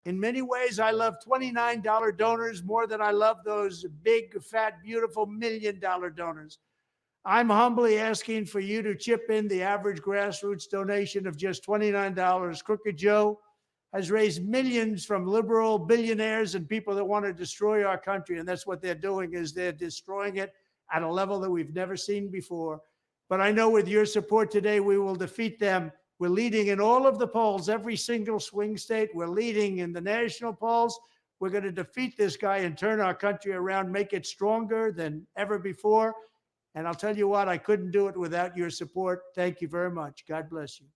In many ways, I love $29 donors more than I love those big, fat, beautiful $1 million donors. I'm humbly asking for you to chip in the average grassroots donation of just $29. Crooked Joe has raised millions from liberal billionaires and people that want to destroy our country. And that's what they're doing, is they're destroying it at a level that we've never seen before. But I know with your support today, we will defeat them. We're leading in all of the polls, every single swing state. We're leading in the national polls. We're going to defeat this guy and turn our country around, make it stronger than ever before. And I'll tell you what, I couldn't do it without your support. Thank you very much. God bless you.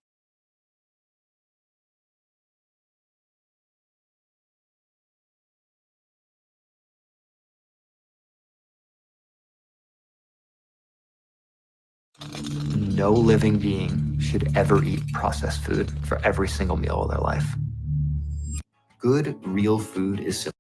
No living being should ever eat processed food for every single meal of their life. Good, real food is simple.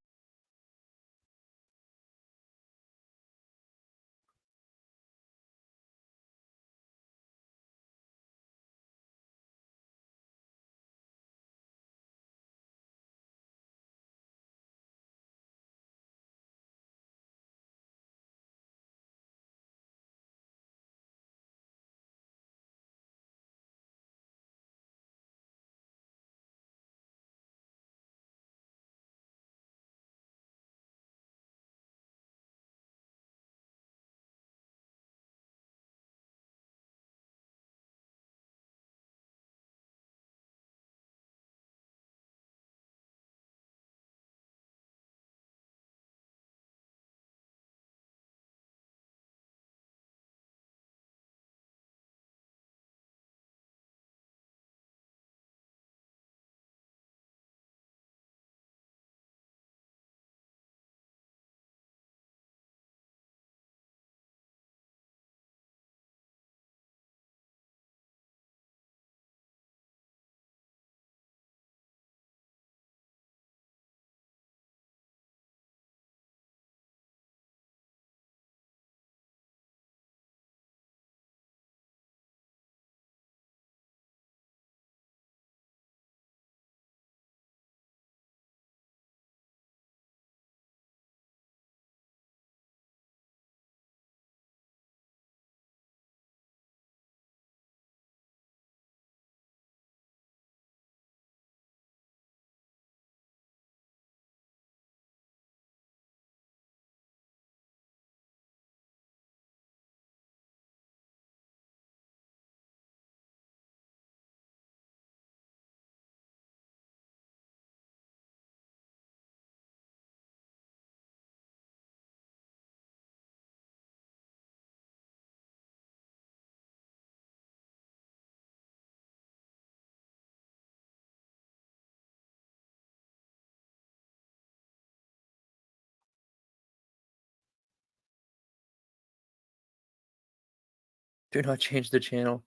Do not change the channel.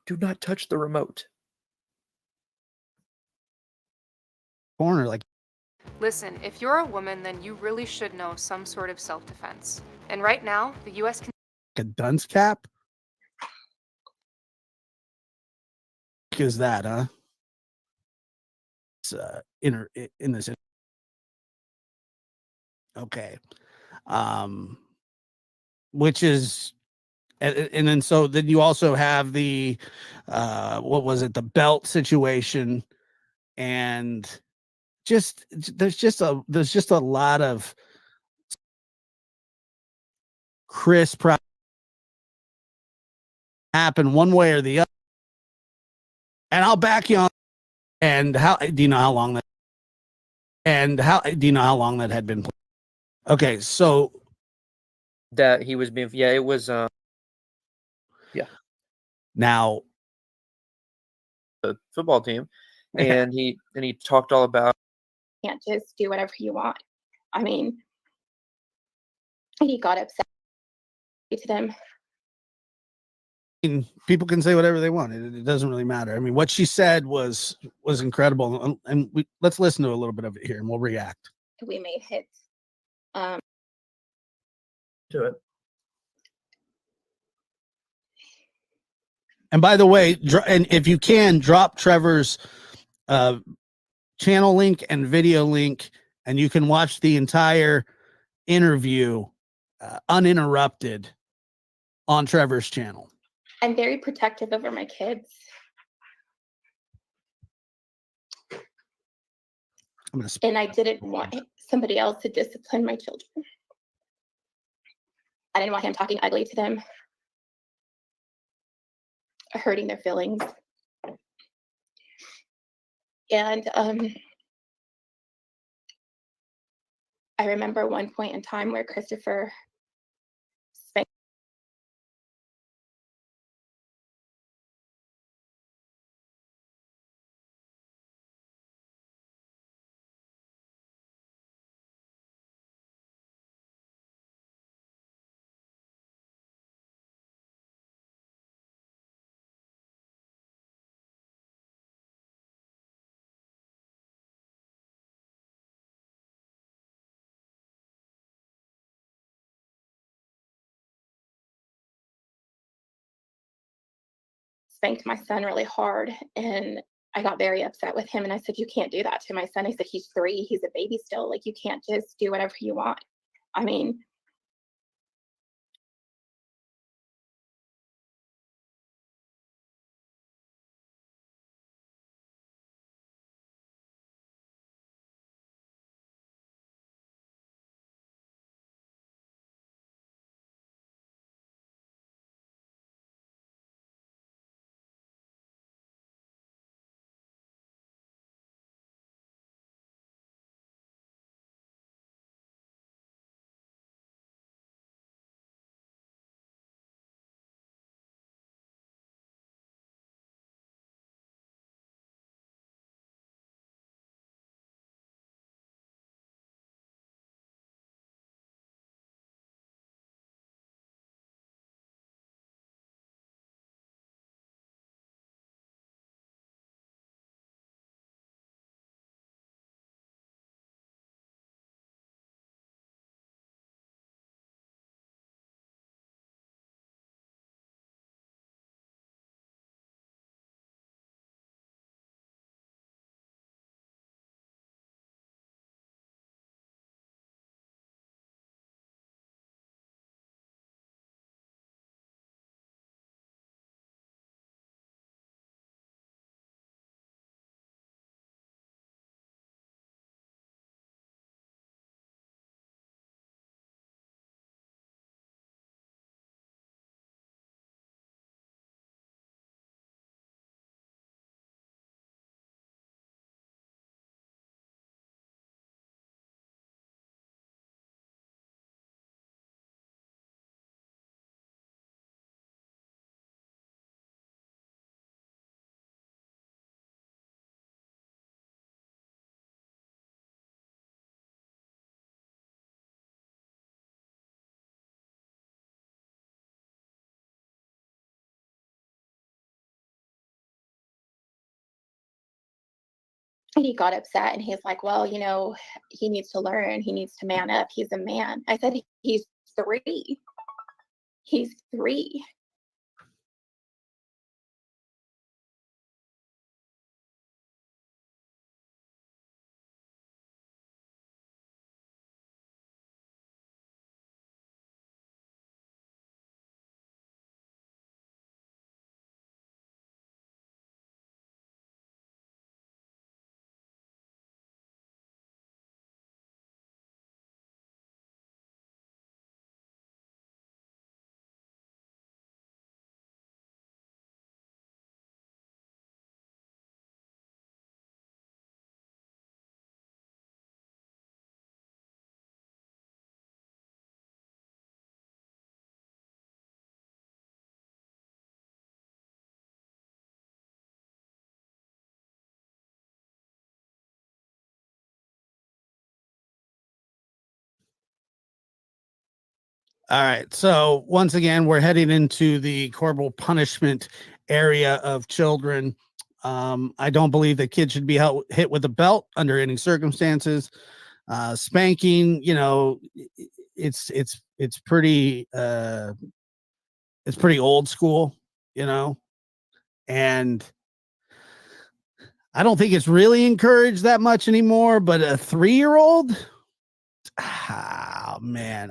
Do not touch the remote. Corner, like, Listen, if you're a woman, then you really should know some sort of self-defense. And right now, the U.S. can a dunce cap. Is that, huh? It's in this. Okay. Which is, and then so then you also have the what was it, the belt situation, and just there's just a lot of crisp happen one way or the other. And I'll back you on. And how do you know how long that? And how do you know how long that had been? Okay, so That he was being, yeah, it was, yeah, now the football team, and he talked all about. Can't just do whatever you want. I mean, he got upset to them. People can say whatever they want. It doesn't really matter. I mean, what she said was incredible, and let's listen to a little bit of it here, and we'll react. We made hits. To it. And by the way, and if you can, drop Trevor's channel link and video link, and you can watch the entire interview uninterrupted on Trevor's channel. I'm very protective over my kids. And I didn't want somebody else to discipline my children. I didn't want him talking ugly to them, hurting their feelings. And I remember one point in time where Christopher spanked. Spanked my son really hard, and I got very upset with him, and I said, you can't do that to my son. I said, he's 3, he's a baby still, like, you can't just do whatever you want. I mean, and he got upset, and he's like, well, you know, he needs to learn, he needs to man up, he's a man. I said, he's 3. He's 3. All right. So once again, we're heading into the corporal punishment area of children. I don't believe that kids should be hit with a belt under any circumstances. Spanking, you know, it's pretty old school, you know, and I don't think it's really encouraged that much anymore, but a 3-year-old, oh man.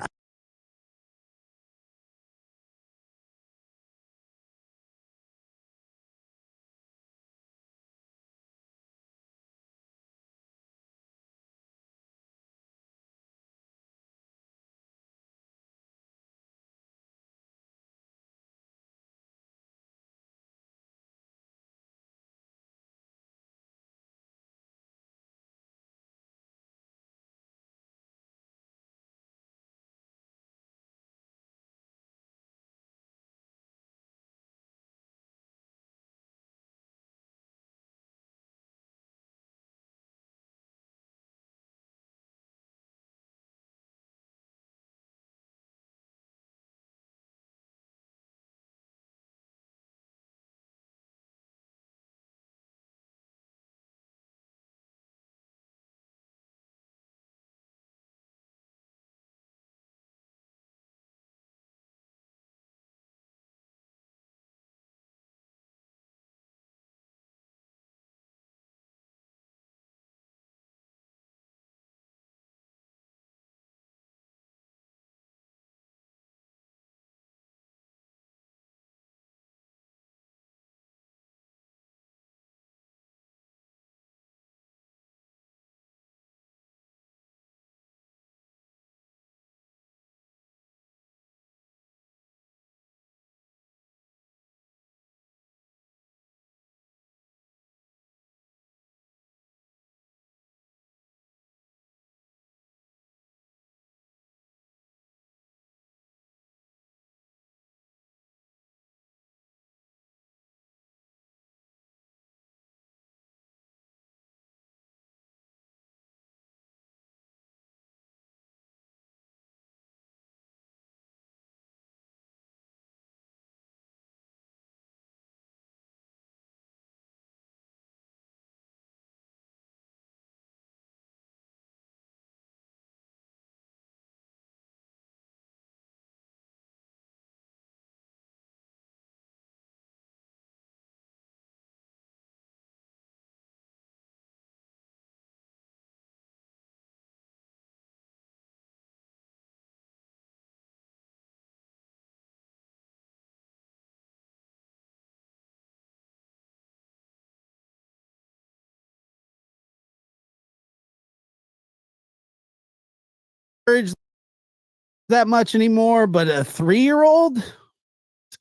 That much anymore, but a 3-year-old,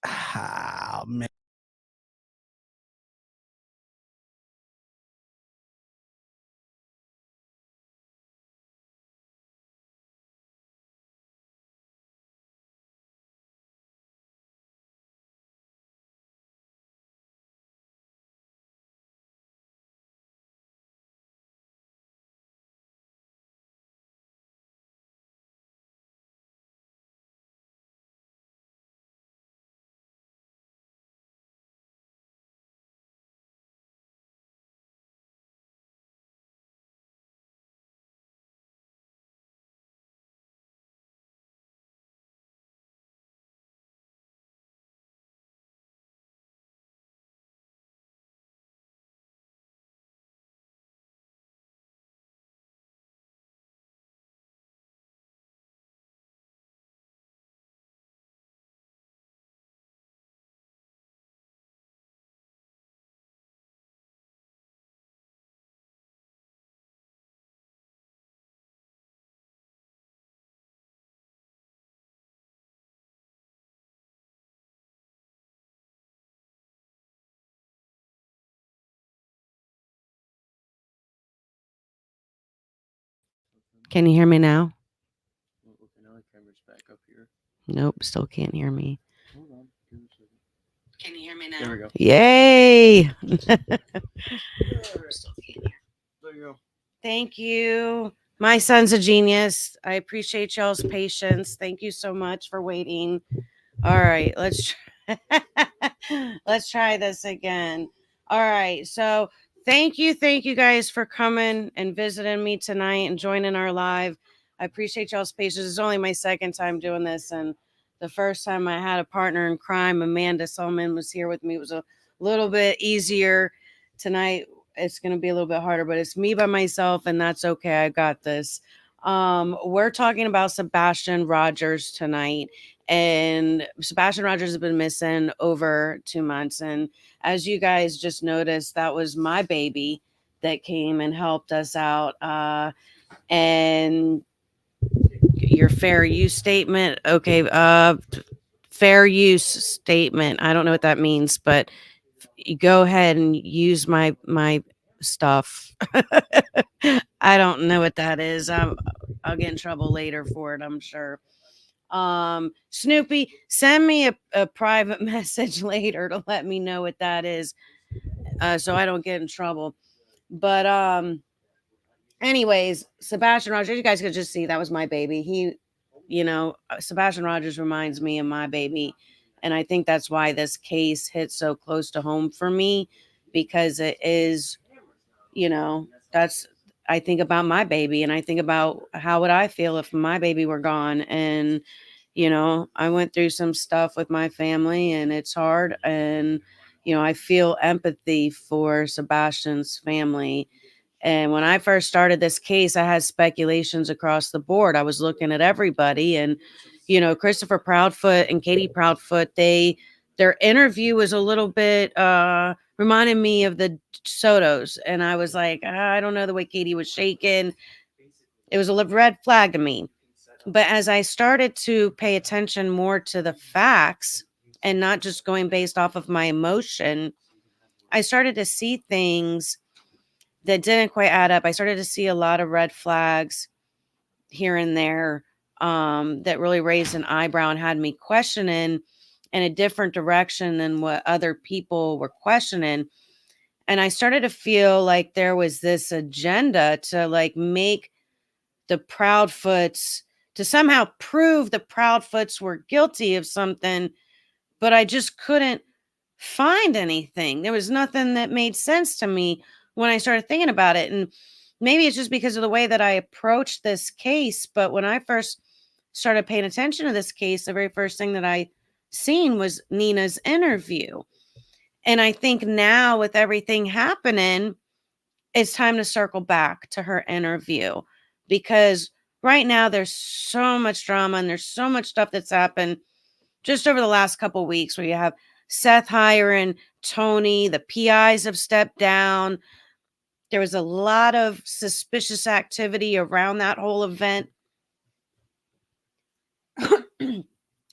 oh man. Can you hear me now? Okay, now the camera's back up here. Nope, still can't hear me. Hold on. Give me a second. Can you hear me now? There we go. Yay! There you go. Thank you. My son's a genius. I appreciate y'all's patience. Thank you so much for waiting. All right, let's try this again. All right, so thank you guys for coming and visiting me tonight and joining our live. I appreciate y'all's patience. It's only my second time doing this, and the first time I had a partner in crime, Amanda Solman, was here with me. It was a little bit easier. Tonight it's going to be a little bit harder, but it's me by myself, and that's okay. I got this. We're talking about Sebastian Rogers tonight, and Sebastian Rogers has been missing over 2 months. And as you guys just noticed, that was my baby that came and helped us out. And your fair use statement. Okay. Fair use statement. I don't know what that means, but you go ahead and use my stuff. I don't know what that is. I'll get in trouble later for it, I'm sure. Snoopy, send me a private message later to let me know what that is, so I don't get in trouble. But anyways, Sebastian Rogers, you guys could just see that was my baby. Sebastian Rogers reminds me of my baby. And I think that's why this case hits so close to home for me, because it is, I think about my baby, and I think about how would I feel if my baby were gone. And, I went through some stuff with my family, and it's hard. And, I feel empathy for Sebastian's family. And when I first started this case, I had speculations across the board. I was looking at everybody, and, Christopher Proudfoot and Katie Proudfoot, their interview was a little bit, reminded me of the Sotos. And I was like, I don't know, the way Katie was shaking. It was a red flag to me. But as I started to pay attention more to the facts and not just going based off of my emotion, I started to see things that didn't quite add up. I started to see a lot of red flags here and there, that really raised an eyebrow and had me questioning in a different direction than what other people were questioning. And I started to feel like there was this agenda to make the Proudfoots, to somehow prove the Proudfoots were guilty of something, but I just couldn't find anything. There was nothing that made sense to me when I started thinking about it. And maybe it's just because of the way that I approached this case. But when I first started paying attention to this case, the very first thing that I seen was Nina's interview. And I think now, with everything happening, it's time to circle back to her interview, because right now there's so much drama and there's so much stuff that's happened just over the last couple of weeks, where you have Seth hiring Tony, the PIs have stepped down. There was a lot of suspicious activity around that whole event.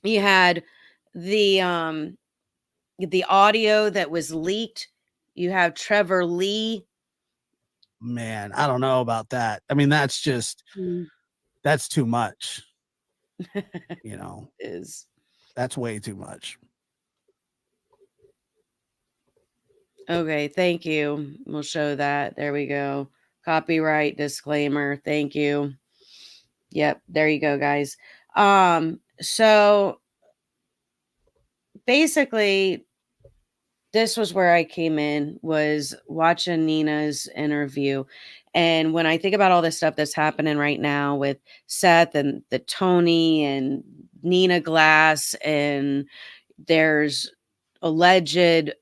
You had the audio that was leaked. You have Trevor Lee. Man, I don't know about that. I mean, that's too much. Is That's way too much. okay, thank you. We'll show that. There we go. Copyright disclaimer. Thank you. Yep, there you go, guys. So basically, this was where I came in, was watching Nina's interview. And when I think about all this stuff that's happening right now with Seth and the Tony and Nina Glass, and there's alleged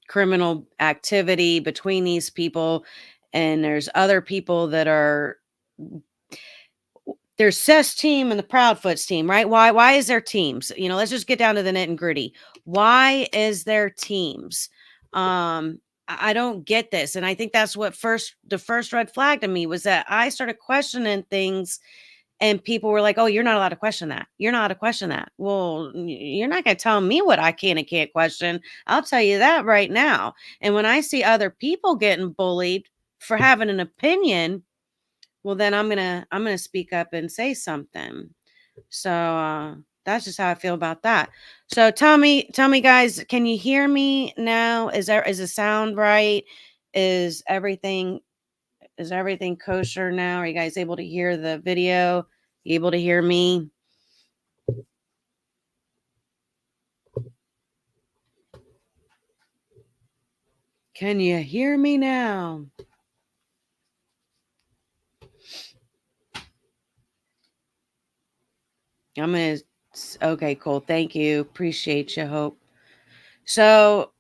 criminal activity between these people, and there's other people that are, there's Seth's team and the Proudfoots team, right? Why is there teams? Let's just get down to the nit and gritty. Why is there teams? I don't get this. And I think that's what the first red flag to me was, that I started questioning things, and people were like, oh, you're not allowed to question that. You're not allowed to question that. Well, you're not going to tell me what I can and can't question. I'll tell you that right now. And when I see other people getting bullied for having an opinion, well, then I'm gonna speak up and say something. So that's just how I feel about that. So tell me, guys, can you hear me now? Is the sound right? Is everything kosher now? Are you guys able to hear the video? You able to hear me? Can you hear me now? Okay, cool. Thank you. Appreciate you, Hope. So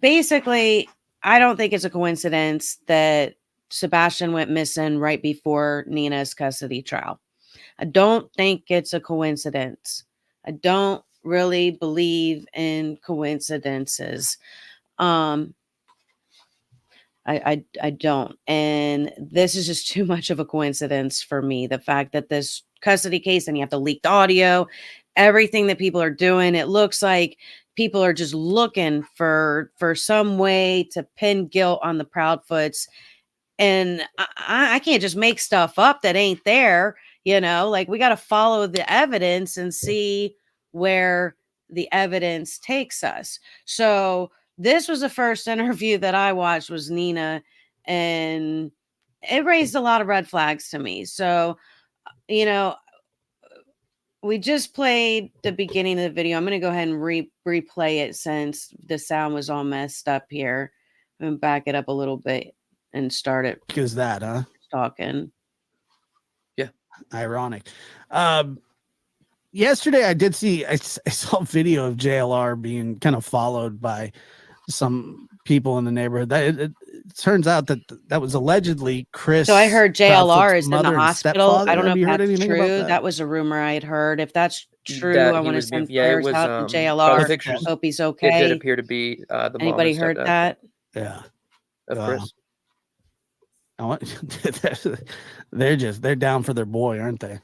basically, I don't think it's a coincidence that Sebastian went missing right before Nina's custody trial. I don't think it's a coincidence. I don't really believe in coincidences. I don't. And this is just too much of a coincidence for me. The fact that this custody case, and you have to leak the audio, everything that people are doing, it looks like people are just looking for some way to pin guilt on the Proudfoots. And I can't just make stuff up that ain't there, like we got to follow the evidence and see where the evidence takes us. So this was the first interview that I watched was Nina, and it raised a lot of red flags to me. So, we just played the beginning of the video. I'm going to go ahead and replay it since the sound was all messed up here. I'm going to back it up a little bit and start it. Because that, huh? Talking. Yeah. Ironic. Yesterday I did see, I saw a video of JLR being kind of followed by some people in the neighborhood. That it turns out that was allegedly Chris. So I heard JLR Proudfoot's is in the mother and hospital. stepfather. I don't know Have if you heard that's anything about true. that? That was a rumor I had heard. If that's true, That I he want to was send being- yeah, it prayers was, out to by the JLR. pictures, Hope he's It okay. did appear to be the mom Anybody and heard stepdad that? Yeah. of Wow. Chris. I want, they're down for their boy, aren't they?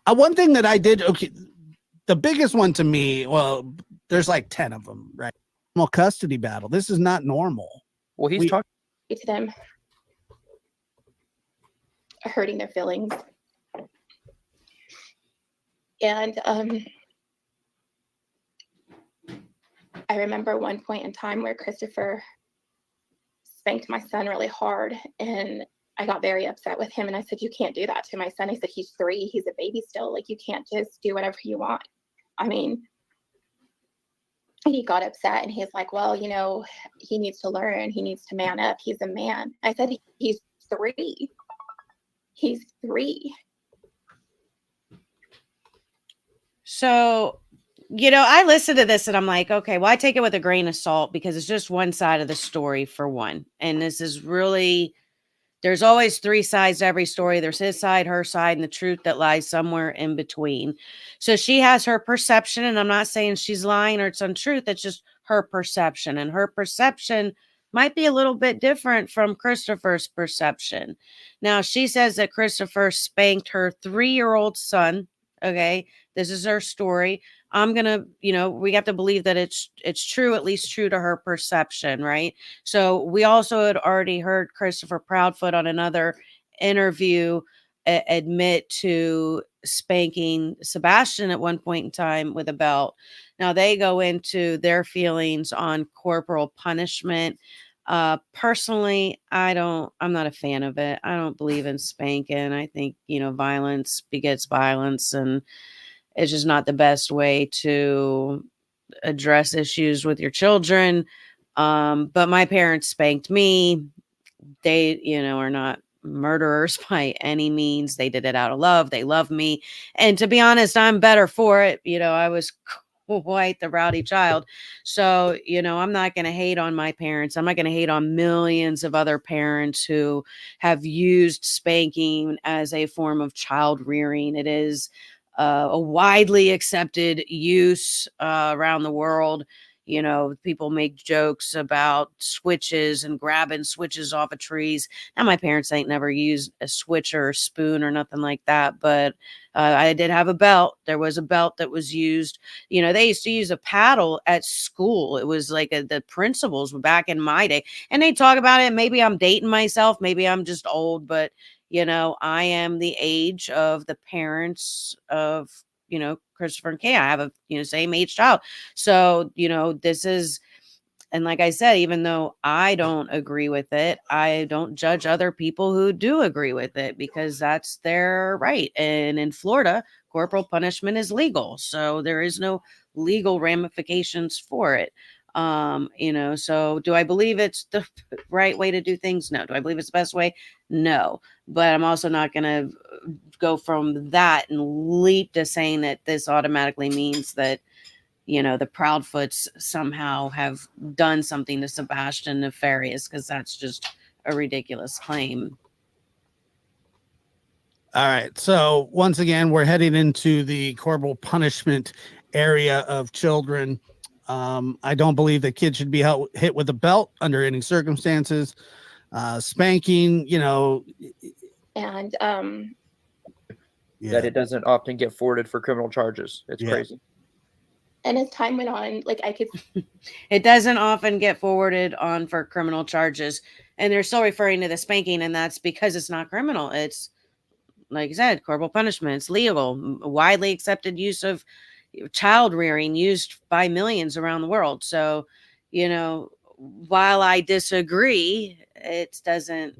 One thing that I did, okay, the biggest one to me, well, there's like 10 of them, right? Well, custody battle. This is not normal. Well, he's talking. To them, hurting their feelings. And I remember one point in time where Christopher spanked my son really hard, and I got very upset with him, and I said, you can't do that to my son. I said, he's 3, he's a baby still, like you can't just do whatever you want. I mean, and he got upset, and he's like, well, he needs to learn, he needs to man up, he's a man. I said, he's 3. He's 3. So, I listened to this and I'm like, okay, well, I take it with a grain of salt because it's just one side of the story for one. And this is really, there's always 3 sides to every story. There's his side, her side, and the truth that lies somewhere in between. So she has her perception, and I'm not saying she's lying or it's untruth. It's just her perception, and her perception might be a little bit different from Christopher's perception. Now, she says that Christopher spanked her 3-year-old son. Okay, this is her story. I'm gonna, we have to believe that it's true, at least true to her perception, right? So we also had already heard Christopher Proudfoot on another interview admit to spanking Sebastian at one point in time with a belt. Now they go into their feelings on corporal punishment. Personally, I'm not a fan of it. I don't believe in spanking. I think, violence begets violence, and it's just not the best way to address issues with your children. But my parents spanked me. They, are not murderers by any means. They did it out of love. They love me. And to be honest, I'm better for it. I was quite the rowdy child. So, I'm not going to hate on my parents. I'm not going to hate on millions of other parents who have used spanking as a form of child rearing. It is a widely accepted use around the world. People make jokes about switches and grabbing switches off of trees. Now, my parents ain't never used a switch or a spoon or nothing like that, but I did have a belt. There was a belt that was used. They used to use a paddle at school. It was like the principals were back in my day, and they talk about it. Maybe I'm dating myself. Maybe I'm just old, but I am the age of the parents of, Christopher and Kay. I have a, same age child. So, this is, and like I said, even though I don't agree with it, I don't judge other people who do agree with it because that's their right. And in Florida, corporal punishment is legal. So there is no legal ramifications for it. So do I believe it's the right way to do things? No. Do I believe it's the best way? No. But I'm also not going to go from that and leap to saying that this automatically means that the Proudfoots somehow have done something to Sebastian nefarious, because that's just a ridiculous claim. All right. So once again, we're heading into the corporal punishment area of children. I don't believe that kids should be hit with a belt under any circumstances. Spanking, And That it doesn't often get forwarded for criminal charges. It's crazy. and as time went on, like I could It doesn't often get forwarded on for criminal charges, and they're still referring to the spanking, and that's because it's not criminal. It's, like I said, corporal punishment. It's legal, widely accepted use of child rearing, used by millions around the world. So, while I disagree, it doesn't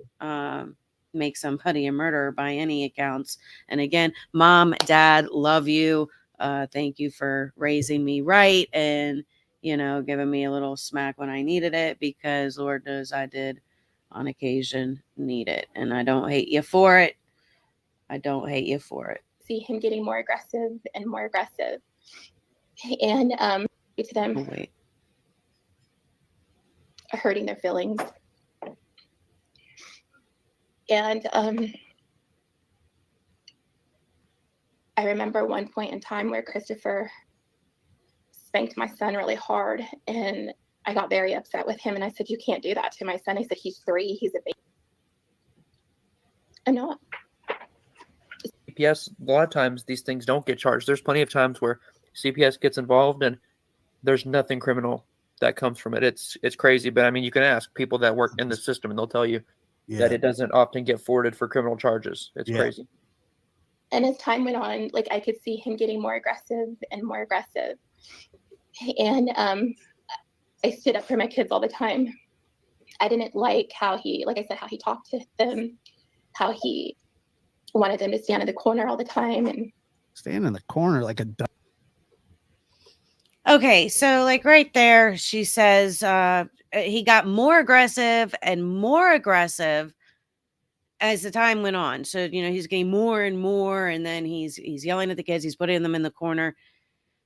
make somebody a murderer by any accounts. And again, Mom, Dad, love you. Thank you for raising me right and, giving me a little smack when I needed it, because Lord knows I did on occasion need it. And I don't hate you for it. I don't hate you for it. see him getting more aggressive and more aggressive. And to them Oh, wait. hurting their feelings. And I remember one point in time where Christopher spanked my son really hard, and I got very upset with him, and I said, "You can't do that to my son." He said, "He's 3, he's a baby." I know. CPS, a lot of times these things don't get charged. There's plenty of times where CPS gets involved and there's nothing criminal that comes from it. It's crazy, but I mean, you can ask people that work in the system and they'll tell you that it doesn't often get forwarded for criminal charges. It's crazy. And as time went on, like I could see him getting more aggressive and more aggressive. And I stood up for my kids all the time. I didn't like how he, like I said, how he talked to them, how he wanted them to stand in the corner all the time. And stand in the corner like a duck. Okay, so like right there, she says he got more aggressive and more aggressive as the time went on. So, he's getting more and more, and then he's yelling at the kids, he's putting them in the corner.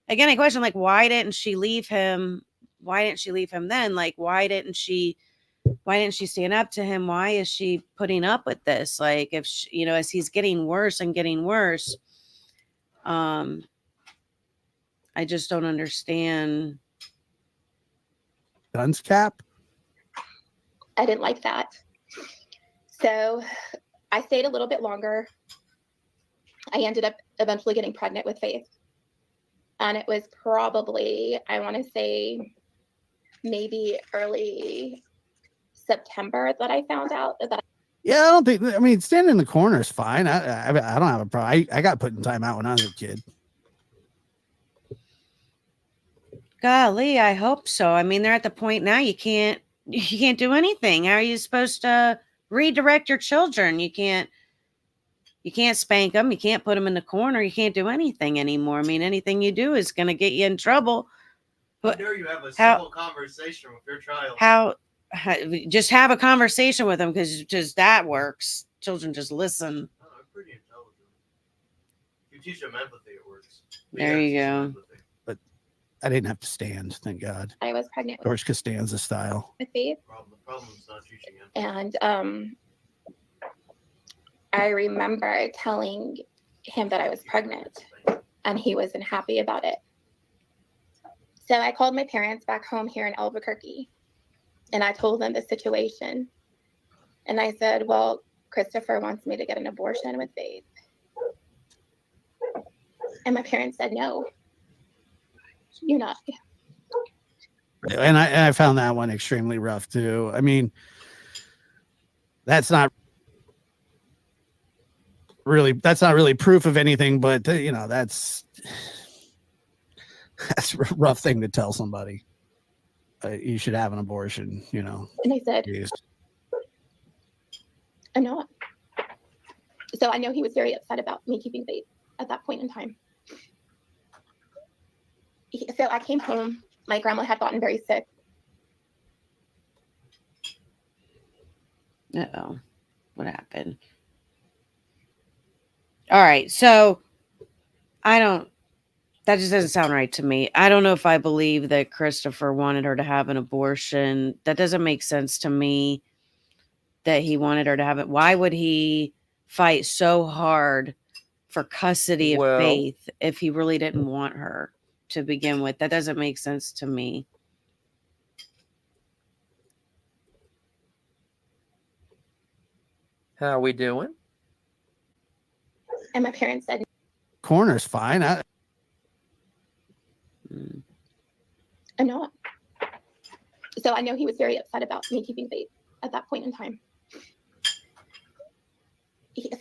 Again, I question, like, why didn't she leave him? Why didn't she leave him then? Like, why didn't she stand up to him? Why is she putting up with this? Like, if she, as he's getting worse and getting worse, I just don't understand. Guns cap. I didn't like that. So I stayed a little bit longer. I ended up eventually getting pregnant with Faith. And it was probably, I want to say, maybe early September that I found out that. Yeah, I don't think. I mean, standing in the corner is fine. I don't have a problem. I got put in timeout when I was a kid. Golly, I hope so. I mean, they're at the point now you can't do anything. How are you supposed to redirect your children? You can't spank them. You can't put them in the corner. You can't do anything anymore. I mean, anything you do is going to get you in trouble. How dare you have a civil conversation with your child? How just have a conversation with them, because just that works. Children just listen. Oh, I'm pretty intelligent. If you teach them empathy, it works. There you go. But I didn't have to stand, thank God. I was pregnant George Costanza style. with Faith. The problem's not teaching him. And I remember telling him that I was pregnant, and he wasn't happy about it. So I called my parents back home here in Albuquerque, and I told them the situation. And I said, well, Christopher wants me to get an abortion with Faith. And my parents said, no, you're not. And I found that one extremely rough too. I mean, that's not really proof of anything, but that's a rough thing to tell somebody. You should have an abortion, And I said, Jeez. I'm not. So I know he was very upset about me keeping Faith at that point in time. So I came home. My grandma had gotten very sick. Uh-oh. What happened? All right. So That just doesn't sound right to me. I don't know if I believe that Christopher wanted her to have an abortion. That doesn't make sense to me that he wanted her to have it. Why would he fight so hard for custody of Well, Faith if he really didn't want her to begin with? That doesn't make sense to me. how we doing? And my parents said, Corner's fine. Mm. I'm not. So I know he was very upset about me keeping Faith at that point in time.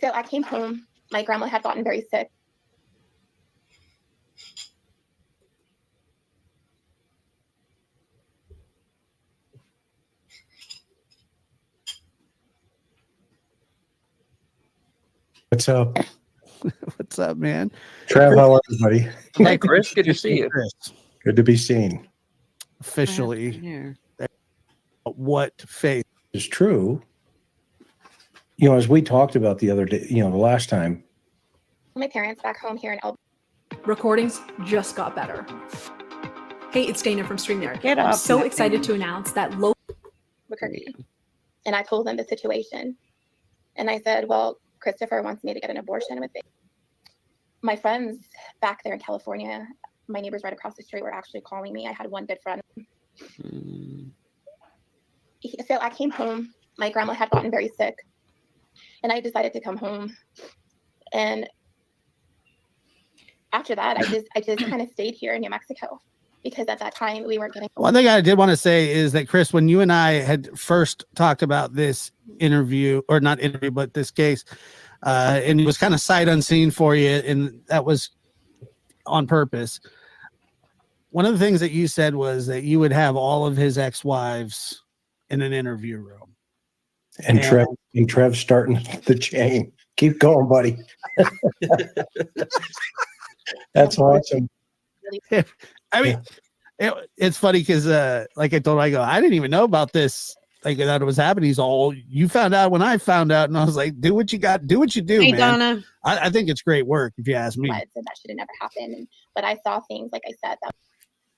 So I came home. My grandma had gotten very sick. What's up? What's up, man? Trav, how are you, buddy? Hey, Chris, good to see you. Chris, Good to be seen. officially, Here. what Faith? It's true. As we talked about the other day, the last time, My parents back home here in El. Recordings just got better. Hey, it's Dana from StreamYard. Get I'm up, so you excited thing. to announce that local Albuquerque. And I told them the situation. And I said, well, Christopher wants me to get an abortion with Faith. My friends back there in California, my neighbors right across the street were actually calling me. I had one good friend. Mm. So I came home. My grandma had gotten very sick. And I decided to come home. And after that, I just kind of stayed here in New Mexico because at that time we weren't getting. One thing I did want to say is that, Chris, when you and I had first talked about this interview, or not interview, but this case, and it was kind of sight unseen for you, and that was on purpose. One of the things that you said was that you would have all of his ex-wives in an interview room. and Trev starting the chain. Keep going, buddy. That's awesome. I mean, it's funny because, like I told him, I didn't even know about this, like that it was happening. He's all, you found out when I found out, and I was like, do what you got, do what you do, Hey, man. Donna. I think it's great work, if you ask me. Said that should have never happened. But I saw things, like I said, that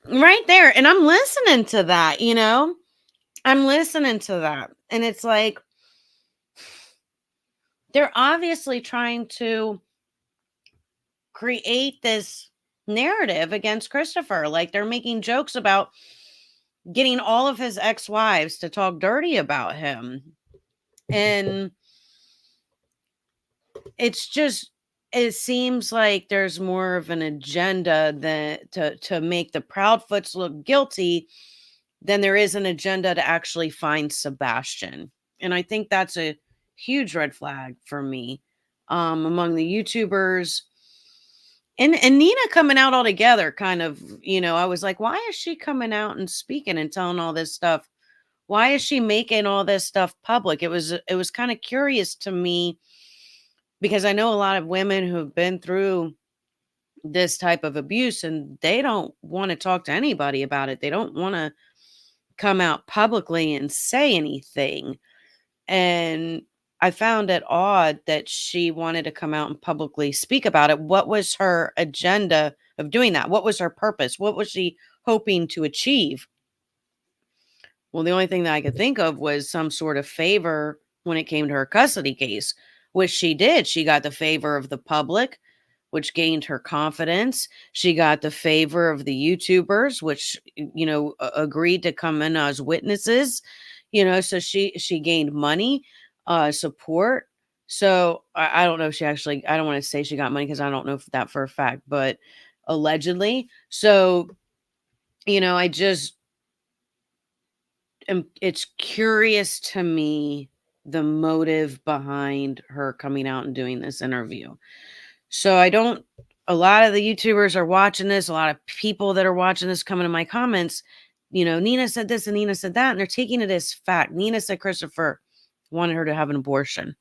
Right there. And I'm listening to that, I'm listening to that. And it's like, they're obviously trying to create this narrative against Christopher. Like they're making jokes about getting all of his ex-wives to talk dirty about him. And it's just, it seems like there's more of an agenda than to make the Proudfoots look guilty than there is an agenda to actually find Sebastian. And I think that's a huge red flag for me among the YouTubers. And Nina coming out all together, kind of, I was like, why is she coming out and speaking and telling all this stuff? Why is she making all this stuff public? It was kind of curious to me because I know a lot of women who have been through this type of abuse and they don't want to talk to anybody about it. They don't want to come out publicly and say anything. And I found it odd that she wanted to come out and publicly speak about it. What was her agenda of doing that? What was her purpose? What was she hoping to achieve? Well, the only thing that I could think of was some sort of favor when it came to her custody case, which she did. She got the favor of the public, which gained her confidence. She got the favor of the YouTubers, which, agreed to come in as witnesses, so she gained money, support. So I don't know if she actually, I don't want to say she got money because I don't know that for a fact, but allegedly. So, I just, it's curious to me the motive behind her coming out and doing this interview. So a lot of the YouTubers are watching this, a lot of people that are watching this coming to my comments, Nina said this and Nina said that, and they're taking it as fact. Nina said Christopher wanted her to have an abortion.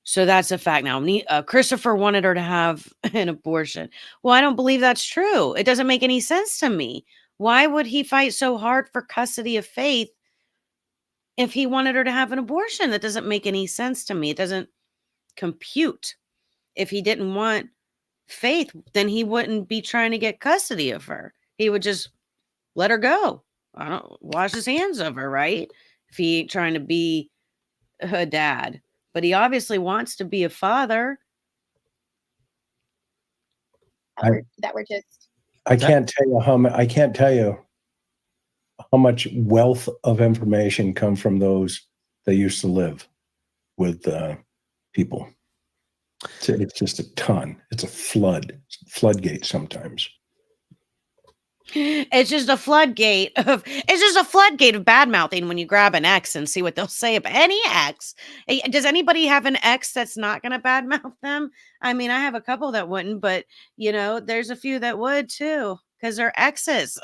So that's a fact now. Christopher wanted her to have an abortion. Well, I don't believe that's true. It doesn't make any sense to me. Why would he fight so hard for custody of Faith if he wanted her to have an abortion? That doesn't make any sense to me. It doesn't compute. If he didn't want faith, then he wouldn't be trying to get custody of her. He would just let her go. I don't wash his hands of her, right? If he ain't trying to be a dad, but he obviously wants to be a father. That were just. I can't tell you how much wealth of information come from those that used to live with people. It's just a ton. It's a floodgate sometimes. It's just a floodgate of bad mouthing when you grab an ex and see what they'll say about any ex. Does anybody have an ex that's not going to bad mouth them? I mean, I have a couple that wouldn't, but there's a few that would too, because they're exes.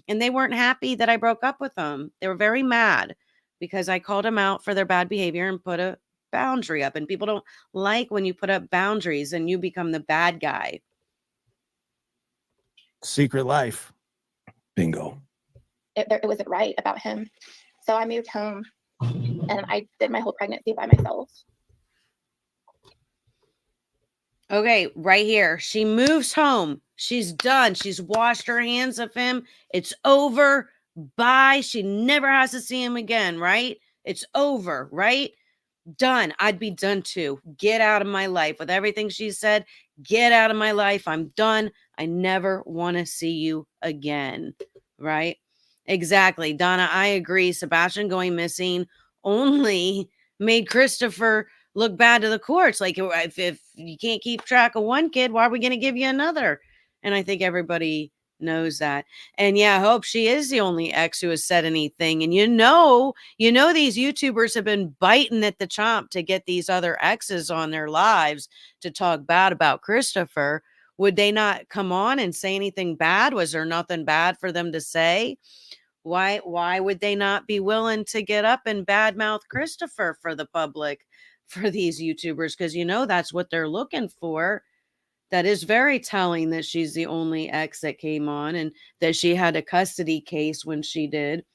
And they weren't happy that I broke up with them. They were very mad because I called them out for their bad behavior and put a boundary up. And people don't like when you put up boundaries and you become the bad guy. Secret life. Bingo. It wasn't right about him. So I moved home and I did my whole pregnancy by myself. Okay, right here. She moves home. She's done. She's washed her hands of him. It's over. Bye. She never has to see him again, right? It's over, right? Done. I'd be done too. Get out of my life. With everything she said, get out of my life. I'm done. I never want to see you again. Right? Exactly. Donna, I agree. Sebastian going missing only made Christopher look bad to the courts. Like, if you can't keep track of one kid, why are we going to give you another? And I think everybody knows that. And yeah, I hope she is the only ex who has said anything. And these YouTubers have been biting at the chomp to get these other exes on their lives to talk bad about Christopher. Would they not come on and say anything bad? Was there nothing bad for them to say? Why would they not be willing to get up and badmouth Christopher for the public, for these YouTubers? Because that's what they're looking for. That is very telling that she's the only ex that came on and that she had a custody case when she did.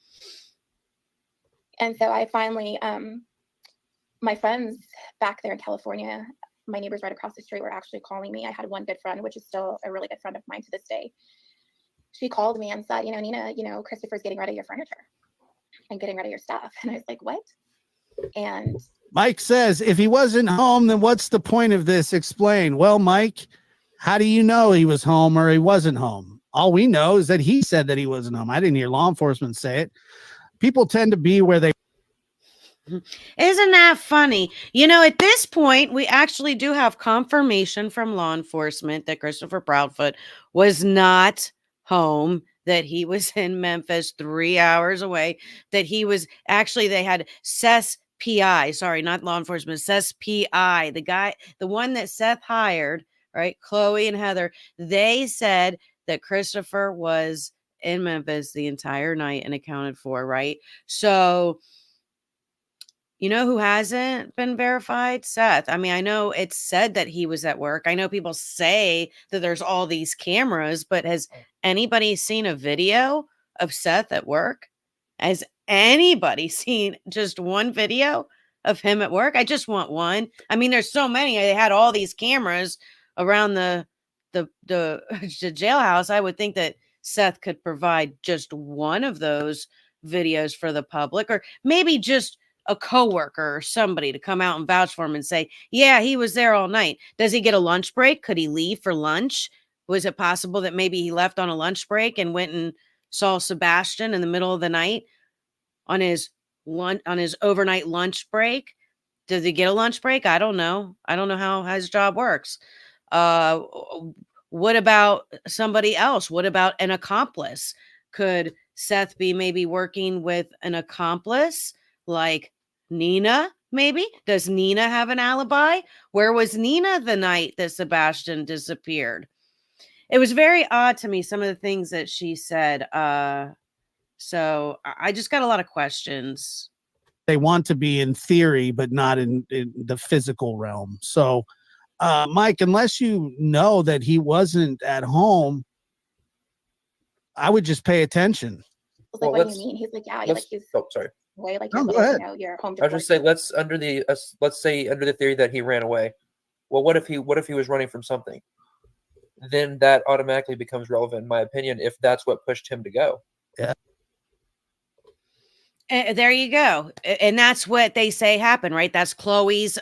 And so I finally, my friends back there in California, my neighbors right across the street were actually calling me. I had one good friend, which is still a really good friend of mine to this day. She called me and said, Nina, Christopher's getting rid of your furniture and getting rid of your stuff. And I was like, what? And Mike says, if he wasn't home, then what's the point of this? Explain. Well, Mike, how do you know he was home or he wasn't home? All we know is that he said that he wasn't home. I didn't hear law enforcement say it. People tend to be where they. Isn't that funny? At this point, we actually do have confirmation from law enforcement that Christopher Proudfoot was not home, that he was in Memphis 3 hours away, that he was actually, they had Seth's PI, sorry, not law enforcement, Seth's PI, the one that Seth hired, right? Chloe and Heather, they said that Christopher was in Memphis the entire night and accounted for, right? So, who hasn't been verified? Seth. I mean, I know it's said that he was at work. I know people say that there's all these cameras, but has anybody seen a video of Seth at work? Has anybody seen just one video of him at work? I just want one. I mean, there's so many. They had all these cameras around the jailhouse. I would think that Seth could provide just one of those videos for the public, or maybe just a coworker or somebody to come out and vouch for him and say, yeah, he was there all night. Does he get a lunch break? Could he leave for lunch? Was it possible that maybe he left on a lunch break and went and saw Sebastian in the middle of the night on his overnight lunch break? Does he get a lunch break? I don't know. I don't know how his job works. What about somebody else? What about an accomplice? Could Seth be maybe working with an accomplice like Nina? Maybe. Does Nina have an alibi? Where was Nina the night that Sebastian disappeared? It was very odd to me, some of the things that she said. So I just got a lot of questions. They want to be in theory, but not in the physical realm. So, Mike, unless you know that he wasn't at home, I would just pay attention. I was like, what do you mean? He's like, yeah, he's sorry. Way, like, go ahead. you're home. I was just saying, let's say under the theory that he ran away. Well, what if he was running from something? Then that automatically becomes relevant, in my opinion, if that's what pushed him to go. Yeah. There you go. And that's what they say happened, right? That's Chloe's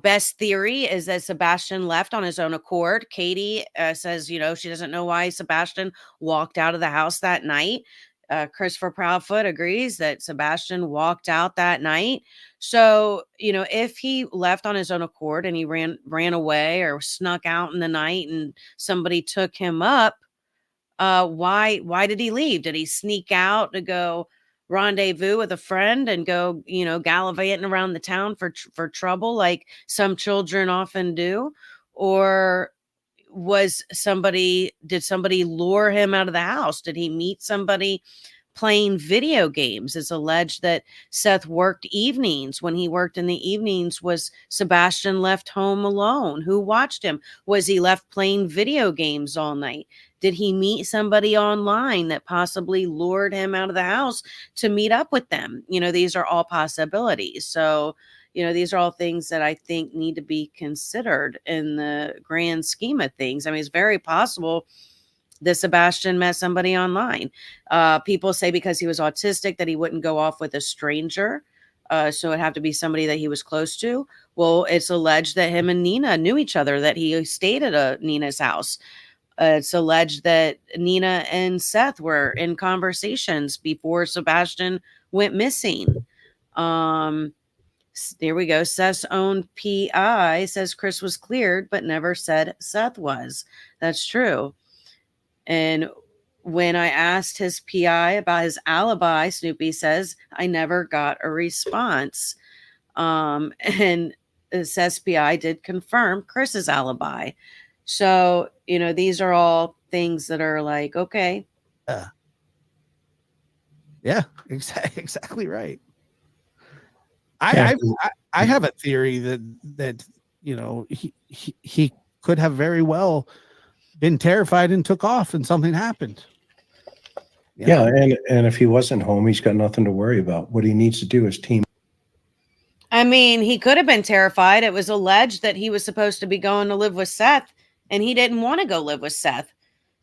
best theory is that Sebastian left on his own accord. Katie says, she doesn't know why Sebastian walked out of the house that night. Christopher Proudfoot agrees that Sebastian walked out that night. So, if he left on his own accord and he ran away or snuck out in the night and somebody took him up, why did he leave? Did he sneak out to go rendezvous with a friend and go, gallivanting around the town for trouble like some children often do? Or did somebody lure him out of the house? Did he meet somebody playing video games? It's alleged that Seth worked evenings. When he worked in the evenings, was Sebastian left home alone? Who watched him? Was he left playing video games all night? Did he meet somebody online that possibly lured him out of the house to meet up with them? These are all possibilities. So, these are all things that I think need to be considered in the grand scheme of things. I mean, it's very possible that Sebastian met somebody online. People say because he was autistic that he wouldn't go off with a stranger. So it'd have to be somebody that he was close to. Well, it's alleged that him and Nina knew each other, that he stayed at Nina's house. It's alleged that Nina and Seth were in conversations before Sebastian went missing. There we go. Seth's own PI says Chris was cleared, but never said Seth was. That's true. And when I asked his PI about his alibi, Snoopy says, I never got a response. And Seth's PI did confirm Chris's alibi. So, these are all things that are like, okay. Yeah, exactly right. I have a theory that he could have very well been terrified and took off and something happened. Yeah, and if he wasn't home, he's got nothing to worry about. What he needs to do is team. I mean, he could have been terrified. It was alleged that he was supposed to be going to live with Seth, and he didn't want to go live with Seth.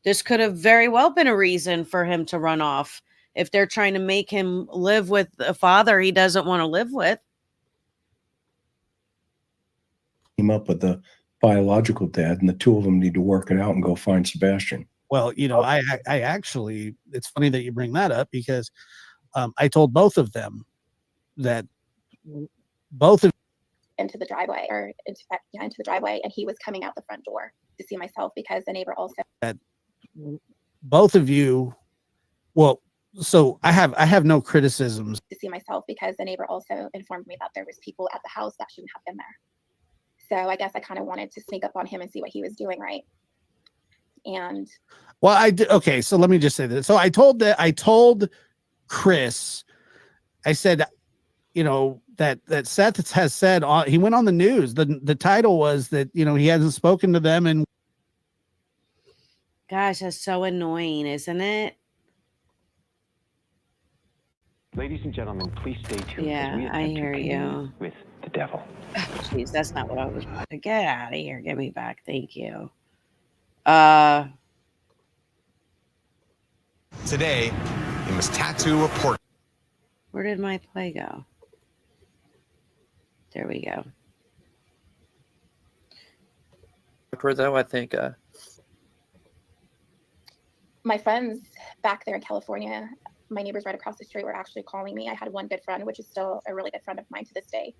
This could have very well been a reason for him to run off if they're trying to make him live with a father he doesn't want to live with. Team up with the biological dad, and the two of them need to work it out and go find Sebastian. Well, I actually, it's funny that you bring that up because I told both of them that both of into the driveway into the driveway, and he was coming out the front door to see myself because the neighbor also that both of you. Well, so I have no criticisms to see myself because the neighbor also informed me that there was people at the house that shouldn't have been there. So I guess I kind of wanted to sneak up on him and see what he was doing, right? And well, I did. Okay, so let me just say this. So I told Chris, I said, that Seth has said he went on the news. The title was that he hasn't spoken to them, and gosh, that's so annoying, isn't it? Ladies and gentlemen, please stay tuned. Yeah, I hear you. With the devil. Jeez, that's not what I was about to get out of here. Get me back. Thank you. Today, you must tattoo a portrait. Where did my play go? There we go. Though I think my friends back there in California, my neighbors right across the street were actually calling me. I had one good friend, which is still a really good friend of mine to this day.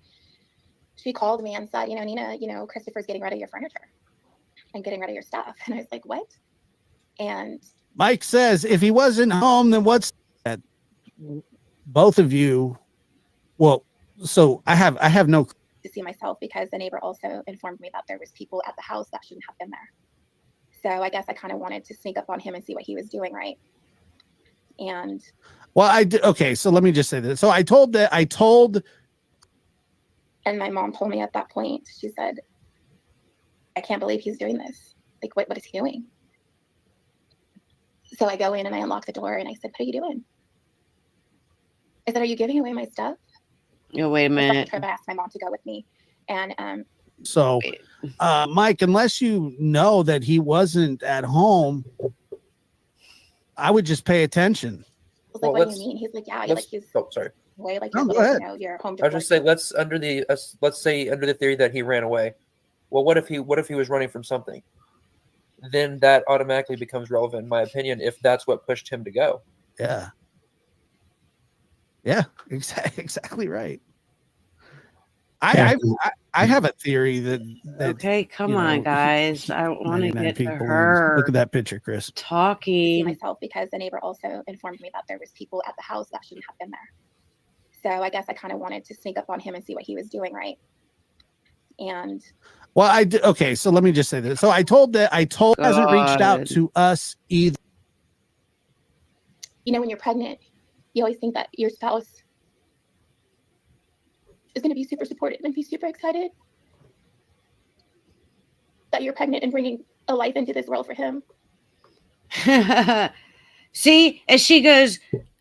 She called me and said, Nina, Christopher's getting rid of your furniture and getting rid of your stuff. And I was like, what? And Mike says, if he wasn't home, then what's that? Both of you. Well, so I have no to see myself because the neighbor also informed me that there was people at the house that shouldn't have been there. So I guess I kind of wanted to sneak up on him and see what he was doing, right? And well, I did. Okay, so let me just say this. So I told and my mom told me at that point, she said, I can't believe he's doing this. Like, what is he doing? So I go in and I unlock the door and I said, what are you doing? I said, are you giving away my stuff? Oh, wait a minute. I asked my mom to go with me. And So, Mike, unless you know that he wasn't at home, I would just pay attention. I was like, what do you mean? He's like, yeah, like he's sorry. way like No, your go little, ahead. you know, your home. I was just saying, let's say under the theory that he ran away. Well, what if he was running from something? Then that automatically becomes relevant, in my opinion, if that's what pushed him to go. Yeah. Yeah, exactly right. I have a theory that okay, come on, guys. I want to get to people her. Look at that picture, Chris. Talking myself, because the neighbor also informed me that there was people at the house that shouldn't have been there. So I guess I kind of wanted to sneak up on him and see what he was doing, right? And well, I did. Okay, so let me just say this. So I told hasn't reached out to us either. You know, when you're pregnant, you always think that your spouse is going to be super supportive and be super excited that you're pregnant and bringing a life into this world for him. See, as she goes,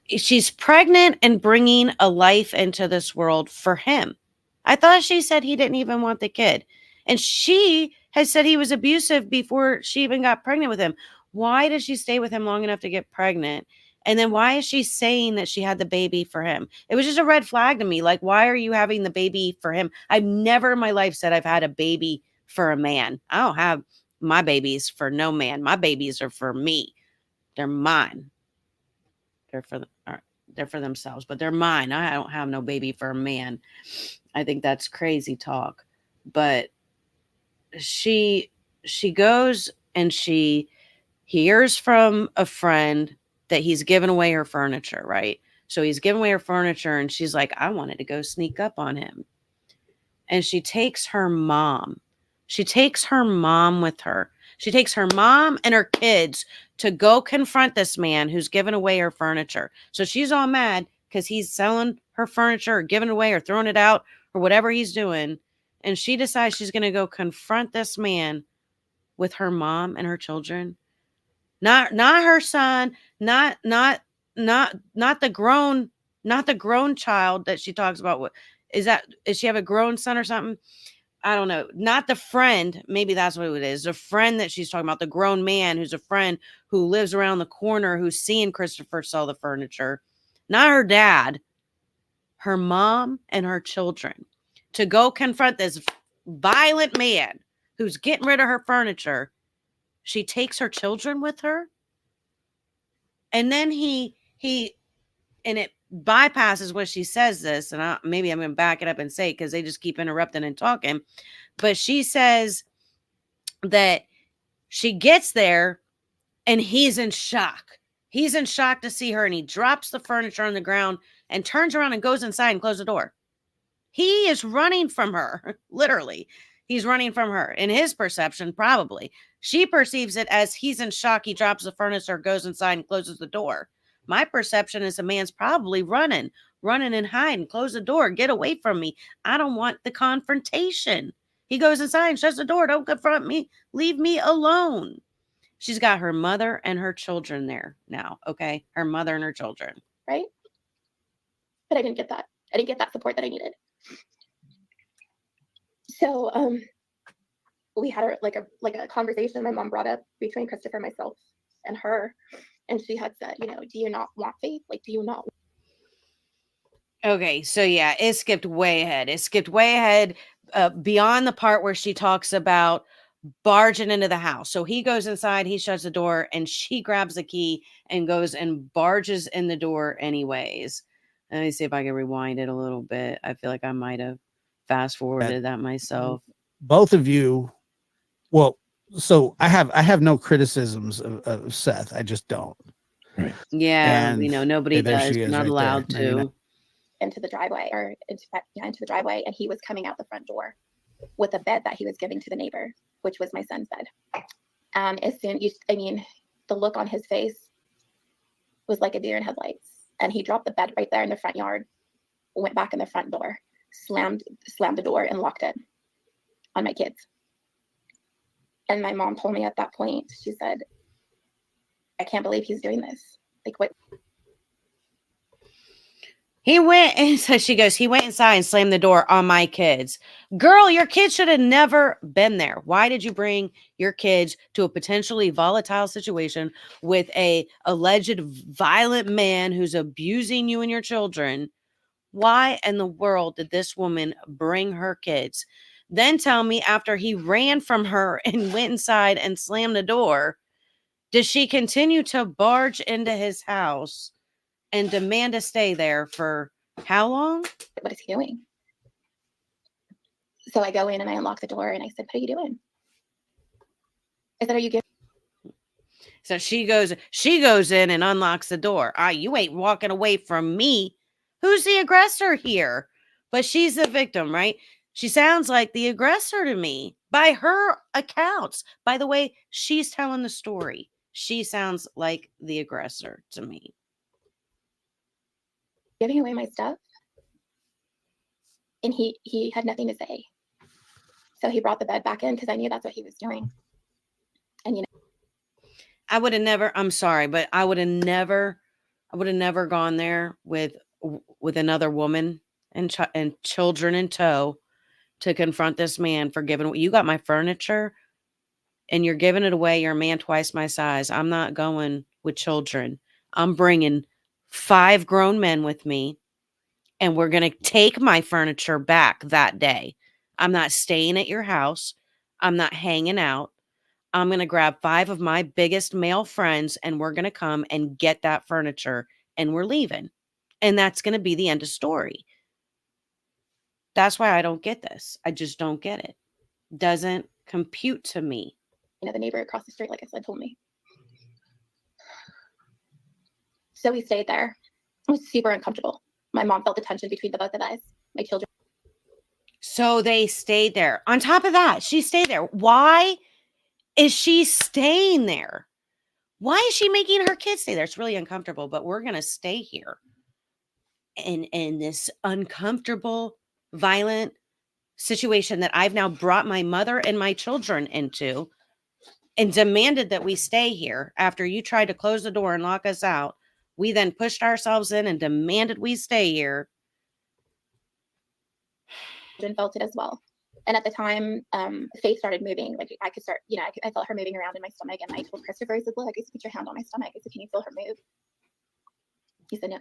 she's pregnant and bringing a life into this world for him. I thought she said he didn't even want the kid. And she has said he was abusive before she even got pregnant with him. Why did she stay with him long enough to get pregnant? And then why is she saying that she had the baby for him? It was just a red flag to me. Like, why are you having the baby for him? I've never in my life said I've had a baby for a man. I don't have my babies for no man. My babies are for me. They're mine. They're for themselves, but they're mine. I don't have no baby for a man. I think that's crazy talk. But she goes and she hears from a friend that he's given away her furniture, right? So he's given away her furniture and she's like, I wanted to go sneak up on him. And she takes her mom. She takes her mom with her. She takes her mom and her kids to go confront this man who's given away her furniture. So she's all mad because he's selling her furniture or giving it away or throwing it out or whatever he's doing. And she decides she's going to go confront this man with her mom and her children. Not her son, not the grown child that she talks about. What is that? Is she have a grown son or something? I don't know. Not the friend. Maybe that's what it is. The friend that she's talking about, the grown man who's a friend who lives around the corner, who's seeing Christopher sell the furniture. Not her dad, her mom and her children, to go confront this violent man who's getting rid of her furniture. She takes her children with her. And then he and it bypasses what she says this, and maybe I'm going to back it up and say it because they just keep interrupting and talking. But she says that she gets there and he's in shock. He's in shock to see her, and he drops the furniture on the ground and turns around and goes inside and closes the door. He is running from her, literally. He's running from her. In his perception, probably. She perceives it as he's in shock. He drops the furniture, goes inside and closes the door. My perception is the man's probably running and hiding. Close the door. Get away from me. I don't want the confrontation. He goes inside and shuts the door. Don't confront me. Leave me alone. She's got her mother and her children there now. Okay. Her mother and her children. Right. But I didn't get that. I didn't get that support that I needed. So we had a conversation my mom brought up between Christopher, myself, and her. And she had said, you know, do you not want faith? Like, do you not? Okay, so yeah, it skipped way ahead. It skipped way ahead beyond the part where she talks about barging into the house. So he goes inside, he shuts the door, and she grabs the key and goes and barges in the door anyways. Let me see if I can rewind it a little bit. I feel like I might have fast forwarded that myself. Both of you, well, so I have no criticisms of Seth. I just don't. Right. Yeah, And we know nobody there does. she We're is not right allowed there. to. Into the driveway into the driveway, and he was coming out the front door with a bed that he was giving to the neighbor, which was my son's bed. The look on his face was like a deer in headlights. And he dropped the bed right there in the front yard, went back in the front door, slammed the door and locked it on my kids. And my mom told me at that point, she said, I can't believe he's doing this. Like, what? He went and so she goes, he went inside and slammed the door on my kids. Girl, your kids should have never been there. Why did you bring your kids to a potentially volatile situation with a alleged violent man who's abusing you and your children? Why in the world did this woman bring her kids? Then tell me, after he ran from her and went inside and slammed the door, does she continue to barge into his house and demand to stay there for how long? What is he doing? So I go in and I unlock the door and I said, what are you doing? I said, are you giving? So she goes in and unlocks the door. You ain't walking away from me. Who's the aggressor here? But she's the victim, right? She sounds like the aggressor to me by her accounts. By the way, she's telling the story. She sounds like the aggressor to me. Giving away my stuff? And he had nothing to say. So he brought the bed back in because I knew that's what he was doing. And I would have never, I'm sorry, but I would have never gone there with another woman and children in tow to confront this man for giving, you got my furniture and you're giving it away. You're a man twice my size. I'm not going with children. I'm bringing 5 grown men with me and we're going to take my furniture back that day. I'm not staying at your house. I'm not hanging out. I'm going to grab 5 of my biggest male friends and we're going to come and get that furniture and we're leaving. And that's going to be the end of story. That's why I don't get this. I just don't get it. Doesn't compute to me. the neighbor across the street, like I said, told me. So we stayed there. It was super uncomfortable. My mom felt the tension between the both of us, my children. So they stayed there. On top of that, she stayed there. Why is she staying there? Why is she making her kids stay there? It's really uncomfortable, but we're going to stay here. In this uncomfortable, violent situation that I've now brought my mother and my children into and demanded that we stay here after you tried to close the door and lock us out. We then pushed ourselves in and demanded we stay here. And felt it as well. And at the time, Faith started moving. Like I could start, I felt her moving around in my stomach. And I told Christopher, I said, look, I said, put your hand on my stomach. I said, can you feel her move? He said, no.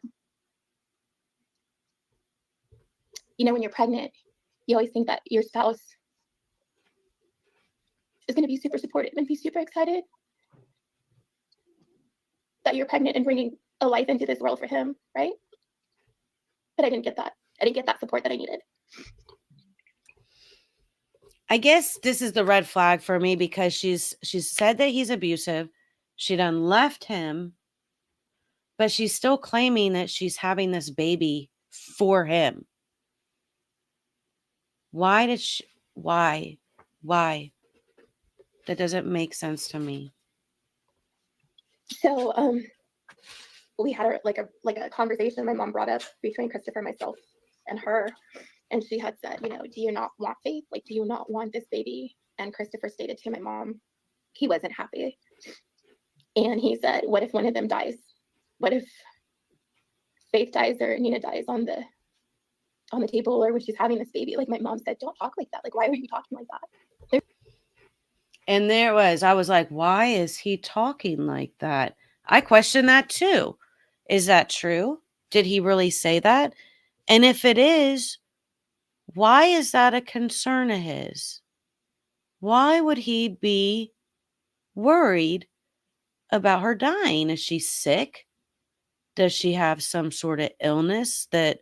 When you're pregnant, you always think that your spouse is going to be super supportive and be super excited that you're pregnant and bringing a life into this world for him, right? But I didn't get that. I didn't get that support that I needed. I guess this is the red flag for me because she's said that he's abusive. She done left him, but she's still claiming that she's having this baby for him. Why? That doesn't make sense to me. So we had a conversation my mom brought up between Christopher, myself, and her. And she had said, do you not want Faith? Like, do you not want this baby? And Christopher stated to my mom, he wasn't happy. And he said, what if one of them dies? What if Faith dies or Nina dies on the table or when she's having this baby? Like my mom said, don't talk like that. Like, why are you talking like that? And I was like, why is he talking like that? I question that too. Is that true? Did he really say that? And if it is, why is that a concern of his? Why would he be worried about her dying? Is she sick? Does she have some sort of illness that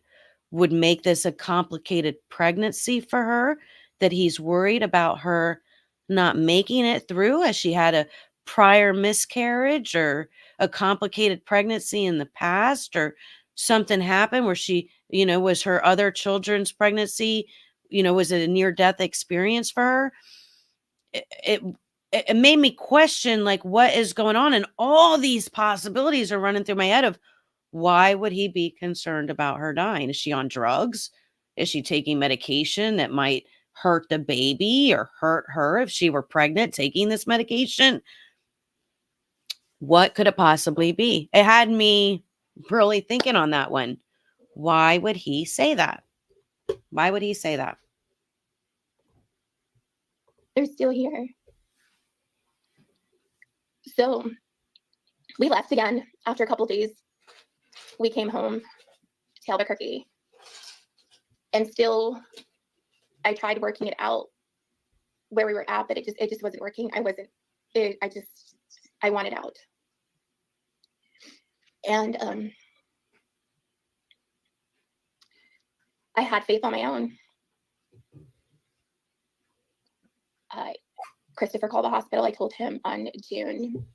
would make this a complicated pregnancy for her? That he's worried about her not making it through as she had a prior miscarriage or a complicated pregnancy in the past or something happened where she, was her other children's pregnancy, was it a near-death experience for her? It made me question, like, what is going on? And all these possibilities are running through my head of why would he be concerned about her dying? Is she on drugs? Is she taking medication that might hurt the baby or hurt her if she were pregnant taking this medication? What could it possibly be? It had me really thinking on that one. Why would he say that? Why would he say that? They're still here. So we left again after a couple days. We came home to Albuquerque, and still I tried working it out where we were at, but it just wasn't working. I wanted out. And I had faith on my own. Christopher called the hospital. I told him on June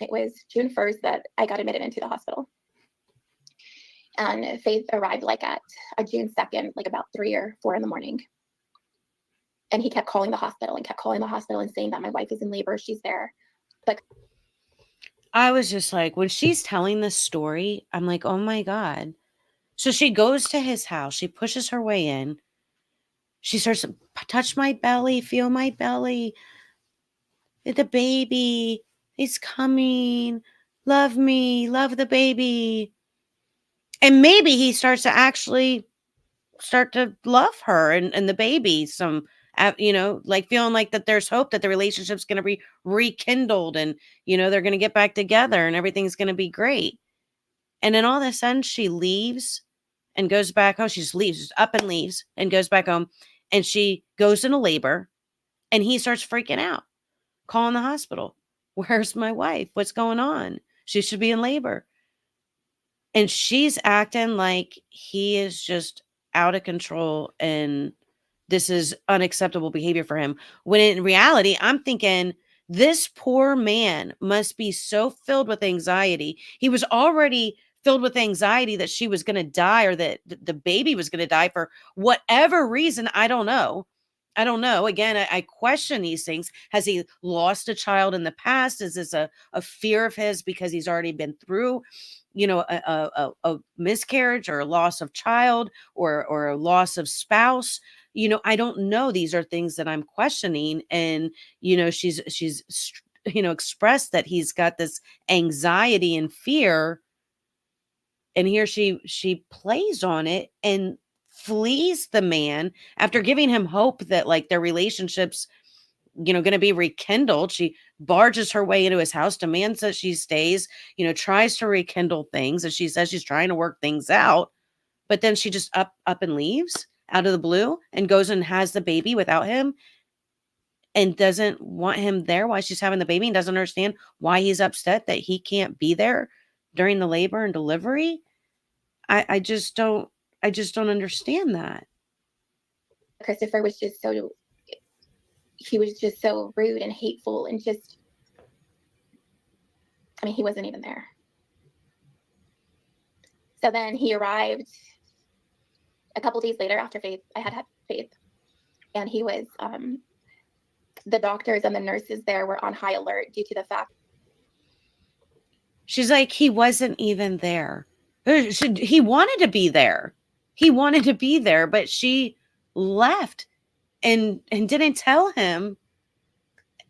1st that I got admitted into the hospital. And Faith arrived like at June 2nd, like about 3 or 4 in the morning. And he kept calling the hospital and saying that my wife is in labor. She's there. But I was just like, when she's telling this story, I'm like, oh my God. So she goes to his house. She pushes her way in. She starts to touch my belly, feel my belly. The baby is coming. Love me. Love the baby. And maybe he starts to actually start to love her and the baby some, like feeling like that there's hope that the relationship's going to be rekindled and, they're going to get back together and everything's going to be great. And then all of a sudden she leaves and goes back home. She just leaves, just up and leaves and goes back home. And she goes into labor and he starts freaking out, calling the hospital. Where's my wife? What's going on? She should be in labor. And she's acting like he is just out of control and this is unacceptable behavior for him. When in reality, I'm thinking this poor man must be so filled with anxiety. He was already filled with anxiety that she was going to die or that the baby was going to die for whatever reason. I don't know. Again, I question these things. Has he lost a child in the past? Is this a fear of his because he's already been through, a miscarriage or a loss of child or a loss of spouse? I don't know. These are things that I'm questioning. And, she's expressed that he's got this anxiety and fear. And here she plays on it and flees the man after giving him hope that like their relationships, going to be rekindled. She barges her way into his house, demands that she stays, tries to rekindle things. And she says she's trying to work things out, but then she just up and leaves out of the blue and goes and has the baby without him and doesn't want him there while she's having the baby and doesn't understand why he's upset that he can't be there during the labor and delivery. I just don't understand that. Christopher was just so rude and hateful and he wasn't even there. So then he arrived a couple days later after Faith. I had Faith, and he was, the doctors and the nurses there were on high alert due to the fact. She's like, he wasn't even there. He wanted to be there. He wanted to be there, but she left and didn't tell him.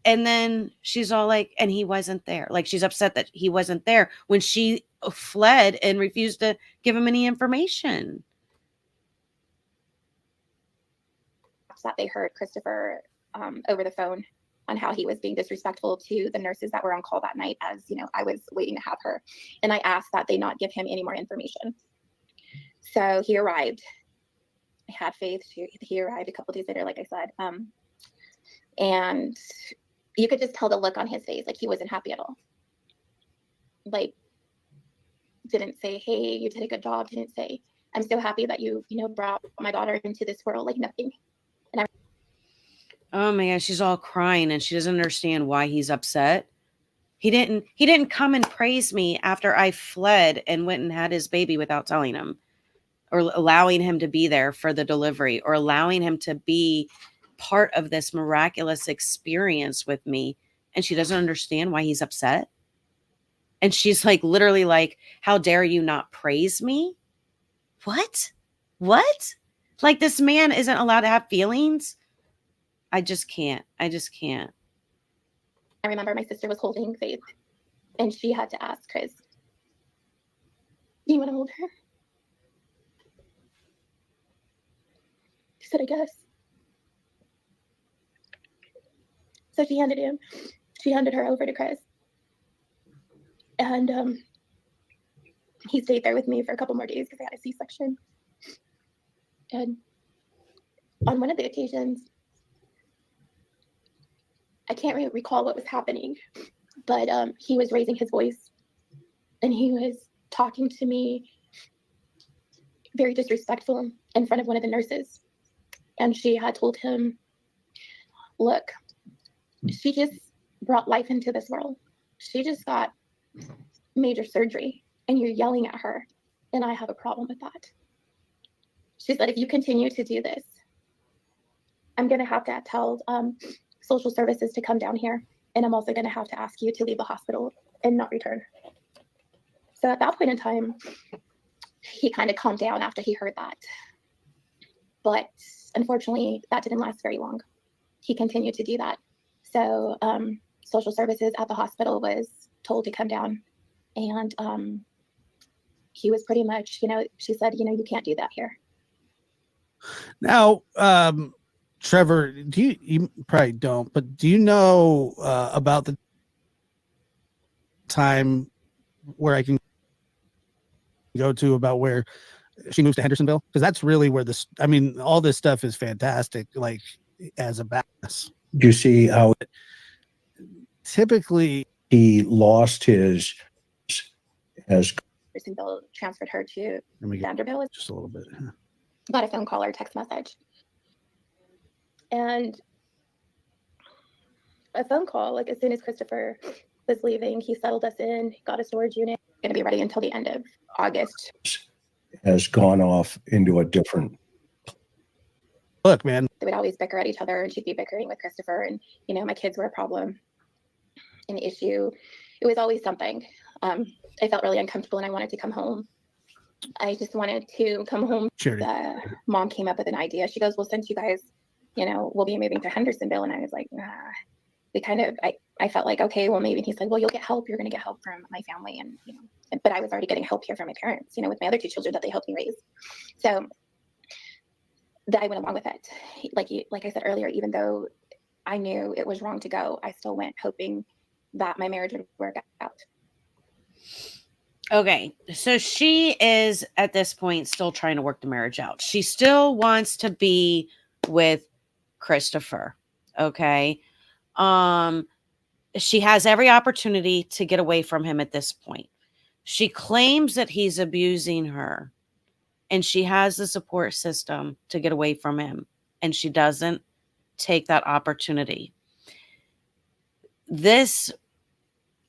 And then she's all like, and he wasn't there. Like she's upset that he wasn't there when she fled and refused to give him any information. That they heard Christopher over the phone on how he was being disrespectful to the nurses that were on call that night, as I was waiting to have her. And I asked that they not give him any more information. So he arrived. I had Faith. He arrived a couple days later, like I said. And you could just tell the look on his face, like he wasn't happy at all. Like, didn't say, hey, you did a good job. Didn't say, I'm so happy that you brought my daughter into this world. Like nothing. Oh my gosh, she's all crying and she doesn't understand why he's upset. He didn't come and praise me after I fled and went and had his baby without telling him or allowing him to be there for the delivery or allowing him to be part of this miraculous experience with me. And she doesn't understand why he's upset. And she's like, literally like, how dare you not praise me? What? Like this man isn't allowed to have feelings? I just can't. I remember my sister was holding Faith and she had to ask Chris, do you want to hold her? She said, I guess. So she handed her over to Chris. And he stayed there with me for a couple more days because I had a C-section. And on one of the occasions, I can't really recall what was happening, but he was raising his voice and he was talking to me very disrespectful in front of one of the nurses. And she had told him, look, she just brought life into this world. She just got major surgery and you're yelling at her. And I have a problem with that. She said, if you continue to do this, I'm going to have to tell social services to come down here. And I'm also going to have to ask you to leave the hospital and not return. So at that point in time, he kind of calmed down after he heard that. But unfortunately, that didn't last very long. He continued to do that. So social services at the hospital was told to come down. And he was pretty much, she said, you can't do that here. Now, Trevor, you probably don't, but do you know about the time where I can go to about where she moves to Hendersonville? Because that's really where all this stuff is fantastic, like as a bass. Do you see how Typically he lost his as Hendersonville transferred her to Vanderbilt. just a little bit. Got a phone call or text message. And a phone call, like as soon as Christopher was leaving, he settled us in, got a storage unit, going to be ready until the end of August. has gone off into a different. Look, man. They would always bicker at each other and she'd be bickering with Christopher. And, my kids were a problem, an issue. It was always something. I felt really uncomfortable and I wanted to come home. I just wanted to come home. Sure. The mom came up with an idea. She goes, well, since you guys, we'll be moving to Hendersonville. And I was like, nah. I felt like, okay, well, maybe. And he's like, well, you'll get help. You're going to get help from my family. And, but I was already getting help here from my parents, with my other two children that they helped me raise. So that I went along with it. Like I said earlier, even though I knew it was wrong to go, I still went hoping that my marriage would work out. Okay, so she is at this point still trying to work the marriage out. She still wants to be with Christopher. Okay. She has every opportunity to get away from him at this point. She claims that he's abusing her and she has the support system to get away from him, and she doesn't take that opportunity. This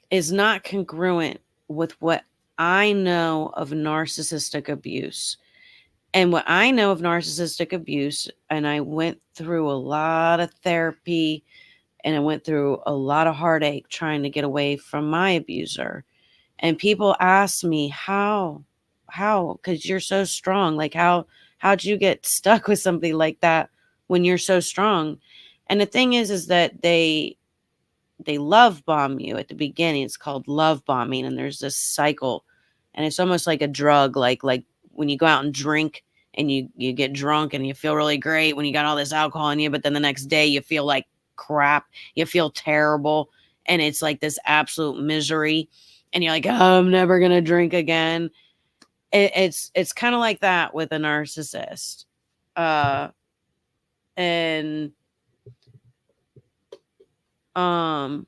is not congruent with what I know of narcissistic abuse. And what I know of narcissistic abuse, and I went through a lot of therapy and I went through a lot of heartache trying to get away from my abuser. And people ask me, how? Because you're so strong. Like, how'd you get stuck with somebody like that when you're so strong? And the thing is that they love bomb you at the beginning. It's called love bombing. And there's this cycle, and it's almost like a drug, like when you go out and drink and you get drunk and you feel really great when you got all this alcohol in you, but then the next day you feel like crap, you feel terrible, and it's like this absolute misery, and you're like, oh, I'm never gonna drink again. It's kind of like that with a narcissist. And I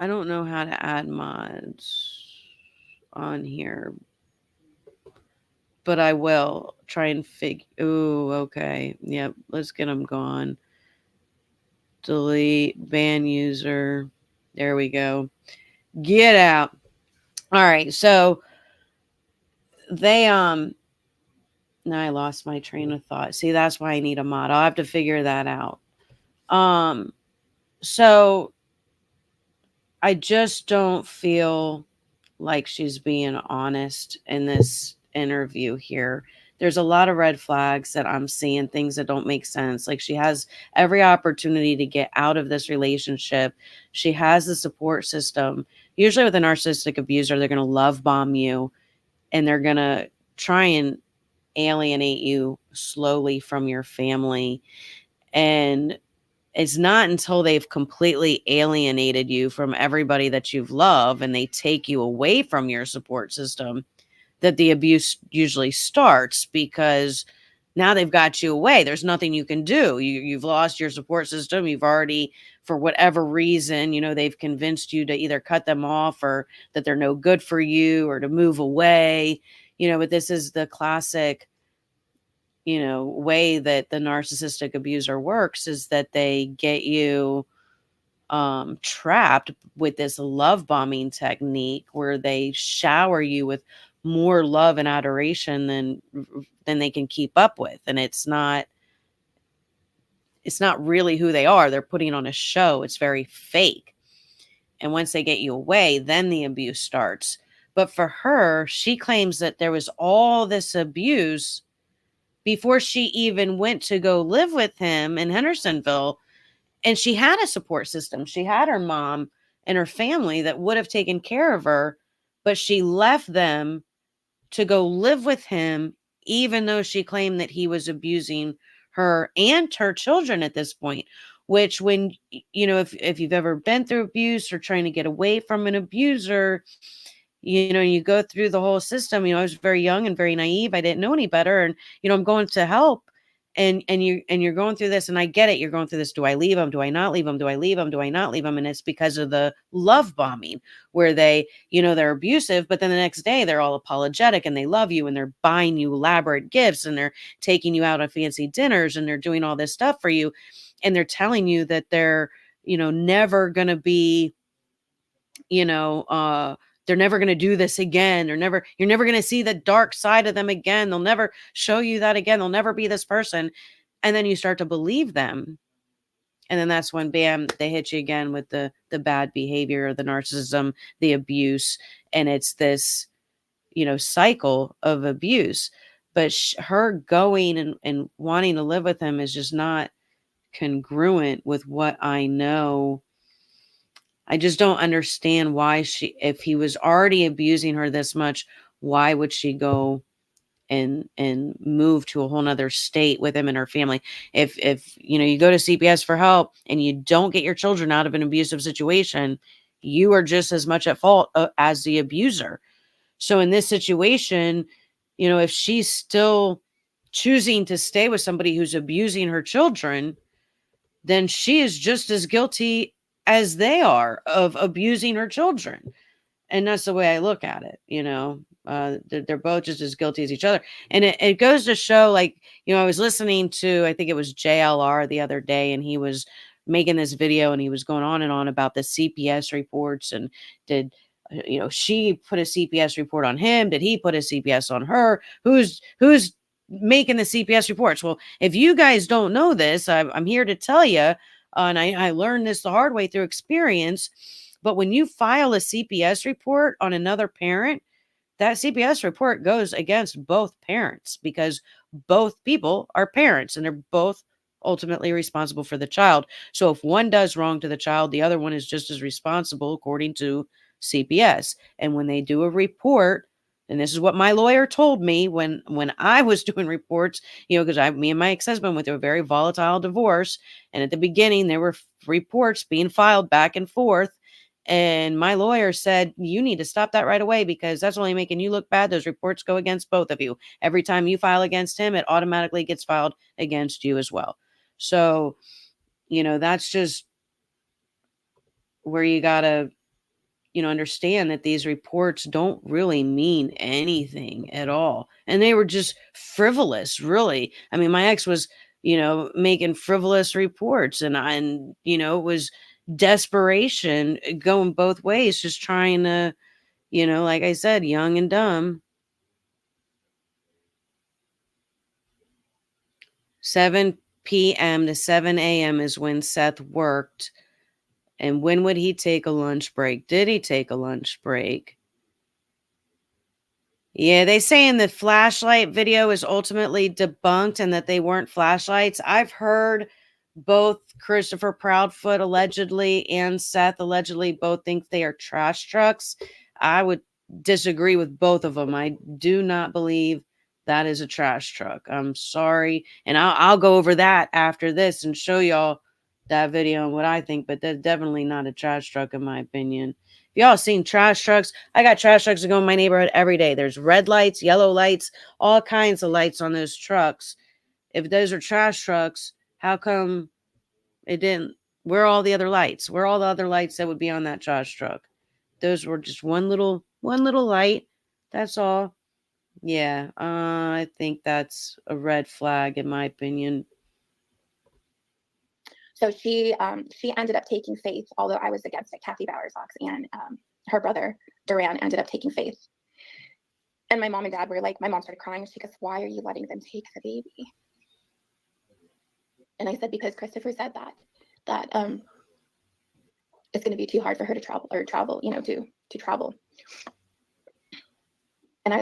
don't know how to add mods on here, but I will try and figure. Ooh, okay. Yep. Let's get them gone. Delete, ban user. There we go. Get out. All right. So they, now I lost my train of thought. See, that's why I need a mod. I'll have to figure that out. So I just don't feel like she's being honest in this interview here. There's a lot of red flags that I'm seeing, things that don't make sense. Like, she has every opportunity to get out of this relationship. She has the support system. Usually with a narcissistic abuser, they're going to love bomb you and they're going to try and alienate you slowly from your family. And it's not until they've completely alienated you from everybody that you've loved and they take you away from your support system that the abuse usually starts, because now they've got you away. There's nothing you can do. You've lost your support system. You've already, for whatever reason, they've convinced you to either cut them off or that they're no good for you or to move away. But this is the classic, way that the narcissistic abuser works, is that they get you trapped with this love bombing technique where they shower you with more love and adoration than they can keep up with. And it's not really who they are. They're putting on a show. It's very fake. And once they get you away, then the abuse starts. But for her, she claims that there was all this abuse before she even went to go live with him in Hendersonville. And she had a support system. She had her mom and her family that would have taken care of her, but she left them to go live with him, even though she claimed that he was abusing her and her children at this point. Which, when, if you've ever been through abuse or trying to get away from an abuser, you go through the whole system. I was very young and very naive. I didn't know any better. And, I'm going to help. And you're going through this, and I get it. You're going through this. Do I leave him? Do I not leave him? Do I leave him? Do I not leave him? And it's because of the love bombing, where they, they're abusive, but then the next day they're all apologetic and they love you and they're buying you elaborate gifts and they're taking you out on fancy dinners and they're doing all this stuff for you. And they're telling you that they're, never going to be, they're never going to do this again, or you're never going to see the dark side of them again. They'll never show you that again. They'll never be this person. And then you start to believe them. And then that's when, bam, they hit you again with the bad behavior, the narcissism, the abuse. And it's this, cycle of abuse. But her going and wanting to live with him is just not congruent with what I know. I just don't understand why if he was already abusing her this much, why would she go and move to a whole nother state with him and her family? If you go to CPS for help and you don't get your children out of an abusive situation, you are just as much at fault as the abuser. So in this situation, if she's still choosing to stay with somebody who's abusing her children, then she is just as guilty as they are of abusing her children. And that's the way I look at it. They're both just as guilty as each other. And it goes to show, like, I was listening to, I think it was JLR the other day, and he was making this video and he was going on and on about the CPS reports, and did, she put a CPS report on him? Did he put a CPS on her? Who's making the CPS reports? Well, if you guys don't know this, I'm here to tell you, and I learned this the hard way through experience. But when you file a CPS report on another parent, that CPS report goes against both parents, because both people are parents and they're both ultimately responsible for the child. So if one does wrong to the child, the other one is just as responsible, according to CPS. And when they do a report, and this is what my lawyer told me when I was doing reports, because me and my ex-husband went through a very volatile divorce. And at the beginning, there were reports being filed back and forth. And my lawyer said, you need to stop that right away, because that's only making you look bad. Those reports go against both of you. Every time you file against him, it automatically gets filed against you as well. So, that's just where you got to, understand that these reports don't really mean anything at all. And they were just frivolous, really. I mean, my ex was, making frivolous reports, and it was desperation going both ways, just trying to, like I said, young and dumb. 7 p.m. to 7 a.m. is when Seth worked. And when would he take a lunch break? Did he take a lunch break? Yeah, they say in the flashlight video is ultimately debunked and that they weren't flashlights. I've heard both Christopher Proudfoot allegedly and Seth allegedly both think they are trash trucks. I would disagree with both of them. I do not believe That is a trash truck. I'm sorry. And I'll go over that after this and show y'all that video and what I think, but that's definitely not a trash truck in my opinion. If y'all seen trash trucks, I got trash trucks that go in my neighborhood every day. There's red lights, yellow lights, all kinds of lights on those trucks. If those are trash trucks, how come it didn't? Where are all the other lights? Where are all the other lights that would be on that trash truck? Those were just one little light. That's all. Yeah, I think that's a red flag in my opinion. So she ended up taking Faith, although I was against it. Kathy Bowersox and her brother Duran ended up taking Faith. And my mom and dad were like, my mom started crying. She goes, "Why are you letting them take the baby?" And I said, because Christopher said that it's going to be too hard for her to travel, to travel. And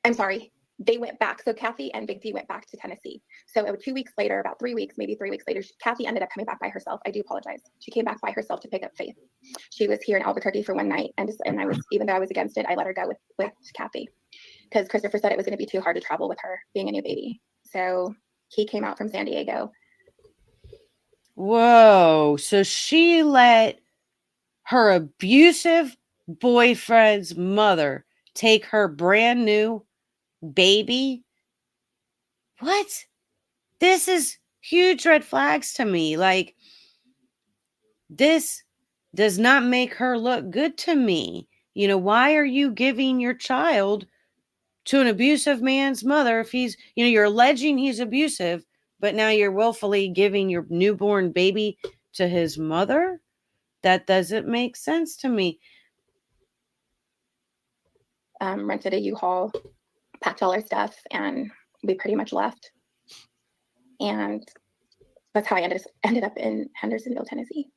I'm sorry. They went back. So Kathy and Big D went back to Tennessee. So 2 weeks later, about 3 weeks, maybe 3 weeks later, Kathy ended up coming back by herself. I do apologize. She came back by herself to pick up Faith. She was here in Albuquerque for one night, and I was, even though I was against it, I let her go with Kathy because Christopher said it was going to be too hard to travel with her being a new baby. So he came out from San Diego. Whoa! So she let her abusive boyfriend's mother take her brand new baby? What? This is huge red flags to me. Like, this does not make her look good to me. Why are you giving your child to an abusive man's mother if he's, you're alleging he's abusive, but now you're willfully giving your newborn baby to his mother? That doesn't make sense to me. Rented a U-Haul, packed all our stuff, and we pretty much left. And that's how I ended up in Hendersonville, Tennessee.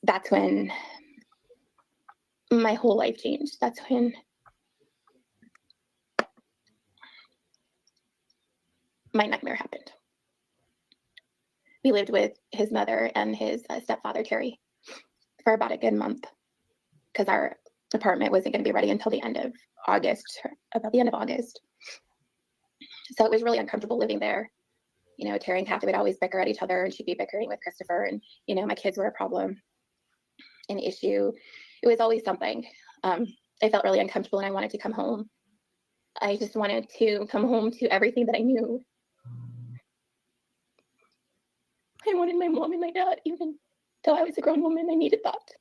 That's when my whole life changed. That's when my nightmare happened. We lived with his mother and his stepfather, Terry, for about a good month because our apartment wasn't going to be ready until the end of August, about the end of August. So it was really uncomfortable living there. Terry and Kathy would always bicker at each other, and she'd be bickering with Christopher, and, my kids were a problem, an issue. It was always something. I felt really uncomfortable, and I wanted to come home. I just wanted to come home to everything that I knew. I wanted my mom and my dad, even though I was a grown woman, I needed that.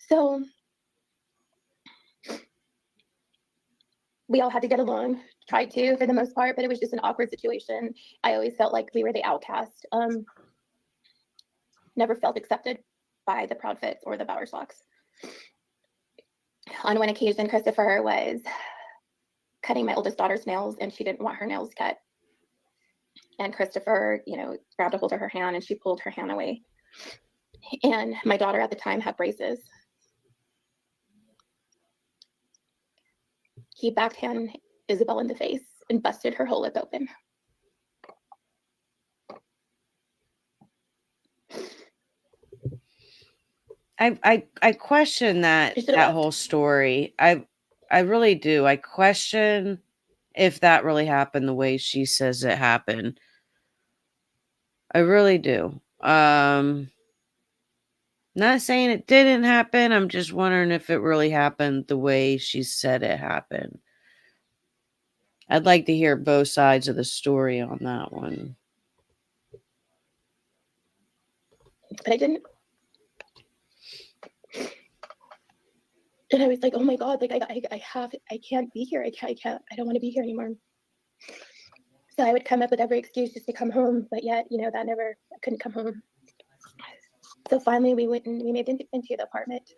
So we all had to get along, tried to for the most part, but it was just an awkward situation. I always felt like we were the outcast. Never felt accepted by the Proudfoot or the Bowersox. On one occasion, Christopher was cutting my oldest daughter's nails, and she didn't want her nails cut. And Christopher, grabbed a hold of her hand, and she pulled her hand away. And my daughter at the time had braces. He backhand Isabel in the face and busted her whole lip open. I question that whole story. I really do. I question if that really happened the way she says it happened. I really do. Not saying it didn't happen. I'm just wondering if it really happened the way she said it happened. I'd like to hear both sides of the story on that one. But I didn't. And I was like, oh my God, like I can't be here. I don't want to be here anymore. So I would come up with every excuse just to come home, but yet, I couldn't come home. So finally we went and we moved into the apartment.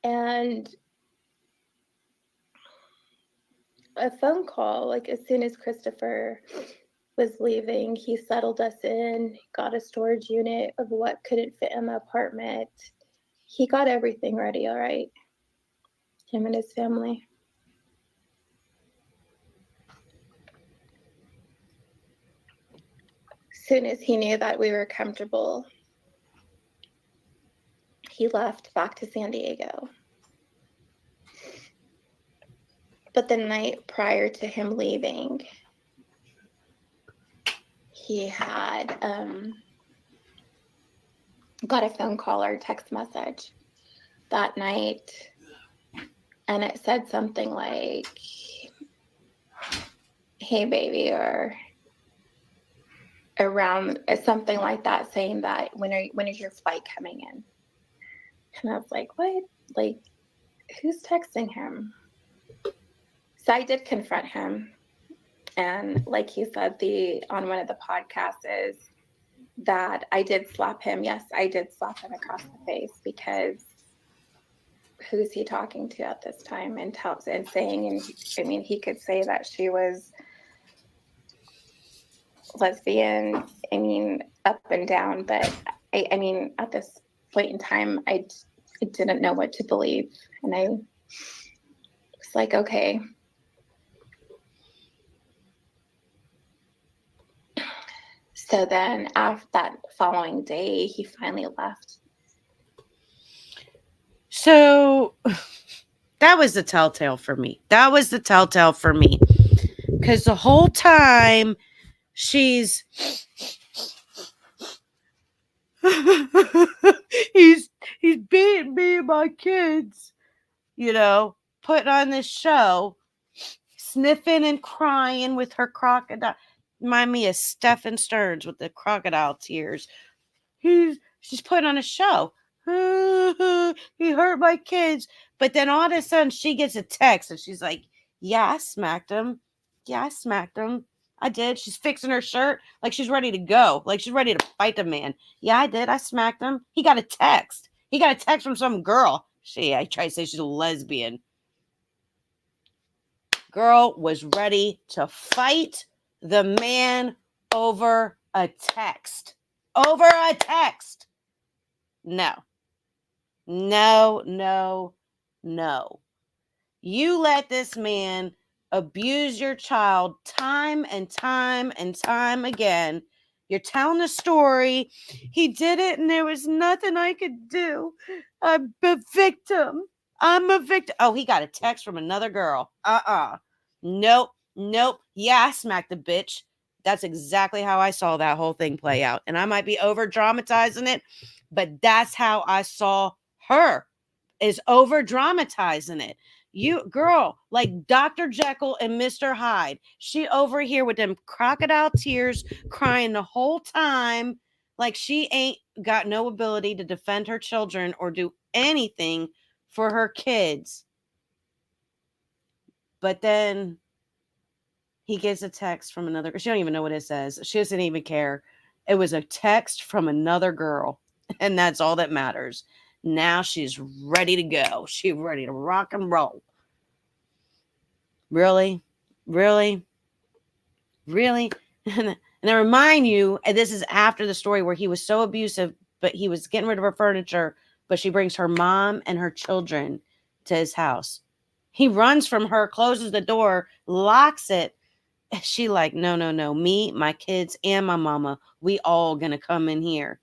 And a phone call, like as soon as Christopher was leaving, he settled us in, got a storage unit of what couldn't fit in the apartment. He got everything ready, all right? Him and his family. soon as he knew that we were comfortable, he left back to San Diego. But the night prior to him leaving, he had got a phone call or text message that night, and it said something like, "Hey baby," or around something like that, saying that when is your flight coming in? And I was like, what? Like, who's texting him? So I did confront him, and like he said on one of the podcasts, is that I did slap him. Yes, I did slap him across the face, because who's he talking to at this time? And saying, and I mean, he could say that she was lesbian, I mean, up and down, but I mean, at this point in time, I didn't know what to believe. And I was like, okay. So then after that following day, he finally left. So that was the telltale for me. Because the whole time she's he's beating me and my kids, putting on this show, sniffing and crying with her crocodile. Remind me of Stephen Stearns with the crocodile tears. She's putting on a show. He hurt my kids. But then all of a sudden she gets a text and she's like, yeah, I smacked him. I did. She's fixing her shirt like she's ready to go. Like she's ready to fight the man. Yeah, I did. I smacked him. He got a text. From some girl. I try to say she's a lesbian. Girl was ready to fight the man over a text. No. You let this man abuse your child time and time again. You're telling the story. He did it and there was nothing I could do. I'm a victim. Oh, he got a text from another girl. Nope. Yeah, I smacked the bitch. That's exactly how I saw that whole thing play out. And I might be over dramatizing it, but that's how I saw her, is over dramatizing it. You girl, like Dr. Jekyll and Mr. Hyde. She over here with them crocodile tears, crying the whole time, like she ain't got no ability to defend her children or do anything for her kids. But then he gets a text from another girl. She don't even know what it says. She doesn't even care. It was a text from another girl, and that's all that matters. Now she's ready to go. She's ready to rock and roll. Really? And I remind you, and this is after the story where he was so abusive, but he was getting rid of her furniture, but she brings her mom and her children to his house. He runs from her, closes the door, locks it. She like, no. Me, my kids, and my mama, we all gonna come in here.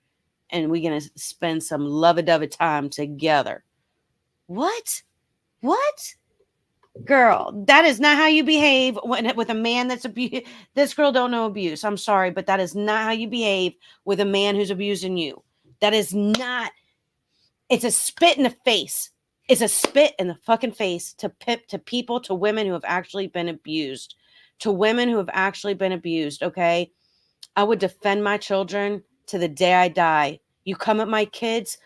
And we're going to spend some love-a-dovey time together. What? Girl, that is not how you behave with a man that's abused. This girl don't know abuse. I'm sorry, but that is not how you behave with a man who's abusing you. That is not. It's a spit in the face. It's a spit in the fucking face to people, to women who have actually been abused. Okay? I would defend my children to the day I die. You come at my kids,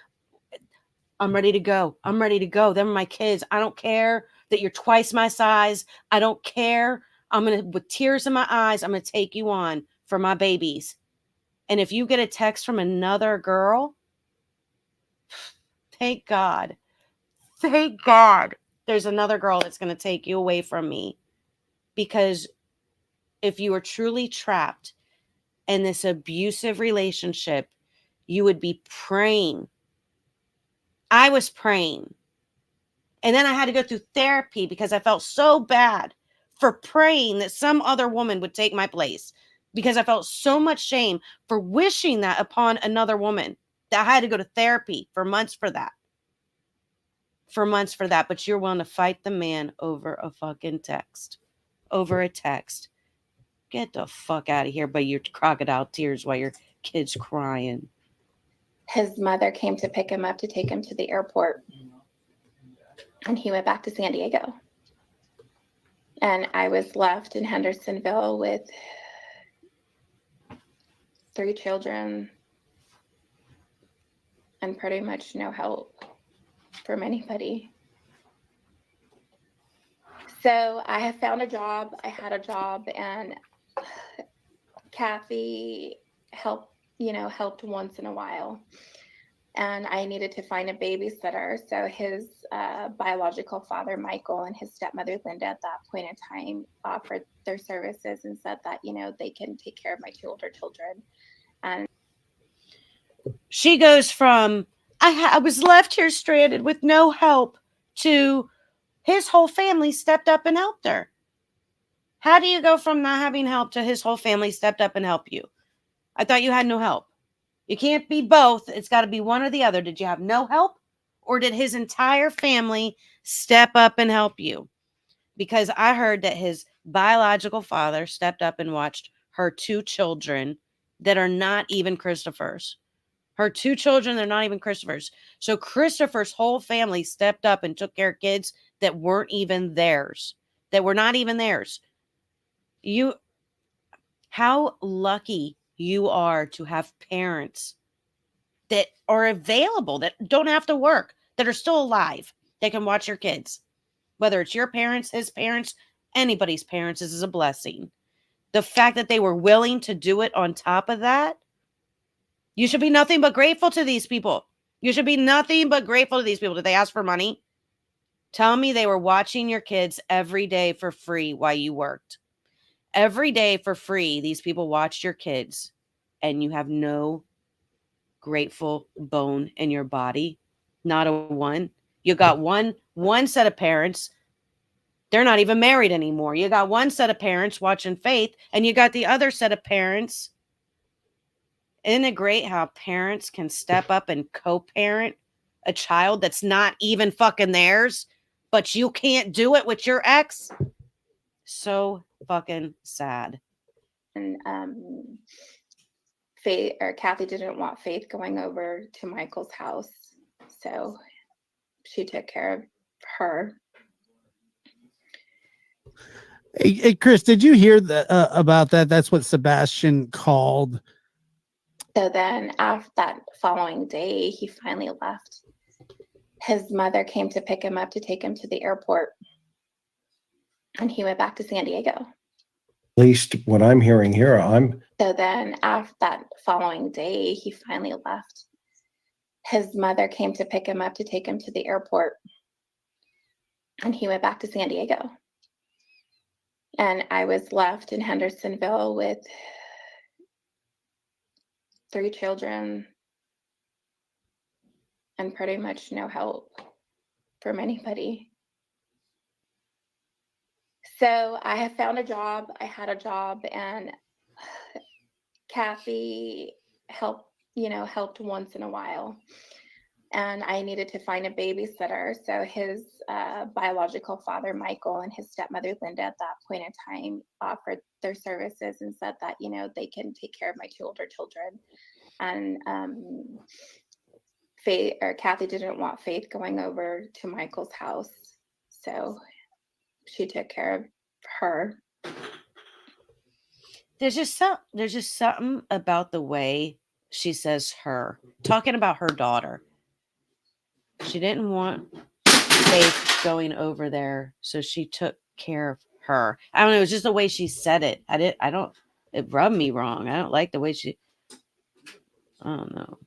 I'm ready to go. They're my kids. I don't care that you're twice my size. I don't care. With tears in my eyes, I'm going to take you on for my babies. And if you get a text from another girl, thank God. There's another girl that's going to take you away from me. Because if you are truly trapped in this abusive relationship, you would be praying. I was praying. And then I had to go through therapy because I felt so bad for praying that some other woman would take my place. because I felt so much shame for wishing that upon another woman, that I had to go to therapy for months for that. But you're willing to fight the man over a fucking text. Over a text. Get the fuck out of here by your crocodile tears while your kid's crying. His mother came to pick him up to take him to the airport. And he went back to San Diego. And I was left in Hendersonville with 3 children and pretty much no help from anybody. So I have found a job. I had a job, and Kathy helped once in a while. And I needed to find a babysitter. So his biological father, Michael, and his stepmother, Linda, at that point in time offered their services and said that, they can take care of my 2 older children. And she goes from, I was left here stranded with no help, to his whole family stepped up and helped her. How do you go from not having help to his whole family stepped up and helped you? I thought you had no help. You can't be both. It's got to be one or the other. Did you have no help, or did his entire family step up and help you? Because I heard that his biological father stepped up and watched her 2 children that are not even Christopher's. Her 2 children, they're not even Christopher's. So Christopher's whole family stepped up and took care of kids that weren't even theirs. That were not even theirs. How lucky you are to have parents that are available, that don't have to work, that are still alive, that can watch your kids. Whether it's your parents, his parents, anybody's parents, this is a blessing. The fact that they were willing to do it on top of that, you should be nothing but grateful to these people. You should be nothing but grateful to these people. Did they ask for money? Tell me they were watching your kids every day for free while you worked. Every day for free, these people watched your kids, and you have no grateful bone in your body. Not a one. You got one set of parents. They're not even married anymore. You got one set of parents watching Faith, and you got the other set of parents. Isn't it great how parents can step up and co-parent a child that's not even fucking theirs, but you can't do it with your ex? So fucking sad. And Kathy didn't want Faith going over to Michael's house, so she took care of her. Hey, Chris, did you hear about that? That's what Sebastian called. So then after that following day, he finally left. His mother came to pick him up to take him to the airport. And he went back to San Diego. At least what I'm hearing here, So then after that following day, he finally left. His mother came to pick him up to take him to the airport. And he went back to San Diego. And I was left in Hendersonville with 3 children and pretty much no help from anybody. So I have found a job. I had a job, and Kathy helped once in a while. And I needed to find a babysitter. So his biological father, Michael, and his stepmother, Linda, at that point in time offered their services and said that, they can take care of my 2 older children. And Kathy didn't want Faith going over to Michael's house. So she took care of her. There's just something about the way she says her, talking about her daughter. She didn't want Faith going over there, so she took care of her. I don't know, it was just the way she said it. It rubbed me wrong. I don't like the way I don't know.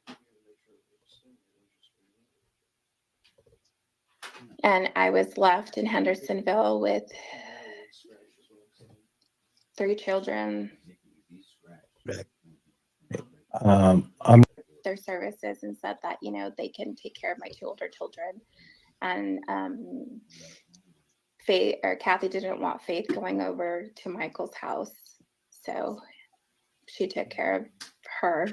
And I was left in Hendersonville with 3 children. I'm Their services and said that, they can take care of my 2 older children. And Kathy didn't want Faith going over to Michael's house. So she took care of her.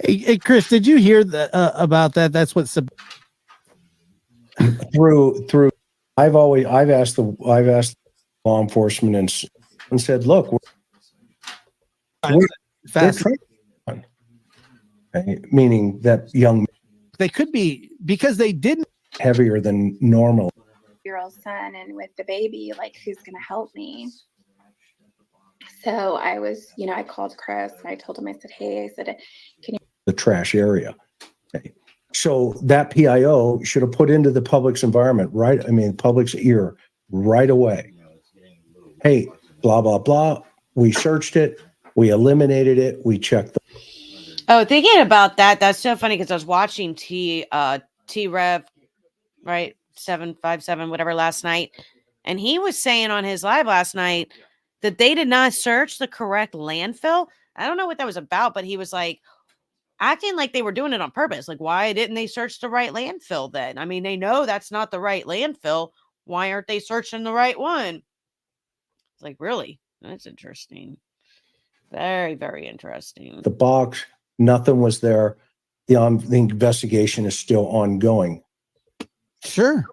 Hey, Chris, did you hear that about that? That's what through I've asked law enforcement and said, look, we're fast. Meaning that young, They could be, because they didn't heavier than normal. Year-old son, and with the baby, like, who's going to help me? So I was, I called Chris and I told him, I said, hey, I said, can you? The trash area. Okay. So that PIO should have put into the public's environment, right? I mean, public's ear right away. Hey, blah, blah, blah. We searched it. We eliminated it. We checked. Oh, thinking about that, that's so funny because I was watching T-Rev, right, 757, whatever, last night. And he was saying on his live last night that they did not search the correct landfill. I don't know what that was about, but he was like acting like they were doing it on purpose. Like, why didn't they search the right landfill then? I mean, they know that's not the right landfill. Why aren't they searching the right one? It's like, really? That's interesting. Very, very interesting. The box, nothing was there. The investigation is still ongoing. Sure.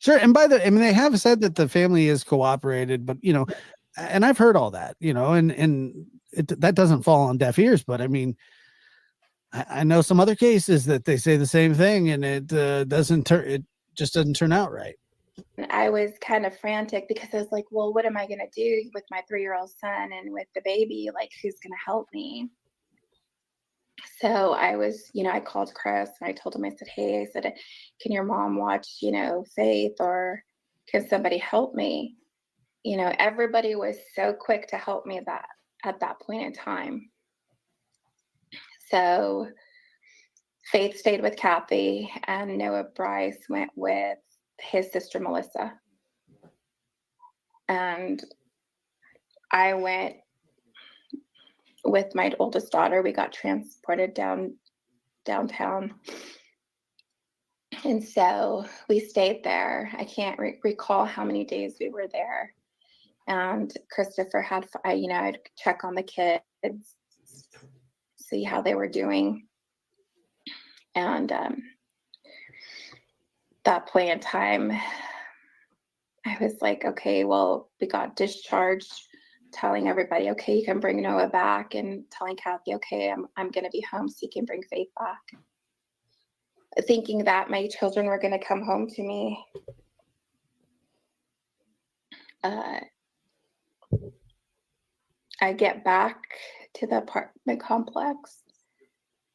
And they have said that the family is cooperated, but and I've heard all that, and that doesn't fall on deaf ears. But I mean, I know some other cases that they say the same thing, and it just doesn't turn out right. I was kind of frantic because I was like, well, what am I going to do with my 3-year-old son and with the baby? Like, who's going to help me? So I was, I called Chris and I told him, I said, hey, I said, can your mom watch, Faith, or can somebody help me? Everybody was so quick to help me at that point in time. So Faith stayed with Kathy and Noah Bryce went with his sister, Melissa. And I went with my oldest daughter. We got transported downtown. And so we stayed there. I can't recall how many days we were there. And Christopher had, I'd check on the kids, see how they were doing. And that point in time, I was like, okay, well, we got discharged, telling everybody, okay, you can bring Noah back, and telling Kathy, okay, I'm going to be home so you can bring Faith back. Thinking that my children were going to come home to me. I get back to the apartment complex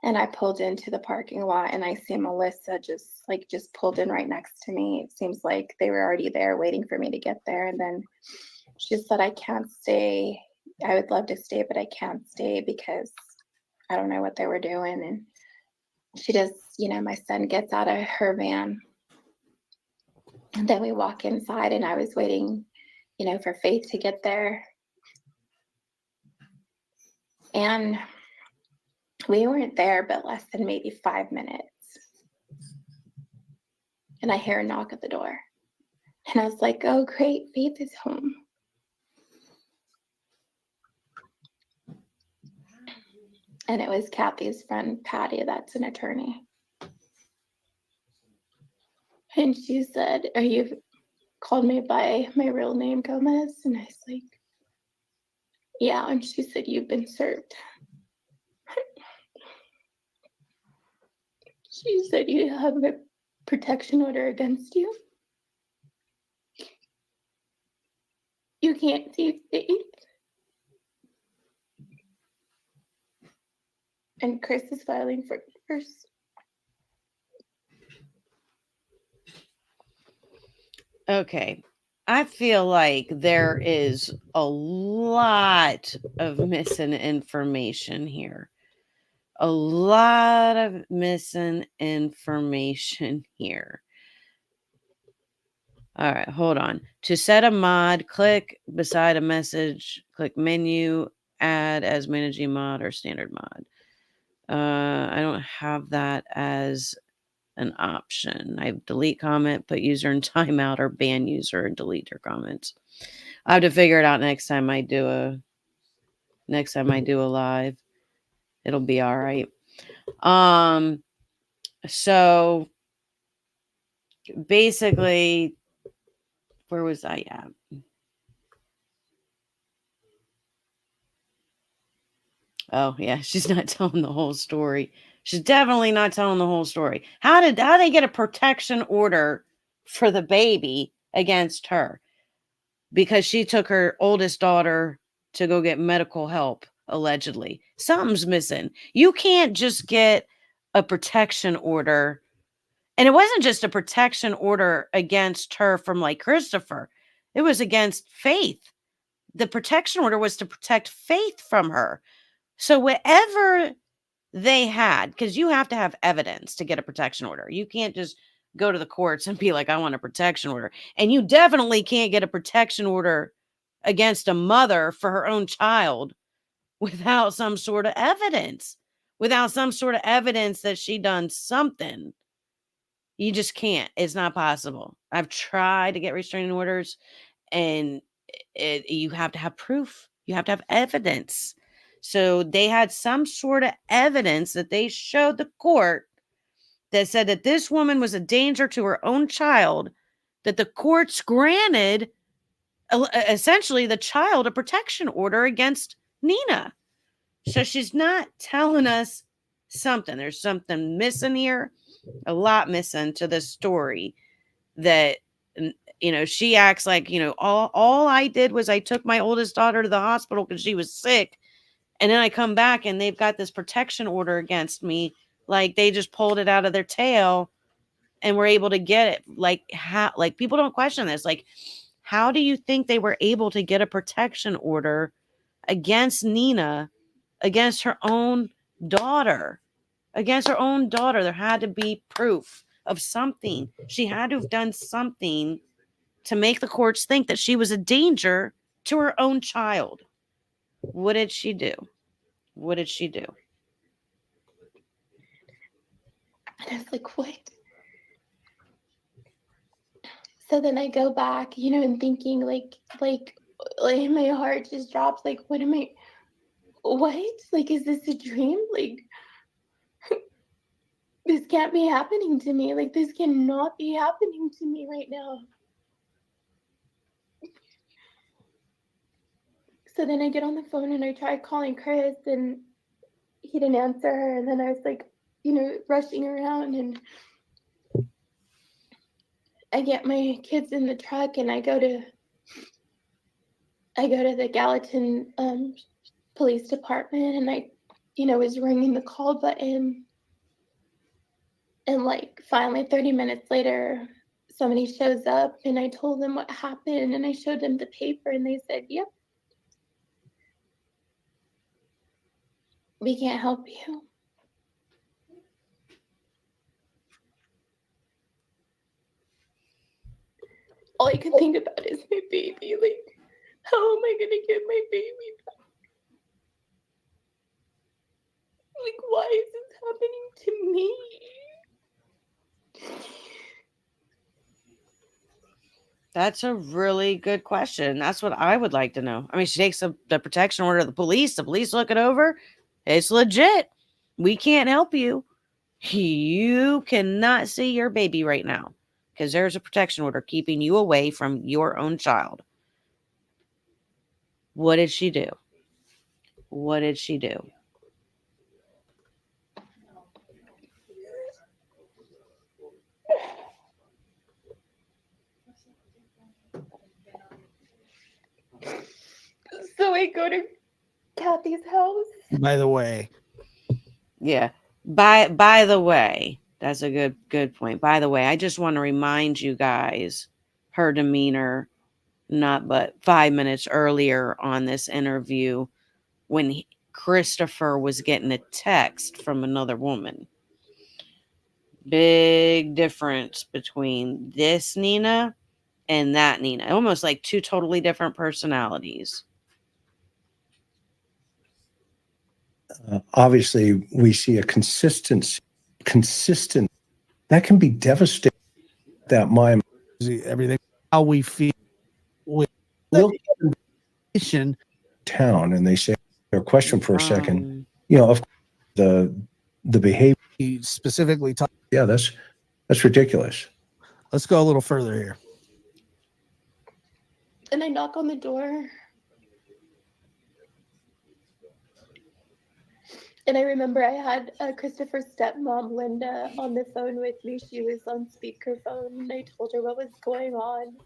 and I pulled into the parking lot and I see Melissa just pulled in right next to me. It seems like they were already there waiting for me to get there. And then she said, I can't stay. I would love to stay, but I can't stay because I don't know what they were doing. And she does, my son gets out of her van and then we walk inside and I was waiting, for Faith to get there. And we weren't there but less than maybe 5 minutes. And I hear a knock at the door. And I was like, oh, great, Faith is home. And it was Kathy's friend, Patty, that's an attorney. And she said, are you called me by my real name, Gomez? And I was like, yeah. And she said, you've been served. She said, you have a protection order against you. You can't see Faith. And Chris is filing for divorce. Okay. I feel like there is a lot of missing information here. A lot of missing information here. All right, hold on. To set a mod, click beside a message, click menu, add as managing mod or standard mod. I don't have that as an option. I have delete comment, put user in timeout, or ban user and delete their comments. I have to figure it out next time I do a live. It'll be all right. So basically, where was I at? Oh yeah, she's not telling the whole story. She's definitely not telling the whole story. How did they get a protection order for the baby against her? Because she took her oldest daughter to go get medical help, allegedly. Something's missing. You can't just get a protection order. And it wasn't just a protection order against her from like Christopher. It was against Faith. The protection order was to protect Faith from her. So whatever they had, because you have to have evidence to get a protection order. You can't just go to the courts and be like, I want a protection order. And you definitely can't get a protection order against a mother for her own child without some sort of evidence, that she done something. You just can't. It's not possible. I've tried to get restraining orders, and you have to have proof. You have to have evidence. So they had some sort of evidence that they showed the court that said that this woman was a danger to her own child, that the courts granted essentially the child a protection order against Nina. So she's not telling us something. There's something missing here, a lot missing to this story, that, you know, she acts like, you know, all I did was I took my oldest daughter to the hospital because she was sick. And then I come back and they've got this protection order against me. Like they just pulled it out of their tail and were able to get it. Like how, like people don't question this. Like, how do you think they were able to get a protection order against Nina, against her own daughter? Against her own daughter, there had to be proof of something. She had to have done something to make the courts think that she was a danger to her own child. What did she do? What did she do? And I was like, what? So then I go back, you know, and thinking like my heart just drops. Like, what? Like, is this a dream? Like, this can't be happening to me. Like, this cannot be happening to me right now. So then I get on the phone and I tried calling Chris and he didn't answer. And then I was like, you know, rushing around, and I get my kids in the truck and I go to the Gallatin police department, and I, you know, was ringing the call button. And like finally 30 minutes later, somebody shows up and I told them what happened and I showed them the paper and they said, yep, we can't help you. All I can think about is my baby. Like, how am I going to get my baby back? Like, why is this happening to me? That's a really good question. That's what I would like to know. I mean, she takes the protection order to the police look it over. It's legit. We can't help you. You cannot see your baby right now because there's a protection order keeping you away from your own child. What did she do? What did she do? So I go to Kathy's house. By the way. Yeah. By the way, that's a good point. By the way, I just want to remind you guys her demeanor, not but 5 minutes earlier on this interview when Christopher was getting a text from another woman. Big difference between this Nina and that Nina. Almost like two totally different personalities. Obviously, we see a consistent. That can be devastating. That mind, everything, how we feel. We'll town, and they say their question for a second. Of the behavior He specifically talked. Yeah, that's ridiculous. Let's go a little further here. And I knock on the door. And I remember I had Christopher's stepmom, Linda, on the phone with me. She was on speakerphone, and I told her what was going on.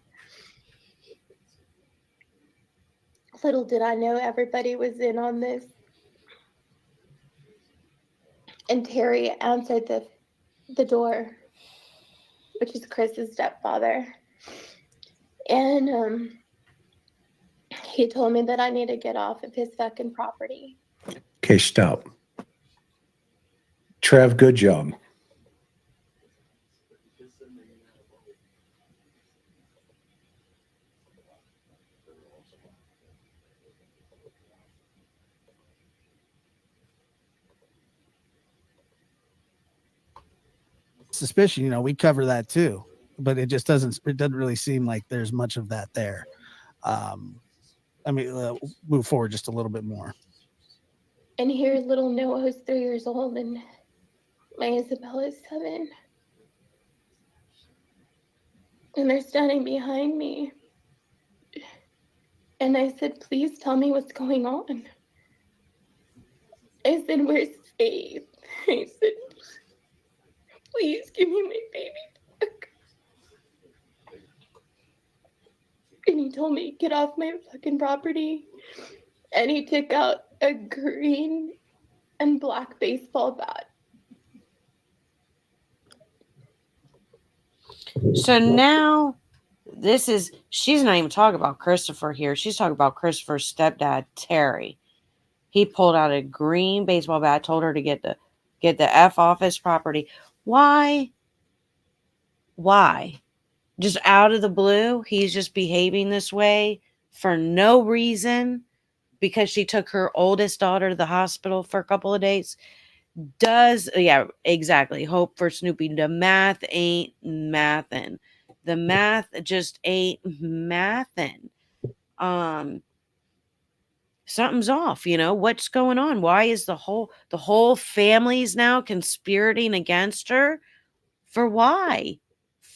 Little did I know everybody was in on this. And Terry answered the door, which is Chris's stepfather. And he told me that I need to get off of his fucking property. Okay, stop. Trev, good job. Suspicion, we cover that too, but it doesn't really seem like there's much of that there. Move forward just a little bit more. And here little Noah is 3 years old and my Isabella is 7. And they're standing behind me. And I said, please tell me what's going on. I said, where's Faith? I said, please give me my baby back. And he told me, get off my fucking property. And he took out a green and black baseball bat. So now she's not even talking about Christopher here. She's talking about Christopher's stepdad, Terry. He pulled out a green baseball bat, told her to get the F off his property. Why? Just out of the blue, he's just behaving this way for no reason because she took her oldest daughter to the hospital for a couple of days. Yeah, exactly. Hope for Snoopy. The math ain't mathin'. The math just ain't mathin'. Something's off, what's going on? Why is the whole family's now conspiring against her? For why?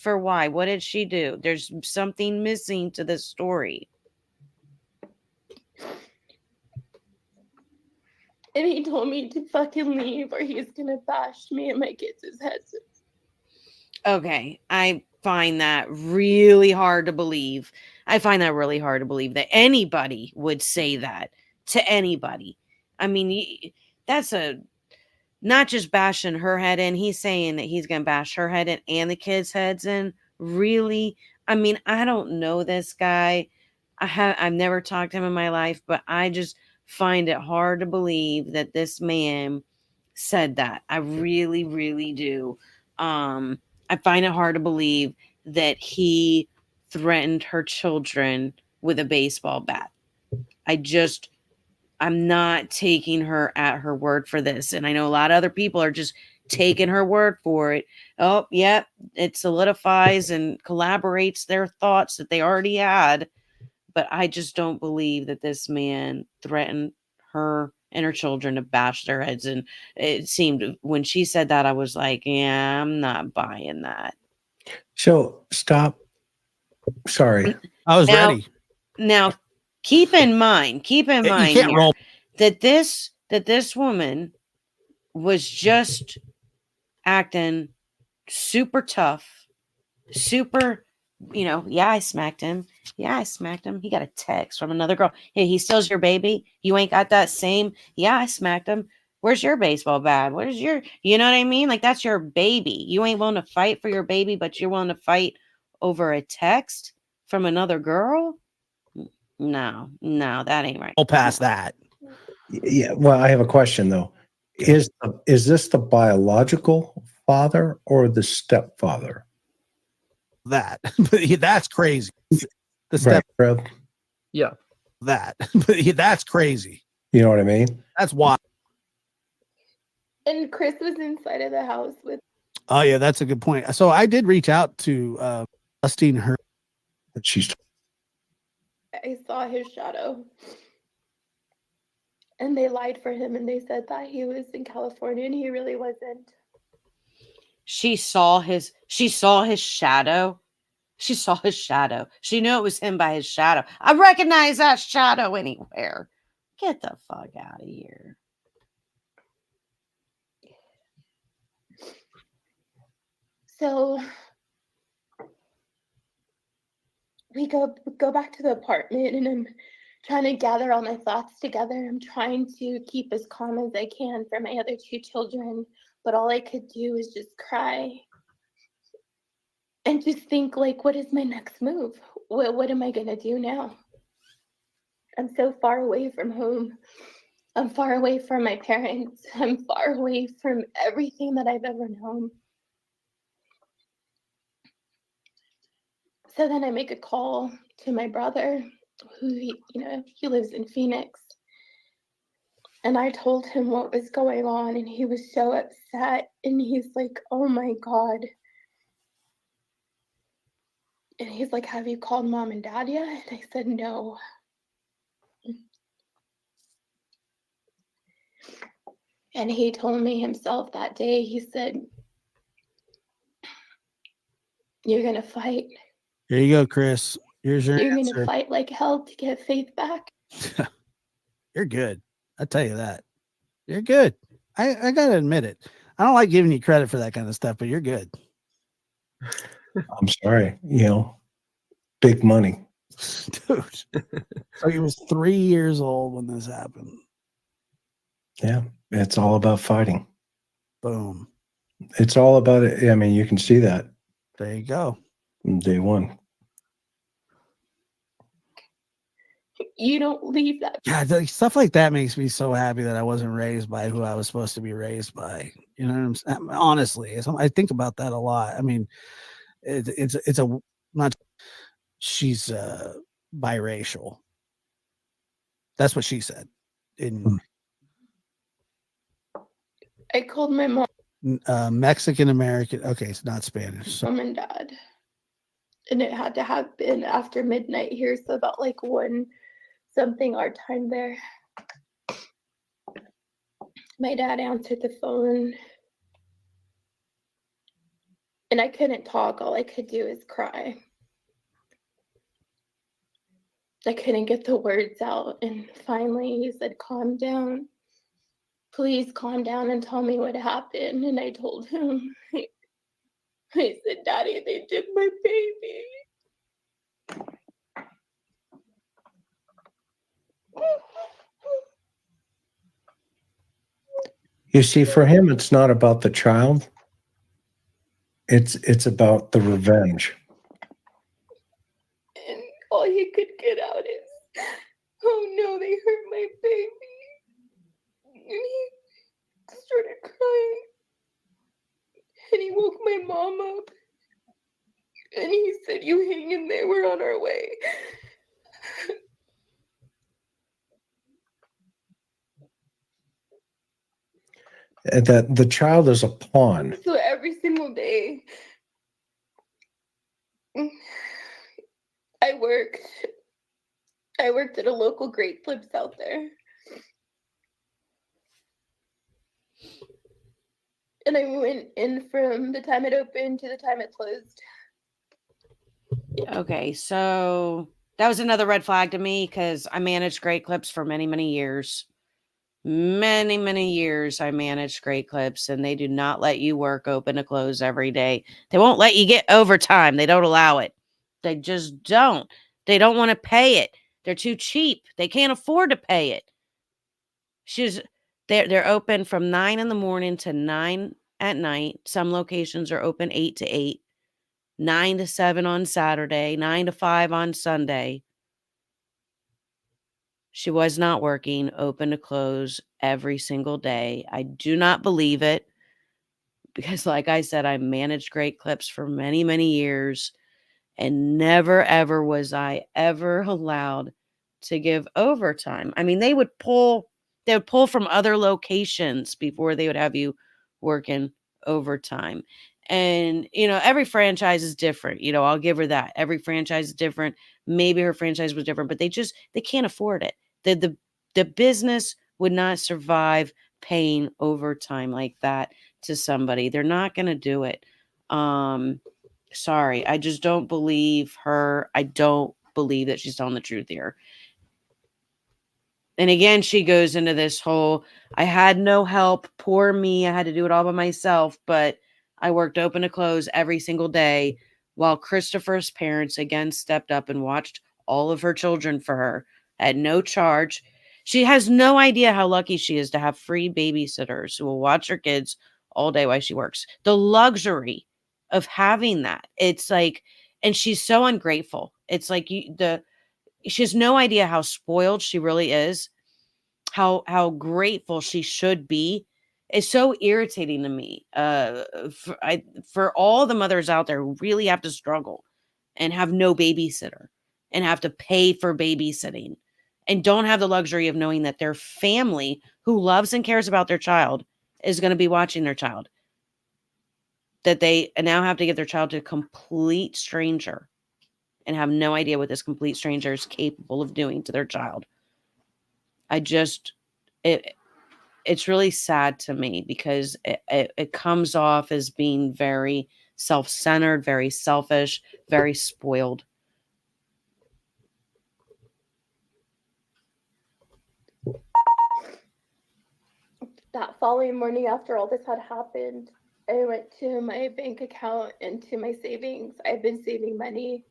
What did she do? There's something missing to this story. And he told me to fucking leave or he's gonna bash me and my kids' heads. Okay, I find that really hard to believe. That anybody would say that to anybody. I mean, that's not just bashing her head in. He's saying that he's going to bash her head in and the kids' heads in. Really? I mean, I don't know this guy. I've never talked to him in my life, but I just find it hard to believe that this man said that. I really, really do. I find it hard to believe that he threatened her children with a baseball bat. I'm not taking her at her word for this. And I know a lot of other people are just taking her word for it. Oh, yeah, it solidifies and collaborates their thoughts that they already had. But I just don't believe that this man threatened her and her children to bash their heads. And it seemed when she said that, I was like, yeah, I'm not buying that. So stop. Sorry. I was ready. Now, keep in mind you can't here, roll. that this woman was just acting super tough, super, yeah, I smacked him. Yeah, I smacked him. He got a text from another girl. Hey, he steals your baby. You ain't got that same. Yeah, I smacked him. Where's your baseball bat? Where's your, you know what I mean? Like, that's your baby. You ain't willing to fight for your baby, but you're willing to fight over a text from another girl? No, that ain't right. We'll pass that. Yeah. Well, I have a question though. Is this the biological father or the stepfather? That, but that's crazy. The step, right, Yeah. that, but that's crazy. You know what I mean? That's why. And Chris was inside of the house with. Oh yeah, that's a good point. So I did reach out to Sebastian Rogers. She's. I saw his shadow. And they lied for him and they said that he was in California and he really wasn't. She saw his shadow. She saw his shadow. She knew it was him by his shadow. I recognize that shadow anywhere. Get the fuck out of here. So we go back to the apartment and I'm trying to gather all my thoughts together. I'm trying to keep as calm as I can for my other two children, but all I could do is just cry and just think, like, what is my next move? What am I going to do now? I'm so far away from home. I'm far away from my parents. I'm far away from everything that I've ever known. So then I make a call to my brother, who he lives in Phoenix. And I told him what was going on, and he was so upset. And he's like, oh my God. And he's like, have you called mom and dad yet? And I said, no. And he told me himself that day, he said, you're going to fight. Here you go, Chris. Here's your You're going answer. to fight like hell to get Faith back. You're good. I tell you that. You're good. I got to admit it. I don't like giving you credit for that kind of stuff, but you're good. I'm sorry. Big money. Dude. So he was 3 years old when this happened. Yeah. It's all about fighting. Boom. It's all about it. I mean, you can see that There you go. from day one. You don't leave that. Yeah, stuff like that makes me so happy that I wasn't raised by who I was supposed to be raised by. You know what I'm saying? Honestly, I think about that a lot. I mean, it's a not. She's biracial. That's what she said. I called my mom Mexican American. Okay, it's not Spanish. So. and dad. And it had to have been after midnight here, so about like 1 something our time there. My dad answered the phone. And I couldn't talk. All I could do is cry. I couldn't get the words out. And finally he said, calm down. Please calm down and tell me what happened. And I told him, I said, Daddy, they took my baby. You see, for him, it's not about the child. It's about the revenge. And all he could get out is, oh no, they hurt my baby. And he started crying. And he woke my mom up. And he said, you hang in there, we're on our way. That the child is a pawn. So every single day, I worked at a local Great Clips out there. And I went in from the time it opened to the time it closed. Okay, so that was another red flag to me because I managed Great Clips for many, many years. Many, many years I managed Great Clips, and they do not let you work open to close every day. They won't let you get overtime. They don't allow it. They just don't. They don't want to pay it. They're too cheap. They can't afford to pay it. They're open from 9 in the morning to 9 at night. Some locations are open 8 to 8, 9 to 7 on Saturday, 9 to 5 on Sunday. She was not working open to close every single day. I do not believe it because, like I said, I managed Great Clips for many, many years, and never, ever was I ever allowed to give overtime. I mean, they would pull from other locations before they would have you working overtime. And, you know, every franchise is different. You know, I'll give her that. Every franchise is different. Maybe her franchise was different, but they can't afford it. The business would not survive paying overtime like that to somebody. They're not going to do it. Sorry. I just don't believe her. I don't believe that she's telling the truth here. And again, she goes into this whole, I had no help. Poor me. I had to do it all by myself, but I worked open to close every single day while Christopher's parents again stepped up and watched all of her children for her at no charge. She has no idea how lucky she is to have free babysitters who will watch her kids all day while she works. The luxury of having that. It's like, and she's so ungrateful. It's like she has no idea how spoiled she really is, how grateful she should be. It's so irritating to me. For all the mothers out there who really have to struggle and have no babysitter and have to pay for babysitting and don't have the luxury of knowing that their family who loves and cares about their child is going to be watching their child, that they now have to give their child to a complete stranger and have no idea what this complete stranger is capable of doing to their child. It's really sad to me because it comes off as being very self-centered, very selfish, very spoiled. That following morning after all this had happened, I went to my bank account and to my savings. I've been saving money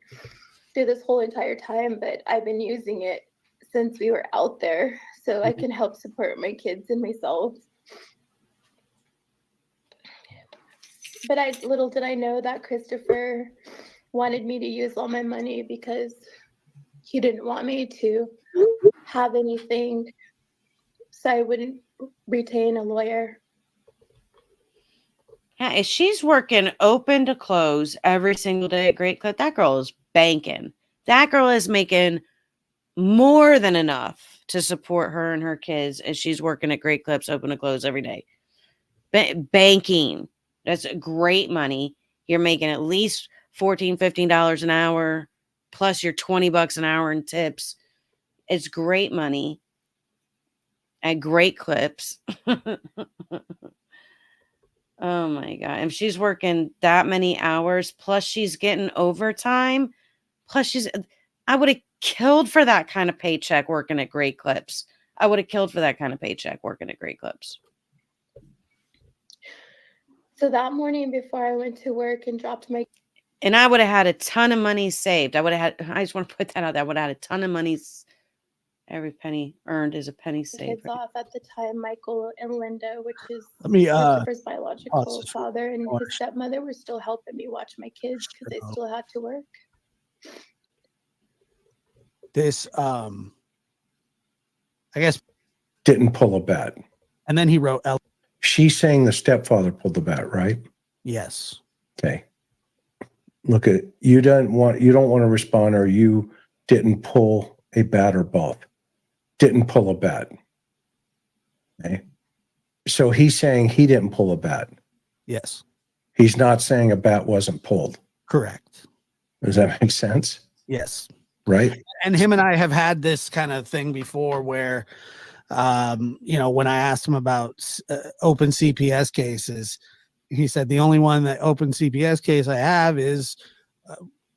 through this whole entire time, but I've been using it since we were out there so I can help support my kids and myself. But little did I know that Christopher wanted me to use all my money because he didn't want me to have anything, so I wouldn't retain a lawyer. Yeah, if she's working open to close every single day at Great Clip, that girl is banking. That girl is making more than enough to support her and her kids as she's working at Great Clips open to close every day. Banking. That's great money. You're making at least $14, $15 an hour, plus your $20 an hour in tips. It's great money at Great Clips. Oh my God. And she's working that many hours, plus she's getting overtime, plus I would have killed for that kind of paycheck working at Great Clips. I would have killed for that kind of paycheck working at Great Clips. So that morning before I went to work and dropped my... And I would have had a ton of money saved. I just want to put that out there. I would have had a ton of money. Every penny earned is a penny saved. Kids off at the time, Michael and Linda, which is Let Christopher's biological father, and his stepmother were still helping me watch my kids because they still had to work. This, I guess, Didn't pull a bat. and then he wrote, She's saying the stepfather pulled the bat, right? yes. Okay. Look at you don't want to respond, or you didn't pull a bat, or both. Didn't pull a bat. Okay. So he's saying he didn't pull a bat. Yes. He's not saying a bat wasn't pulled. Correct. Does that make sense? Yes. Right. And him and I have had this kind of thing before where, when I asked him about open CPS cases, he said the only one that open CPS case I have is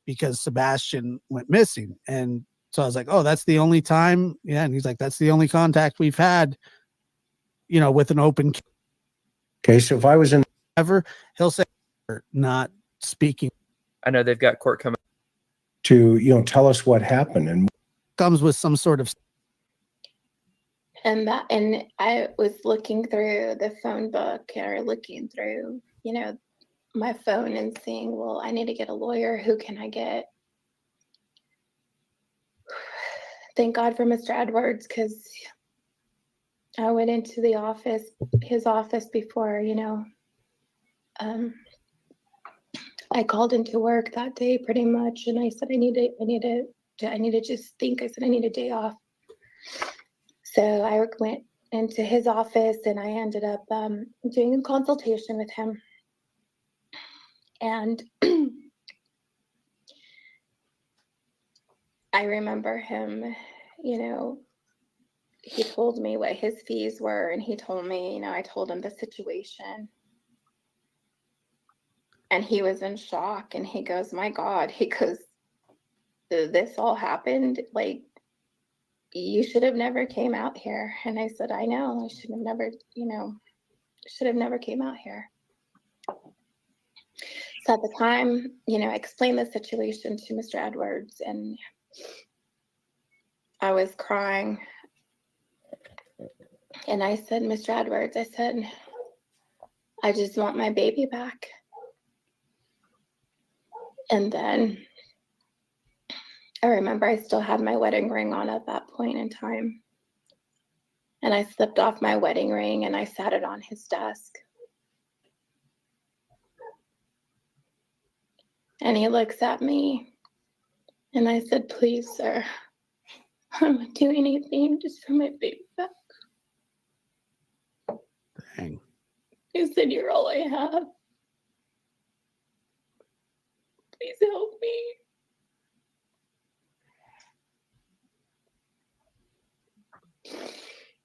because Sebastian went missing. And so I was like, oh, that's the only time. Yeah. And he's like, that's the only contact we've had, with an open case. Okay. So if I was in ever, he'll say not speaking. I know they've got court coming. to, tell us what happened, and Comes with some sort of. And I was looking through the phone book, or looking through, my phone, and seeing, well, I need to get a lawyer. Who can I get? Thank God for Mr. Edwards, because I went into his office before, I called into work that day pretty much, and I said, I need to just think. I said, I need a day off. So I went into his office, and I ended up doing a consultation with him. And I remember him, you know, he told me what his fees were, and he told me, you know, I told him the situation. And he was in shock, and he goes, my God, he goes, this all happened? Like, you should have never came out here. And I said, I know, I should have never, you know, should have never came out here. So at the time, you know, I explained the situation to Mr. Edwards, and I was crying. And I said, Mr. Edwards, I said, I just want my baby back. And then I remember I still had my wedding ring on at that point in time. And I slipped off my wedding ring and I sat it on his desk. And he looks at me and I said, please, sir, I would do anything just for my baby back. Dang. He said, you're all I have. Please help me.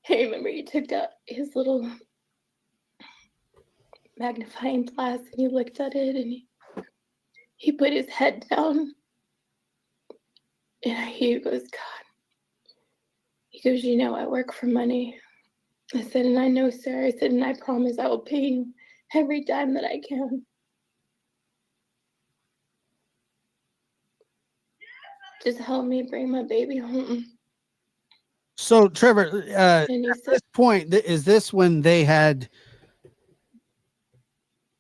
I remember he took out his little magnifying glass and he looked at it and he put his head down. And he goes, God. He goes, you know, I work for money. I said, and I know, sir. I said, and I promise I will pay you every dime that I can. Just help me bring my baby home. So, Trevor, at And he this said, point, is this when they had,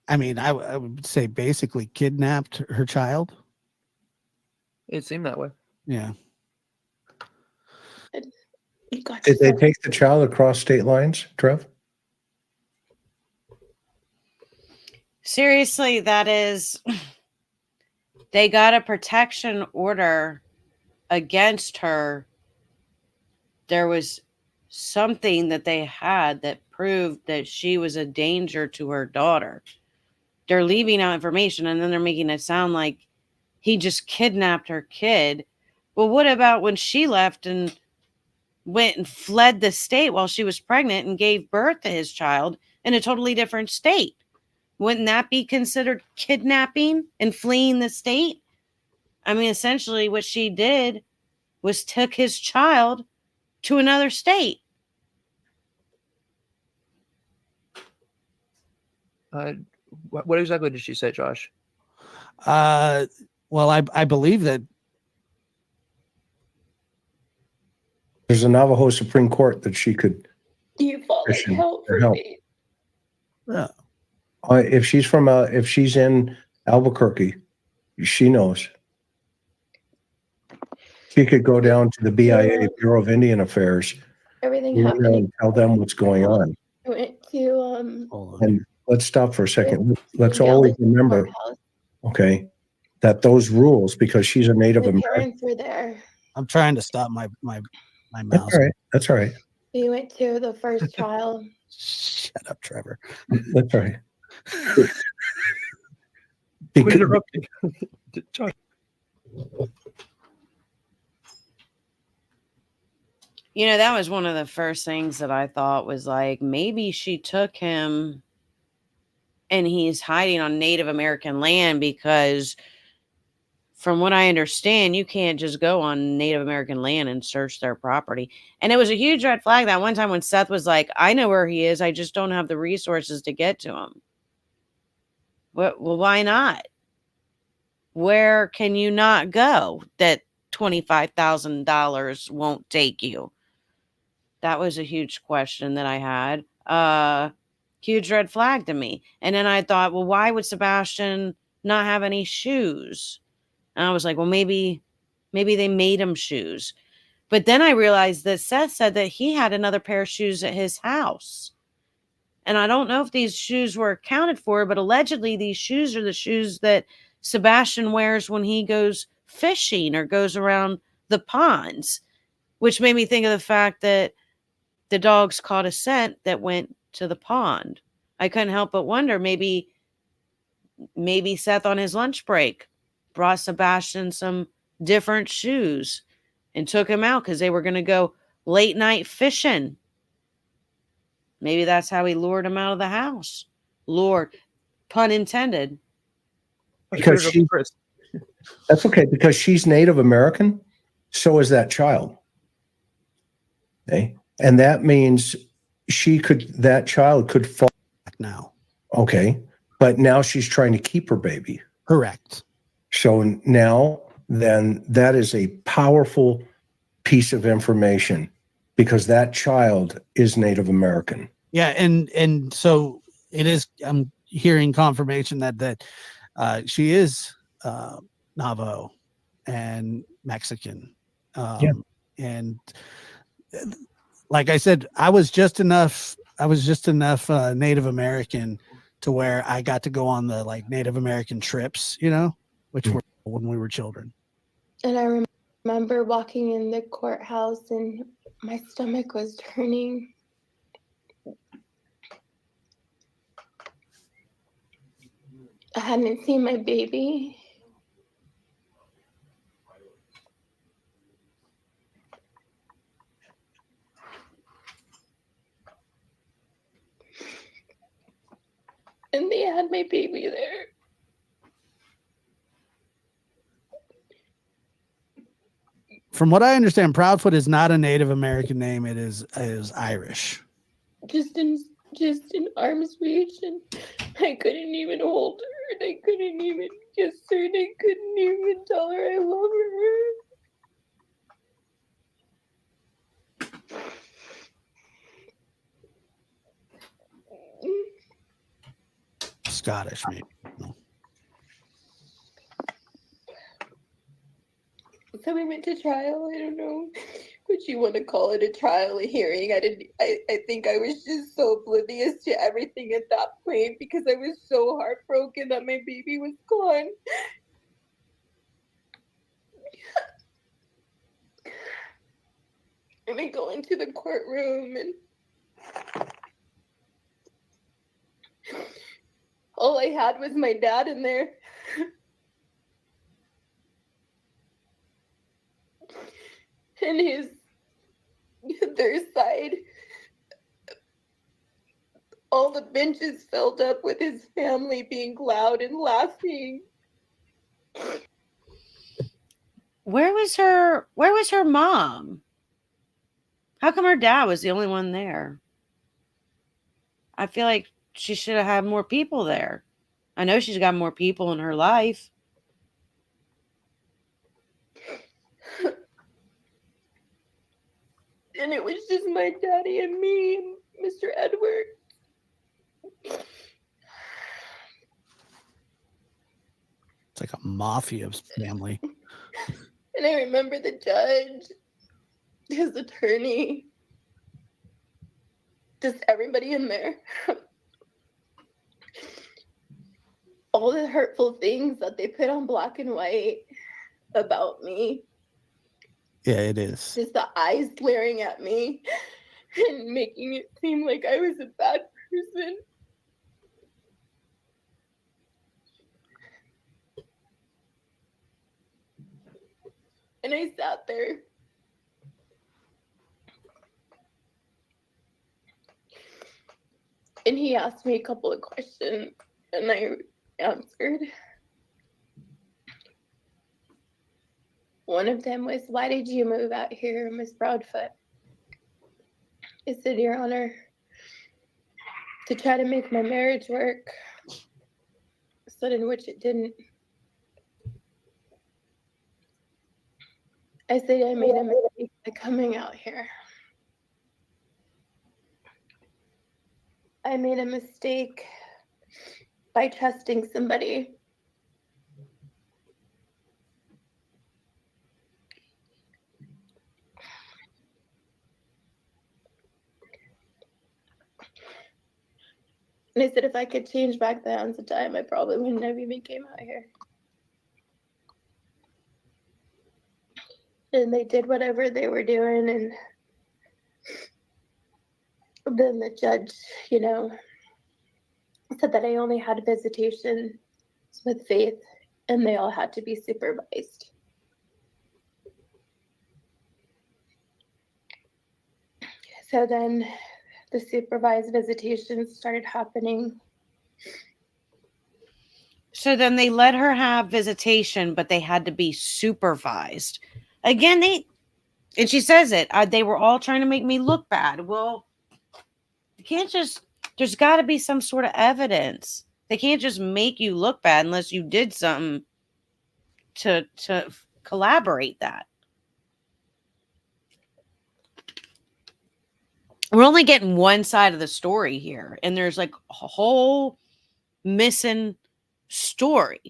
I mean, I would say basically kidnapped her child? It seemed that way. Yeah. Did they take the child across state lines, Trev? Seriously, that is, they got a protection order against her. There was something that they had that proved that she was a danger to her daughter. They're leaving out information and then they're making it sound like he just kidnapped her kid. Well, what about when she left and went and fled the state while she was pregnant and gave birth to his child in a totally different state? Wouldn't that be considered kidnapping and fleeing the state? I mean, essentially what she did was took his child to another state. What exactly did she say, Josh? Well, I believe that There's a Navajo Supreme Court that she could you fall like petition help for for help. me. If she's in Albuquerque, she knows. She could go down to the BIA, Bureau of Indian Affairs, Everything and happened. tell them what's going on. I went to And let's stop for a second. Let's yelled always at the remember, courthouse. okay, that those rules, because she's a Native The American. parents were there. I'm trying to stop my That's mouse. all right. That's all right. We went to the first child. Shut up, Trevor. That's all right. Quit interrupting. Josh. You know, that was one of the first things that I thought was like, maybe she took him and he's hiding on Native American land, because from what I understand, you can't just go on Native American land and search their property. And it was a huge red flag that one time when Seth was like, I know where he is. I just don't have the resources to get to him. Well, why not? Where can you not go that $25,000 won't take you? That was a huge question that I had. Huge red flag to me. And then I thought, well, why would Sebastian not have any shoes? And I was like, well, maybe they made him shoes. But then I realized that Seth said that he had another pair of shoes at his house. And I don't know if these shoes were accounted for, but allegedly these shoes are the shoes that Sebastian wears when he goes fishing or goes around the ponds, which made me think of the fact that the dogs caught a scent that went to the pond. I couldn't help but wonder, maybe maybe Seth on his lunch break brought Sebastian some different shoes and took him out because they were going to go late night fishing. Maybe that's how he lured him out of the house. Lured, pun intended. Because she, that's okay, because she's Native American, so is that child. Okay. And that means that child could fall now. Okay. But now she's trying to keep her baby. Correct. So now then that is a powerful piece of information because that child is Native American. Yeah, and so it is. I'm hearing confirmation that she is Navajo and Mexican. And like I said, I was just enough Native American to where I got to go on the like Native American trips, which were when we were children. And I remember walking in the courthouse and my stomach was turning. I hadn't seen my baby. And they had my baby there. From what I understand, Proudfoot is not a Native American name. It is Irish. Just in arm's reach, and I couldn't even hold her, and I couldn't even kiss her, and I couldn't even tell her I love her. Scottish, maybe. No. So we went to trial. I don't know what you want to call it, a trial, a hearing. I think I was just so oblivious to everything at that point because I was so heartbroken that my baby was gone. And I go into the courtroom and all I had was my dad in there. And their side, all the benches filled up with his family being loud and laughing. Where was her mom? How come her dad was the only one there? I feel like she should have had more people there. I know she's got more people in her life. And it was just my daddy and me and Mr. Edward. It's like a mafia family. And I remember the judge, his attorney, just everybody in there. All the hurtful things that they put on black and white about me. Yeah, it is. Just the eyes glaring at me and making it seem like I was a bad person. And I sat there. And he asked me a couple of questions and I answered. One of them was, why did you move out here, Miss Proudfoot? I said, Your Honor, to try to make my marriage work. So in which it didn't. I said I made a mistake by coming out here. I made a mistake by trusting somebody. And I said if I could change back the hands of time, I probably wouldn't have even came out here. And they did whatever they were doing, and then the judge, said that I only had visitation with Faith, and they all had to be supervised. So then the supervised visitations started happening. So then they let her have visitation, but they had to be supervised. Again, and she says it, they were all trying to make me look bad. Well, you can't just, there's got to be some sort of evidence. They can't just make you look bad unless you did something to collaborate that. We're only getting one side of the story here, and there's like a whole missing story.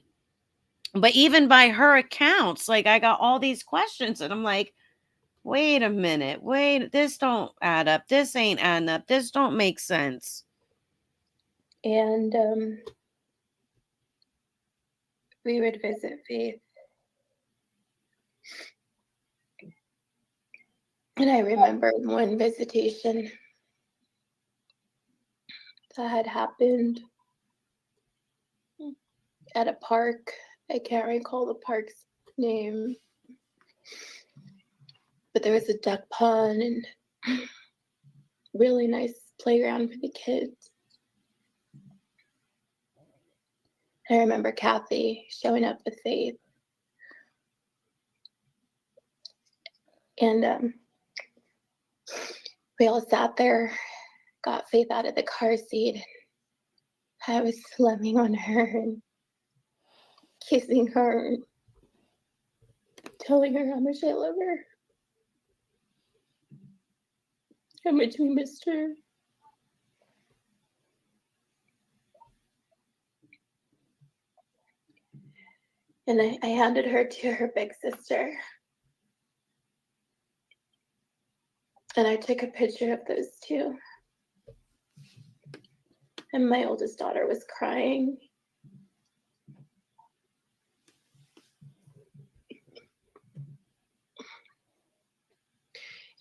But even by her accounts, like I got all these questions, and I'm like, wait a minute, this don't add up. This ain't adding up. This don't make sense. And we would visit Faith. And I remember one visitation that had happened at a park. I can't recall the park's name, but there was a duck pond and really nice playground for the kids. I remember Kathy showing up with Faith. And we all sat there, got Faith out of the car seat. I was loving on her and kissing her and telling her how much I love her, how much we missed her. And I handed her to her big sister. And I took a picture of those two. And my oldest daughter was crying.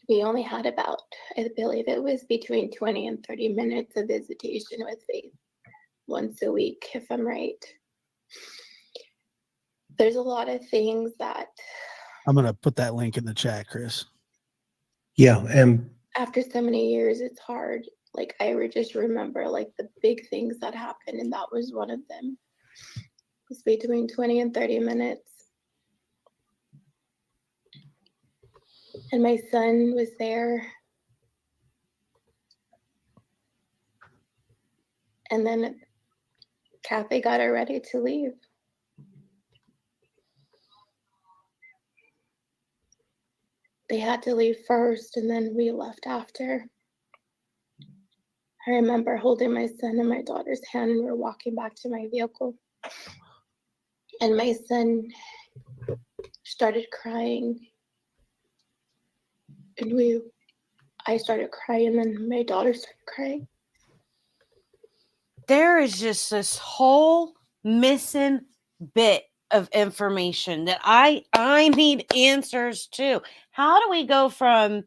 We only had about, I believe it was between 20 and 30 minutes of visitation with Faith once a week, if I'm right. There's a lot of things that I'm going to put that link in the chat, Chris. Yeah. And after so many years, it's hard. Like I would just remember like the big things that happened, and that was one of them. It was between 20 and 30 minutes. And my son was there. And then Kathy got her ready to leave. They had to leave first, and then we left after. I remember holding my son and my daughter's hand, and we're walking back to my vehicle. And my son started crying. And I started crying, and then my daughter started crying. There is just this whole missing bit of information that I need answers to. How do we go from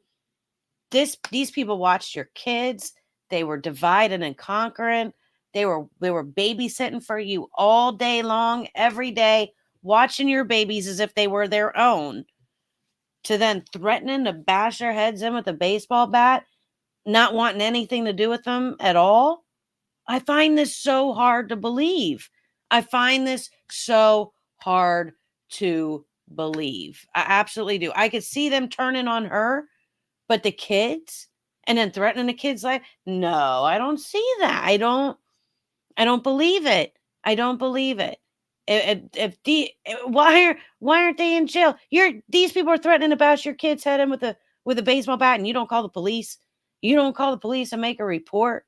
this? These people watched your kids. They were divided and conquering. They were babysitting for you all day long, every day, watching your babies as if they were their own, to then threatening to bash their heads in with a baseball bat, not wanting anything to do with them at all. I find this so hard to believe. I find this so hard to believe. I absolutely do. I could see them turning on her, but the kids and then threatening the kids' life. No, I don't see that. I don't believe it. I don't believe it. Why aren't they in jail? These people are threatening to bash your kid's head in with a baseball bat, and you don't call the police. You don't call the police and make a report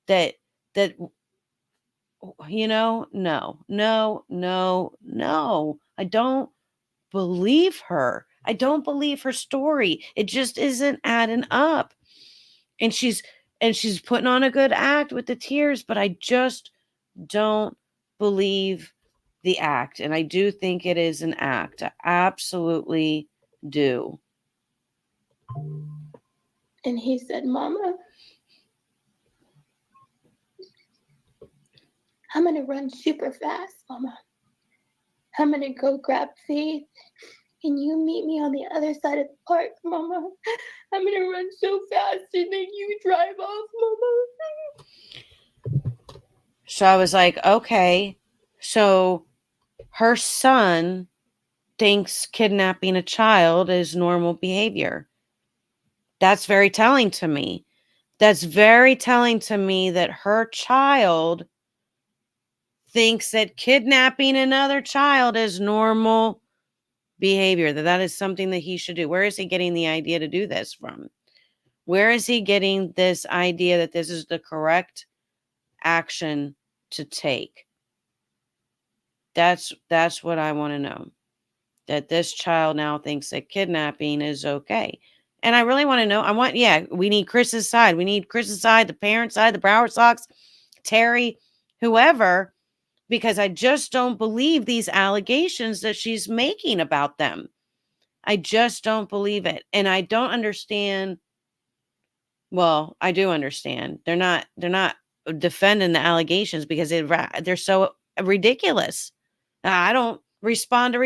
that no. I don't believe her. I don't believe her story. It just isn't adding up. And she's putting on a good act with the tears, but I just don't believe the act. And I do think it is an act. I absolutely do. And he said, Mama, I'm going to run super fast, Mama. I'm going to go grab Faith, and you meet me on the other side of the park, Mama. I'm going to run so fast, and then you drive off, Mama. So I was like, okay. So her son thinks kidnapping a child is normal behavior. That's very telling to me. That's very telling to me that her child thinks that kidnapping another child is normal behavior, that is something that he should do. Where is he getting the idea to do this from? Where is he getting this idea that this is the correct action to take? That's what I want to know. That this child now thinks that kidnapping is okay. And I really want to know, we need Chris's side. We need Chris's side, the parent side, the Broward Sox, Terry, whoever, because I just don't believe these allegations that she's making about them. I just don't believe it. And I don't understand. Well, I do understand. They're not defending the allegations because they're so ridiculous. I don't respond to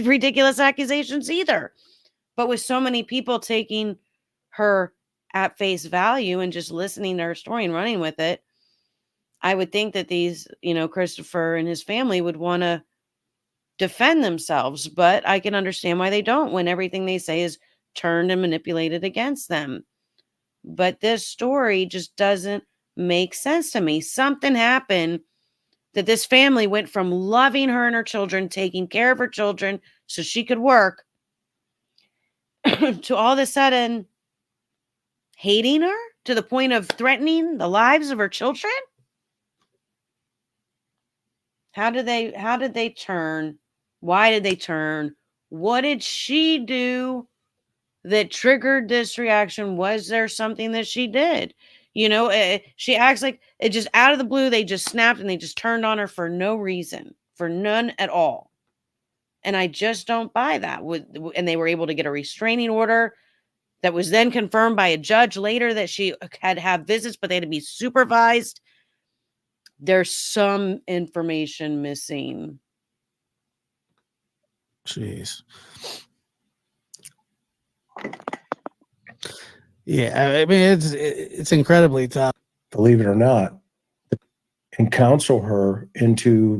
ridiculous accusations either. But with so many people taking her at face value and just listening to her story and running with it, I would think that these, Christopher and his family would want to defend themselves. But I can understand why they don't when everything they say is turned and manipulated against them. But this story just doesn't make sense to me. Something happened that this family went from loving her and her children, taking care of her children so she could work, to all of a sudden hating her to the point of threatening the lives of her children. How did they turn? Why did they turn? What did she do that triggered this reaction? Was there something that she did? She acts like it just out of the blue. They just snapped and they just turned on her for no reason, for none at all. And I just don't buy that. And they were able to get a restraining order that was then confirmed by a judge later that she had to have visits, but they had to be supervised. There's some information missing. Jeez. Yeah, I mean, it's incredibly tough. Believe it or not, and counsel her into.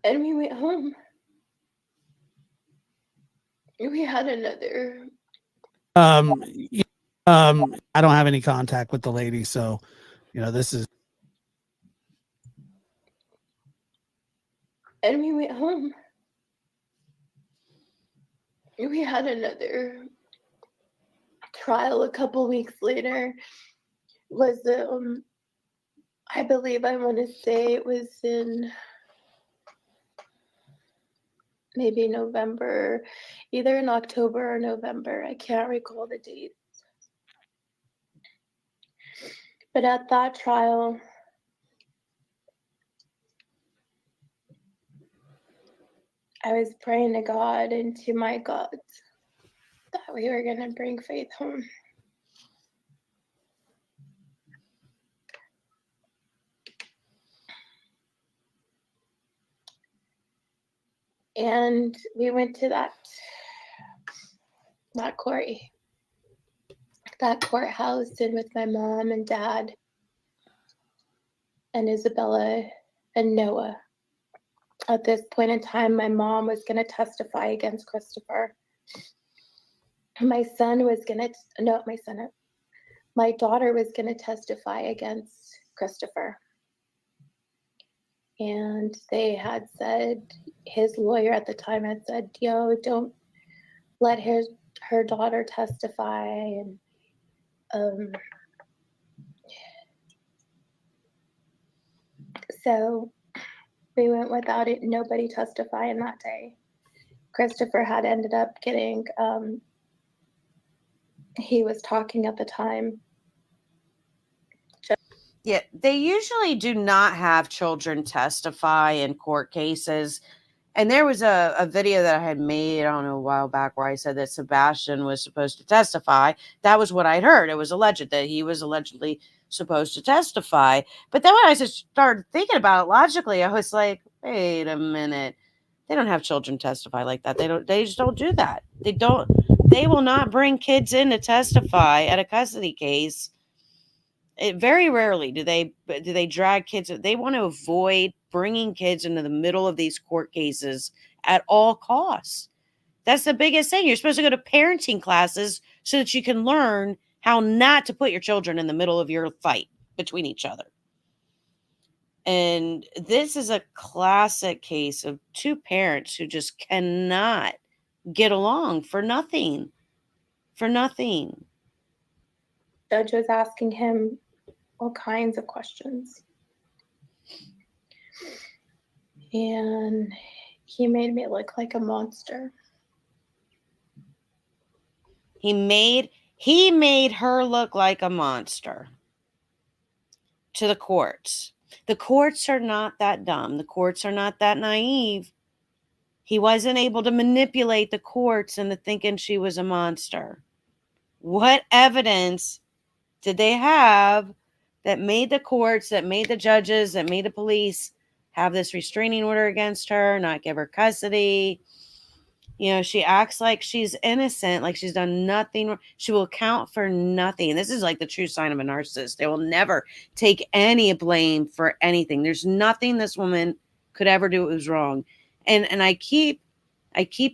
And we went home. We had another. I don't have any contact with the lady, so this is. And we went home. We had another trial a couple weeks later. Was I believe I want to say it was in maybe November, either in October or November. I can't recall the date. But at that trial, I was praying to God and to my God that we were going to bring Faith home. And we went to that courthouse, and with my mom and dad and Isabella and Noah. At this point in time, my mom was going to testify against Christopher. My daughter was going to testify against Christopher. And they had said, his lawyer at the time had said, don't let her daughter testify. And so we went without it, nobody testifying that day. Christopher had ended up getting, he was talking at the time. Yeah, they usually do not have children testify in court cases. And there was a video that I had made, I don't know, a while back where I said that Sebastian was supposed to testify. That was what I'd heard. It was alleged that he was allegedly supposed to testify. But then when I just started thinking about it logically, I was like, wait a minute. They don't have children testify like that. They just don't do that. They will not bring kids in to testify at a custody case. Very rarely do they drag kids. They want to avoid bringing kids into the middle of these court cases at all costs. That's the biggest thing. You're supposed to go to parenting classes so that you can learn how not to put your children in the middle of your fight between each other. And this is a classic case of two parents who just cannot get along for nothing. For nothing. Judge was asking him all kinds of questions. And he made me look like a monster. He made her look like a monster to the courts. The courts are not that dumb. The courts are not that naive. He wasn't able to manipulate the courts into thinking she was a monster. What evidence did they have that made the courts, that made the judges, that made the police have this restraining order against her, not give her custody? She acts like she's innocent, like she's done nothing. She will account for nothing. This is like the true sign of a narcissist. They will never take any blame for anything. There's nothing this woman could ever do that was wrong. And I keep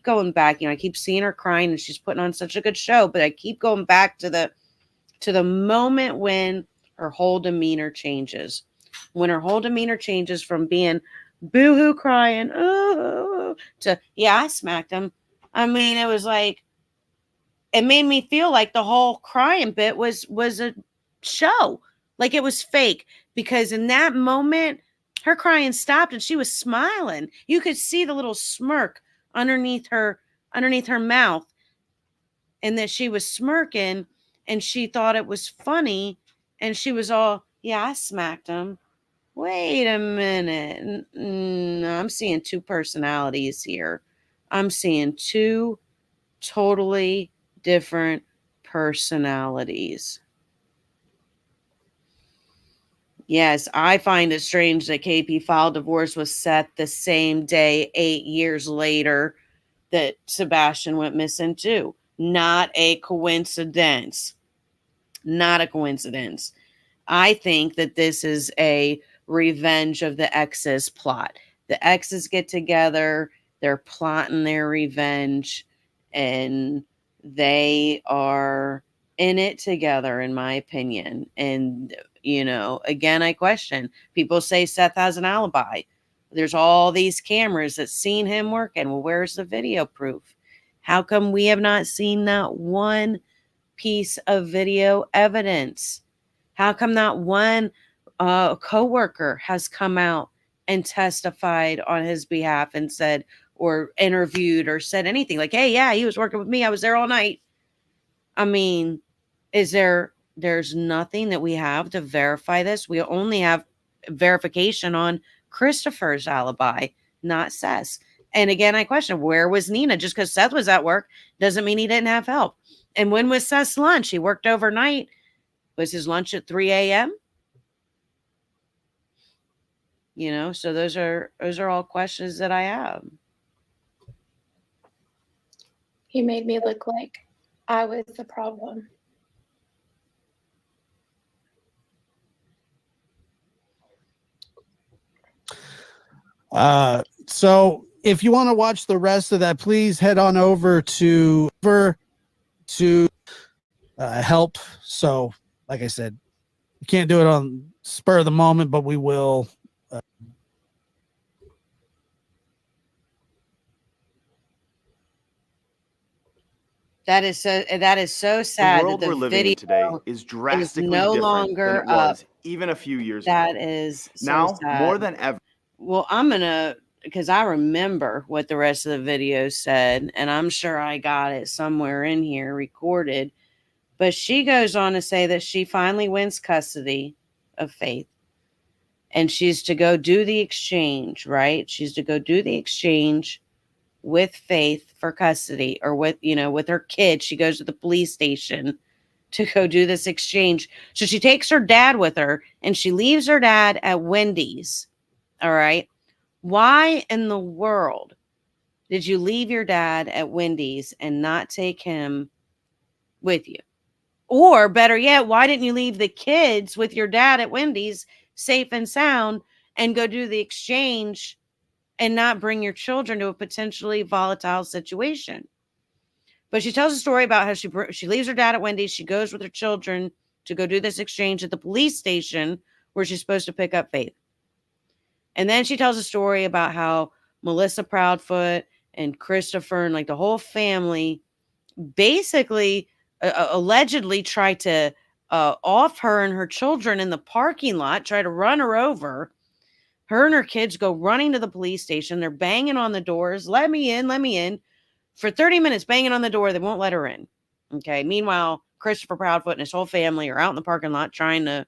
going back. I keep seeing her crying, and she's putting on such a good show. But I keep going back to the moment when her whole demeanor changes. When her whole demeanor changes from being boo-hoo crying, oh, to, yeah, I smacked him. I mean, it was like, it made me feel like the whole crying bit was a show. Like it was fake. Because in that moment, her crying stopped and she was smiling. You could see the little smirk underneath her mouth. And that she was smirking and she thought it was funny. And she was all, yeah, I smacked him. Wait a minute. I'm seeing two personalities here. I'm seeing two totally different personalities. Yes, I find it strange that KP filed divorce with Seth the same day, 8 years later, that Sebastian went missing too. Not a coincidence. Not a coincidence. I think that this is a revenge of the exes plot. The exes get together, they're plotting their revenge, and they are in it together, in my opinion. And, again, I question. People say Seth has an alibi. There's all these cameras that seen him working. Well, where's the video proof? How come we have not seen that one piece of video evidence? How come not one coworker has come out and testified on his behalf and said, or interviewed or said anything like, hey, yeah, he was working with me. I was there all night. I mean, there's nothing that we have to verify this. We only have verification on Christopher's alibi, not Seth's. And again, I question, where was Nina? Just because Seth was at work doesn't mean he didn't have help. And when was Seth's lunch? He worked overnight. Was his lunch at 3 a.m.? So those are all questions that I have. He made me look like I was the problem. So if you want to watch the rest of that, please head on over to help. So, like I said, you can't do it on spur of the moment, but we will. That is so sad. The world we're living in today is drastically no different longer than it was even a few years ago. That is so now sad. More than ever. Well, because I remember what the rest of the video said, and I'm sure I got it somewhere in here recorded. But she goes on to say that she finally wins custody of Faith, and she's to go do the exchange, right? She's to go do the exchange with Faith for custody, or with her kid. She goes to the police station to go do this exchange. So she takes her dad with her and she leaves her dad at Wendy's. All right. Why in the world did you leave your dad at Wendy's and not take him with you? Or better yet, why didn't you leave the kids with your dad at Wendy's safe and sound and go do the exchange and not bring your children to a potentially volatile situation? But she tells a story about how she leaves her dad at Wendy's. She goes with her children to go do this exchange at the police station where she's supposed to pick up Faith. And then she tells a story about how Melissa Proudfoot and Christopher and like the whole family basically allegedly tried to off her and her children in the parking lot, try to run her over. Her and her kids go running to the police station. They're banging on the doors. Let me in, let me in. For 30 minutes, banging on the door. They won't let her in. Okay. Meanwhile, Christopher Proudfoot and his whole family are out in the parking lot trying to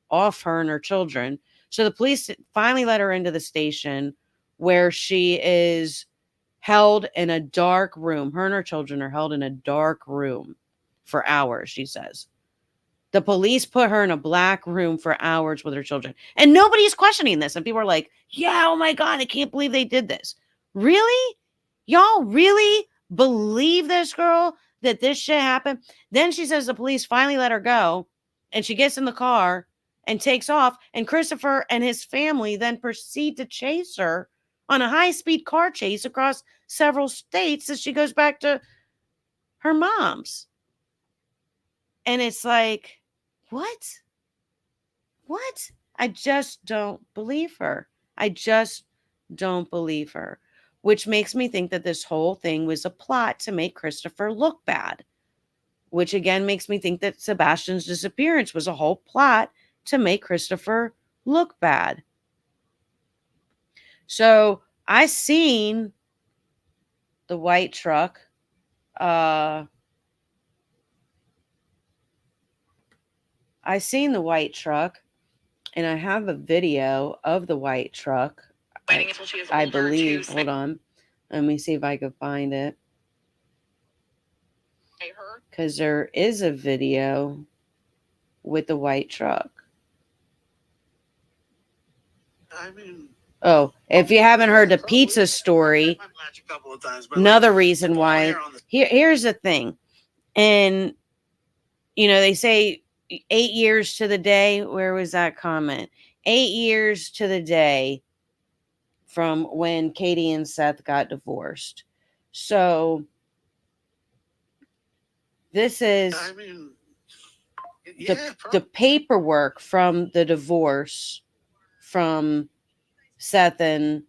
off her and her children. So the police finally let her into the station where she is held in a dark room. Her and her children are held in a dark room for hours, she says. The police put her in a black room for hours with her children. And nobody's questioning this. And people are like, yeah, oh my God, I can't believe they did this. Really? Y'all really believe this girl, that this shit happened? Then she says the police finally let her go. And she gets in the car and takes off. And Christopher and his family then proceed to chase her on a high-speed car chase across several states as she goes back to her mom's. And it's like, what? What? I just don't believe her. I just don't believe her. Which makes me think that this whole thing was a plot to make Christopher look bad. Which again makes me think that Sebastian's disappearance was a whole plot to make Christopher look bad. So I seen the white truck. I seen the white truck, and I have a video of the white truck. I believe. Hold on. Let me see if I can find it. Because there is a video with the white truck. Oh, if you haven't heard the pizza story, another reason why. Here's the thing. And, you know, they say 8 years to the day. Where was that comment? 8 years to the day from when Katie and Seth got divorced. So this is the paperwork from the divorce from Seth and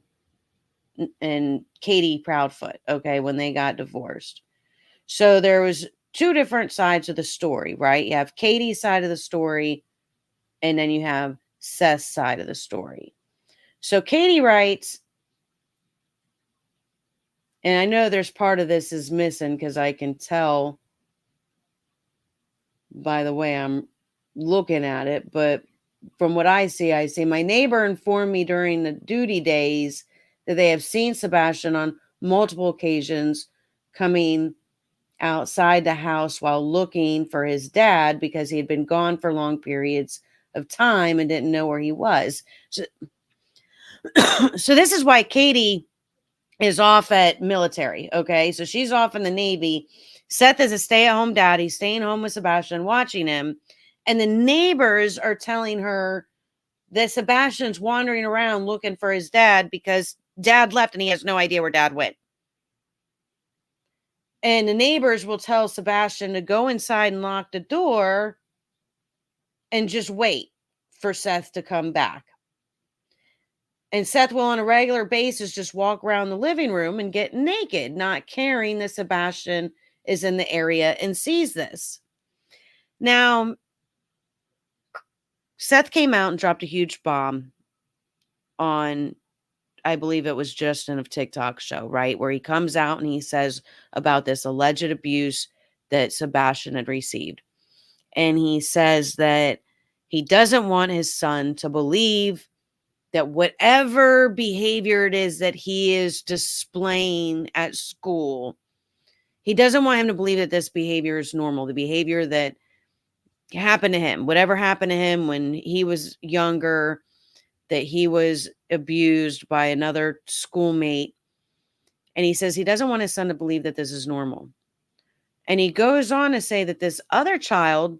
Katie Proudfoot, okay, when they got divorced. So there was two different sides of the story, right? You have Katie's side of the story, and then you have Seth's side of the story. So Katie writes, and I know there's part of this is missing because I can tell by the way I'm looking at it, but from what I see, my neighbor informed me during the duty days that they have seen Sebastian on multiple occasions coming outside the house while looking for his dad because he had been gone for long periods of time and didn't know where he was. So this is why Katie is off at military, okay? So she's off in the Navy. Seth is a stay-at-home dad. He's staying home with Sebastian, watching him. And the neighbors are telling her that Sebastian's wandering around looking for his dad because dad left and he has no idea where dad went. And the neighbors will tell Sebastian to go inside and lock the door and just wait for Seth to come back. And Seth will on a regular basis just walk around the living room and get naked, not caring that Sebastian is in the area and sees this. Now, Seth came out and dropped a huge bomb on, I believe it was Justin of TikTok show, right? Where he comes out and he says about this alleged abuse that Sebastian had received. And he says that he doesn't want his son to believe that whatever behavior it is that he is displaying at school, he doesn't want him to believe that this behavior is normal. The behavior that happened to him, whatever happened to him when he was younger, that he was abused by another schoolmate. And he says he doesn't want his son to believe that this is normal. And he goes on to say that this other child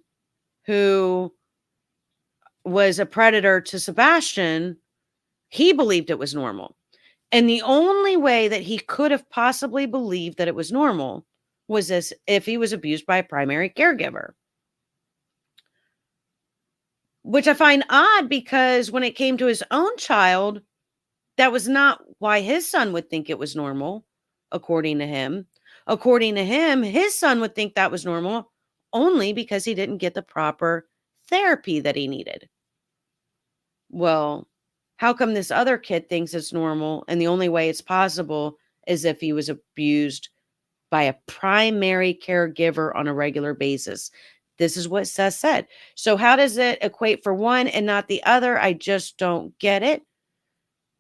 who was a predator to Sebastian, he believed it was normal. And the only way that he could have possibly believed that it was normal was this if he was abused by a primary caregiver. Which I find odd, because when it came to his own child, that was not why his son would think it was normal, according to him. According to him, his son would think that was normal only because he didn't get the proper therapy that he needed. Well, how come this other kid thinks it's normal, and the only way it's possible is if he was abused by a primary caregiver on a regular basis? This is what Seth said. So how does it equate for one and not the other? I just don't get it.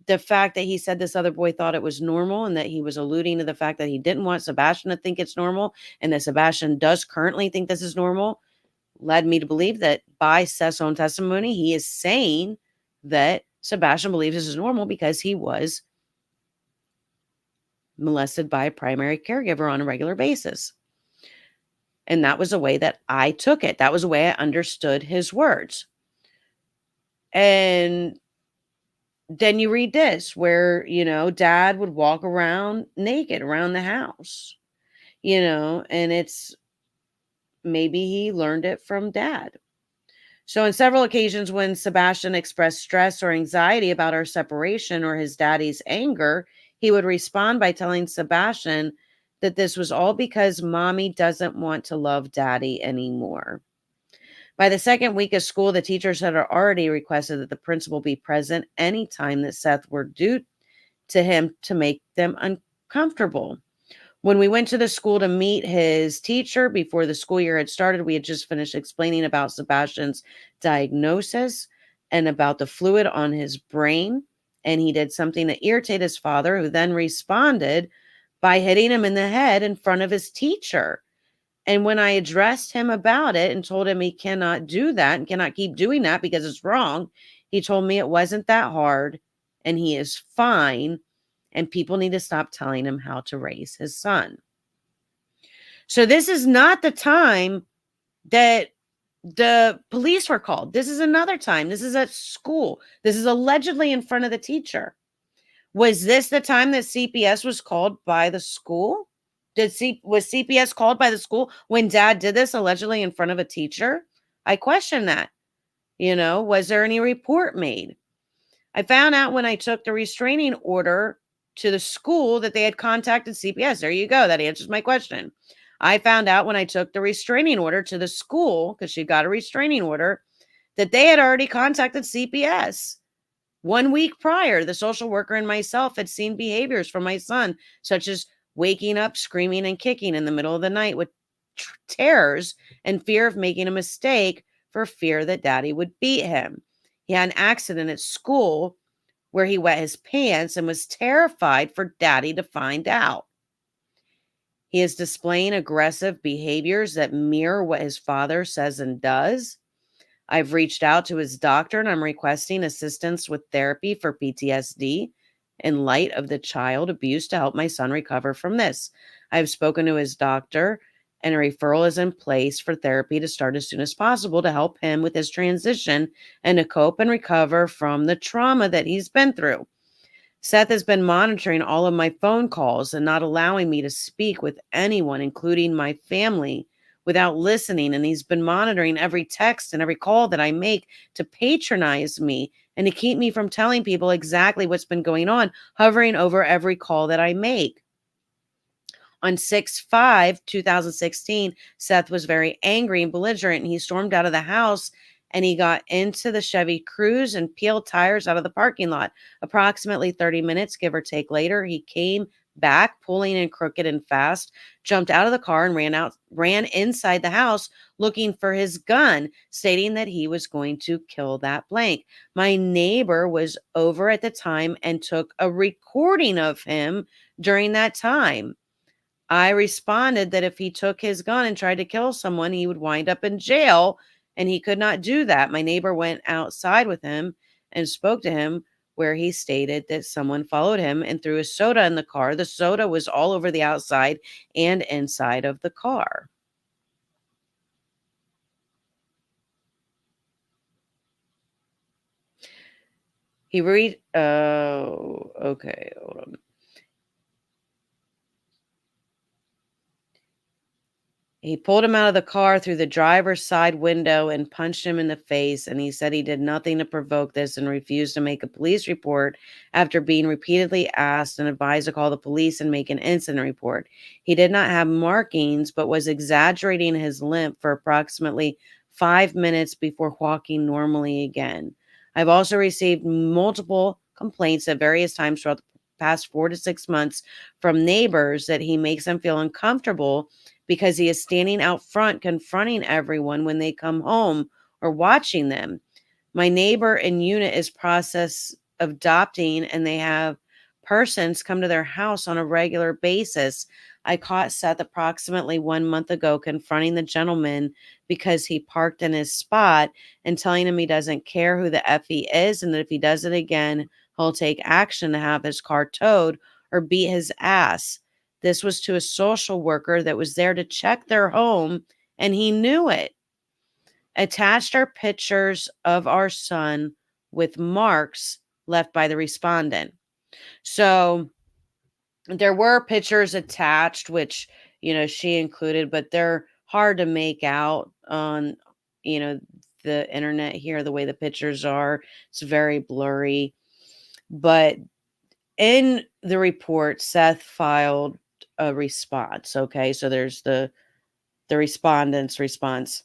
The fact that he said this other boy thought it was normal, and that he was alluding to the fact that he didn't want Sebastian to think it's normal, and that Sebastian does currently think this is normal, led me to believe that by Seth's own testimony, he is saying that Sebastian believes this is normal because he was molested by a primary caregiver on a regular basis. And that was the way that I took it. That was the way I understood his words. And then you read this where, dad would walk around naked around the house, and it's maybe he learned it from dad. So on several occasions when Sebastian expressed stress or anxiety about our separation or his daddy's anger, he would respond by telling Sebastian that this was all because mommy doesn't want to love daddy anymore. By the second week of school, the teachers had already requested that the principal be present anytime that Seth were due to him to make them uncomfortable. When we went to the school to meet his teacher before the school year had started, we had just finished explaining about Sebastian's diagnosis and about the fluid on his brain. And he did something that irritated his father, who then responded by hitting him in the head in front of his teacher. And when I addressed him about it and told him he cannot do that and cannot keep doing that because it's wrong, he told me it wasn't that hard and he is fine, and people need to stop telling him how to raise his son. So this is not the time that the police were called. This is another time. This is at school. This is allegedly in front of the teacher. Was this the time that CPS was called by the school? Was CPS called by the school when dad did this allegedly in front of a teacher? I question that. Was there any report made? I found out when I took the restraining order to the school that they had contacted CPS. There you go. That answers my question. I found out when I took the restraining order to the school, because she got a restraining order, that they had already contacted CPS. 1 week prior, the social worker and myself had seen behaviors from my son, such as waking up, screaming, and kicking in the middle of the night with terrors and fear of making a mistake for fear that daddy would beat him. He had an accident at school where he wet his pants and was terrified for daddy to find out. He is displaying aggressive behaviors that mirror what his father says and does. I've reached out to his doctor and I'm requesting assistance with therapy for PTSD in light of the child abuse to help my son recover from this. I've spoken to his doctor and a referral is in place for therapy to start as soon as possible to help him with his transition and to cope and recover from the trauma that he's been through. Seth has been monitoring all of my phone calls and not allowing me to speak with anyone, including my family, without listening. And he's been monitoring every text and every call that I make to patronize me and to keep me from telling people exactly what's been going on, hovering over every call that I make. On 6/5/2016, Seth was very angry and belligerent, and he stormed out of the house and he got into the Chevy Cruze and peeled tires out of the parking lot. Approximately 30 minutes, give or take later, he came back, pulling in crooked and fast, jumped out of the car and ran inside the house looking for his gun, stating that he was going to kill that blank. My neighbor was over at the time and took a recording of him during that time. I responded that if he took his gun and tried to kill someone, he would wind up in jail and he could not do that. My neighbor went outside with him and spoke to him, where he stated that someone followed him and threw a soda in the car. The soda was all over the outside and inside of the car. Okay, hold on. He pulled him out of the car through the driver's side window and punched him in the face. And he said he did nothing to provoke this and refused to make a police report after being repeatedly asked and advised to call the police and make an incident report. He did not have markings, but was exaggerating his limp for approximately 5 minutes before walking normally again. I've also received multiple complaints at various times throughout the past 4 to 6 months from neighbors that he makes them feel uncomfortable because he is standing out front confronting everyone when they come home or watching them. My neighbor and unit is process of adopting, and they have persons come to their house on a regular basis. I caught Seth approximately 1 month ago confronting the gentleman because he parked in his spot and telling him he doesn't care who the F he is, and that if he does it again, he'll take action to have his car towed or beat his ass. This was to a social worker that was there to check their home, and he knew it. Attached are pictures of our son with marks left by the respondent. So there were pictures attached, which, she included, but they're hard to make out on, the internet here, the way the pictures are. It's very blurry. But in the report, Seth filed a response. Okay, so there's the respondent's response.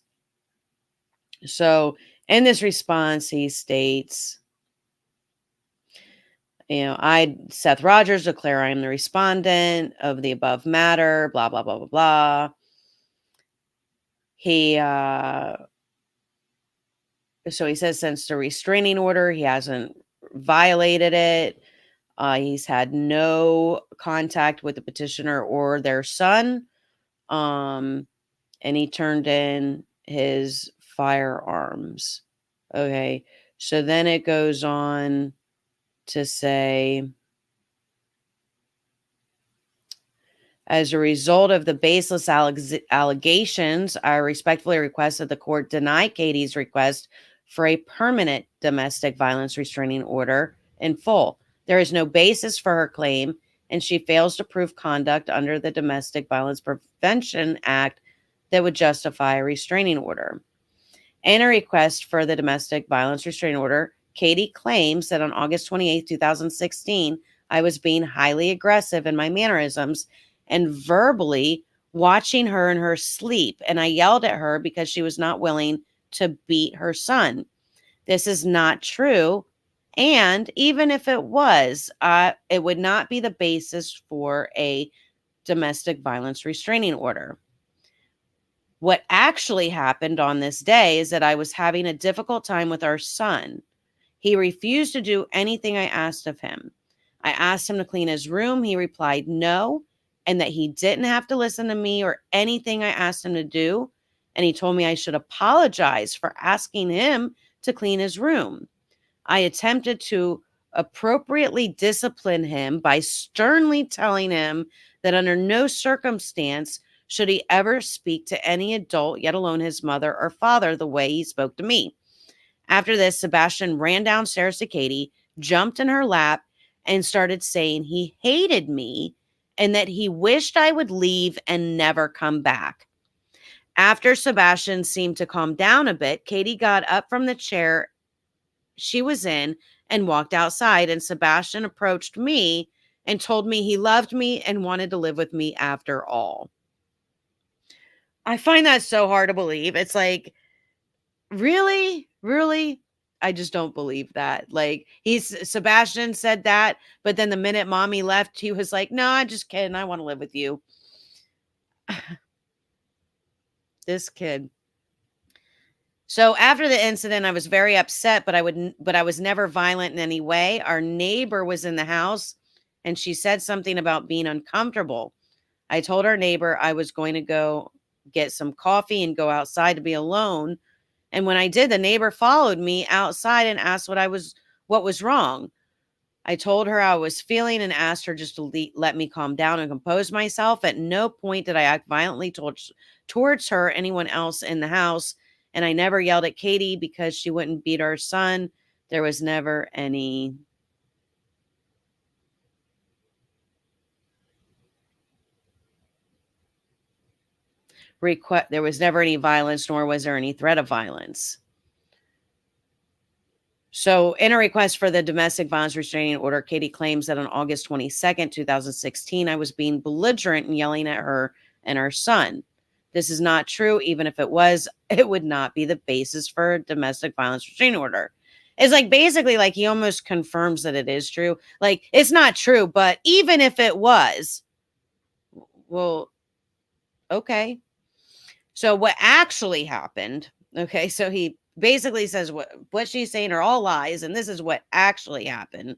So in this response, he states, I, Seth Rogers, declare I am the respondent of the above matter, blah, blah, blah, blah, blah. So he says since the restraining order, he hasn't violated it. He's had no contact with the petitioner or their son. And he turned in his firearms. Okay. So then it goes on to say, as a result of the baseless allegations, I respectfully request that the court deny Katie's request for a permanent domestic violence restraining order in full. There is no basis for her claim, and she fails to prove conduct under the Domestic Violence Prevention Act that would justify a restraining order. In a request for the domestic violence restraining order, Katie claims that on August 28, 2016, I was being highly aggressive in my mannerisms and verbally watching her in her sleep, and I yelled at her because she was not willing to beat her son. This is not true. And even if it was, it would not be the basis for a domestic violence restraining order. What actually happened on this day is that I was having a difficult time with our son. He refused to do anything I asked of him. I asked him to clean his room. He replied no, and that he didn't have to listen to me or anything I asked him to do. And he told me I should apologize for asking him to clean his room. I attempted to appropriately discipline him by sternly telling him that under no circumstance should he ever speak to any adult, yet alone his mother or father, the way he spoke to me. After this, Sebastian ran downstairs to Katie, jumped in her lap, and started saying he hated me and that he wished I would leave and never come back. After Sebastian seemed to calm down a bit, Katie got up from the chair she was in and walked outside, and Sebastian approached me and told me he loved me and wanted to live with me after all. I find that so hard to believe. It's like, really? Really? I just don't believe that. Like, Sebastian said that, but then the minute mommy left, he was like, no, I'm just kidding. I want to live with you. This kid. So after the incident, I was very upset, but I was never violent in any way. Our neighbor was in the house and she said something about being uncomfortable. I told our neighbor I was going to go get some coffee and go outside to be alone. And when I did, the neighbor followed me outside and asked what was wrong. I told her I was feeling and asked her just to let me calm down and compose myself. At no point did I act violently towards her or anyone else in the house. And I never yelled at Katie because she wouldn't beat our son. There was never any there was never any violence, nor was there any threat of violence. So in a request for the domestic violence restraining order, Katie claims that on August 22nd, 2016, I was being belligerent and yelling at her and our son. This is not true. Even if it was, it would not be the basis for a domestic violence restraining order. It's like basically like he almost confirms that it is true. Like it's not true, but even if it was, well, okay. So what actually happened, okay, so he basically says what she's saying are all lies, and this is what actually happened,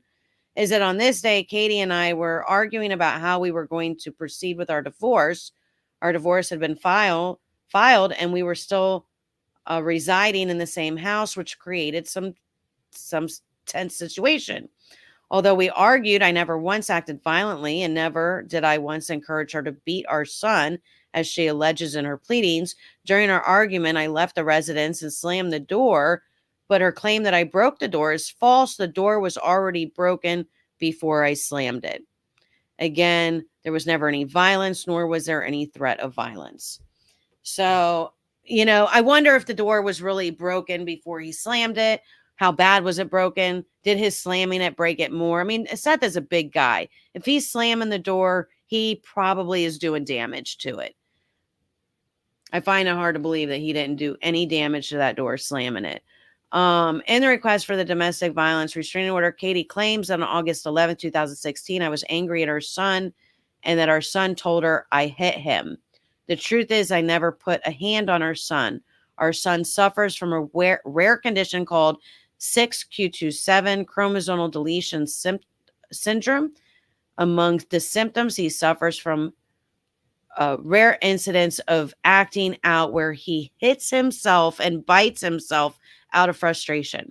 is that on this day, Katie and I were arguing about how we were going to proceed with our divorce. Our divorce had been filed, and we were still residing in the same house, which created some tense situation. Although we argued, I never once acted violently, and never did I once encourage her to beat our son, as she alleges in her pleadings. During our argument, I left the residence and slammed the door, but her claim that I broke the door is false. The door was already broken before I slammed it. Again, there was never any violence, nor was there any threat of violence. So, I wonder if the door was really broken before he slammed it. How bad was it broken? Did his slamming it break it more? I mean, Seth is a big guy. If he's slamming the door, he probably is doing damage to it. I find it hard to believe that he didn't do any damage to that door slamming it. In the request for the domestic violence restraining order, Katie claims that on August 11, 2016, I was angry at her son and that our son told her I hit him. The truth is I never put a hand on our son. Our son suffers from a rare condition called 6q27 chromosomal deletion syndrome. Among the symptoms, he suffers from rare incidents of acting out where he hits himself and bites himself out of frustration.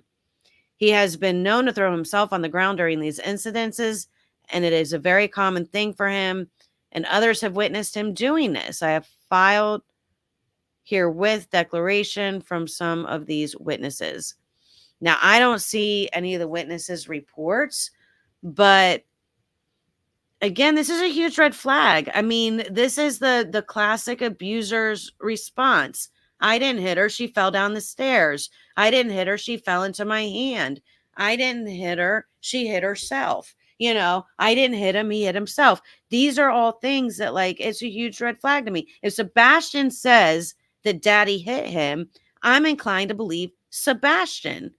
He has been known to throw himself on the ground during these incidences, and it is a very common thing for him, and others have witnessed him doing this. I have filed herewith declaration from some of these witnesses. Now, I don't see any of the witnesses' reports, but again, this is a huge red flag. I mean, this is the classic abuser's response. I didn't hit her. She fell down the stairs. I didn't hit her. She fell into my hand. I didn't hit her. She hit herself. I didn't hit him. He hit himself. These are all things that, like, it's a huge red flag to me. If Sebastian says that daddy hit him, I'm inclined to believe Sebastian.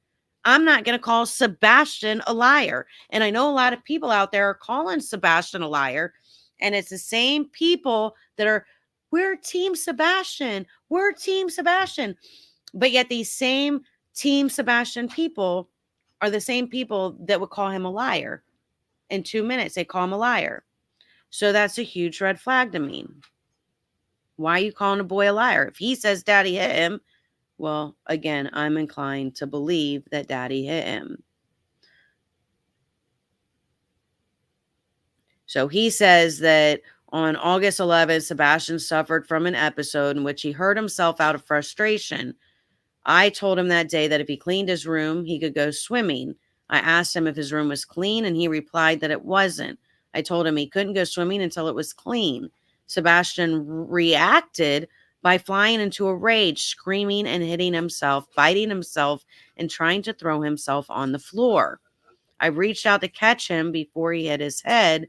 I'm not going to call Sebastian a liar. And I know a lot of people out there are calling Sebastian a liar. And it's the same people that are, we're Team Sebastian. We're Team Sebastian. But yet these same Team Sebastian people are the same people that would call him a liar. In 2 minutes, they call him a liar. So that's a huge red flag to me. Why are you calling a boy a liar? If he says daddy hit him, well, again, I'm inclined to believe that daddy hit him. So he says that on August 11th, Sebastian suffered from an episode in which he hurt himself out of frustration. I told him that day that if he cleaned his room, he could go swimming. I asked him if his room was clean, and he replied that it wasn't. I told him he couldn't go swimming until it was clean. Sebastian reacted by flying into a rage, screaming and hitting himself, biting himself, and trying to throw himself on the floor. I reached out to catch him before his head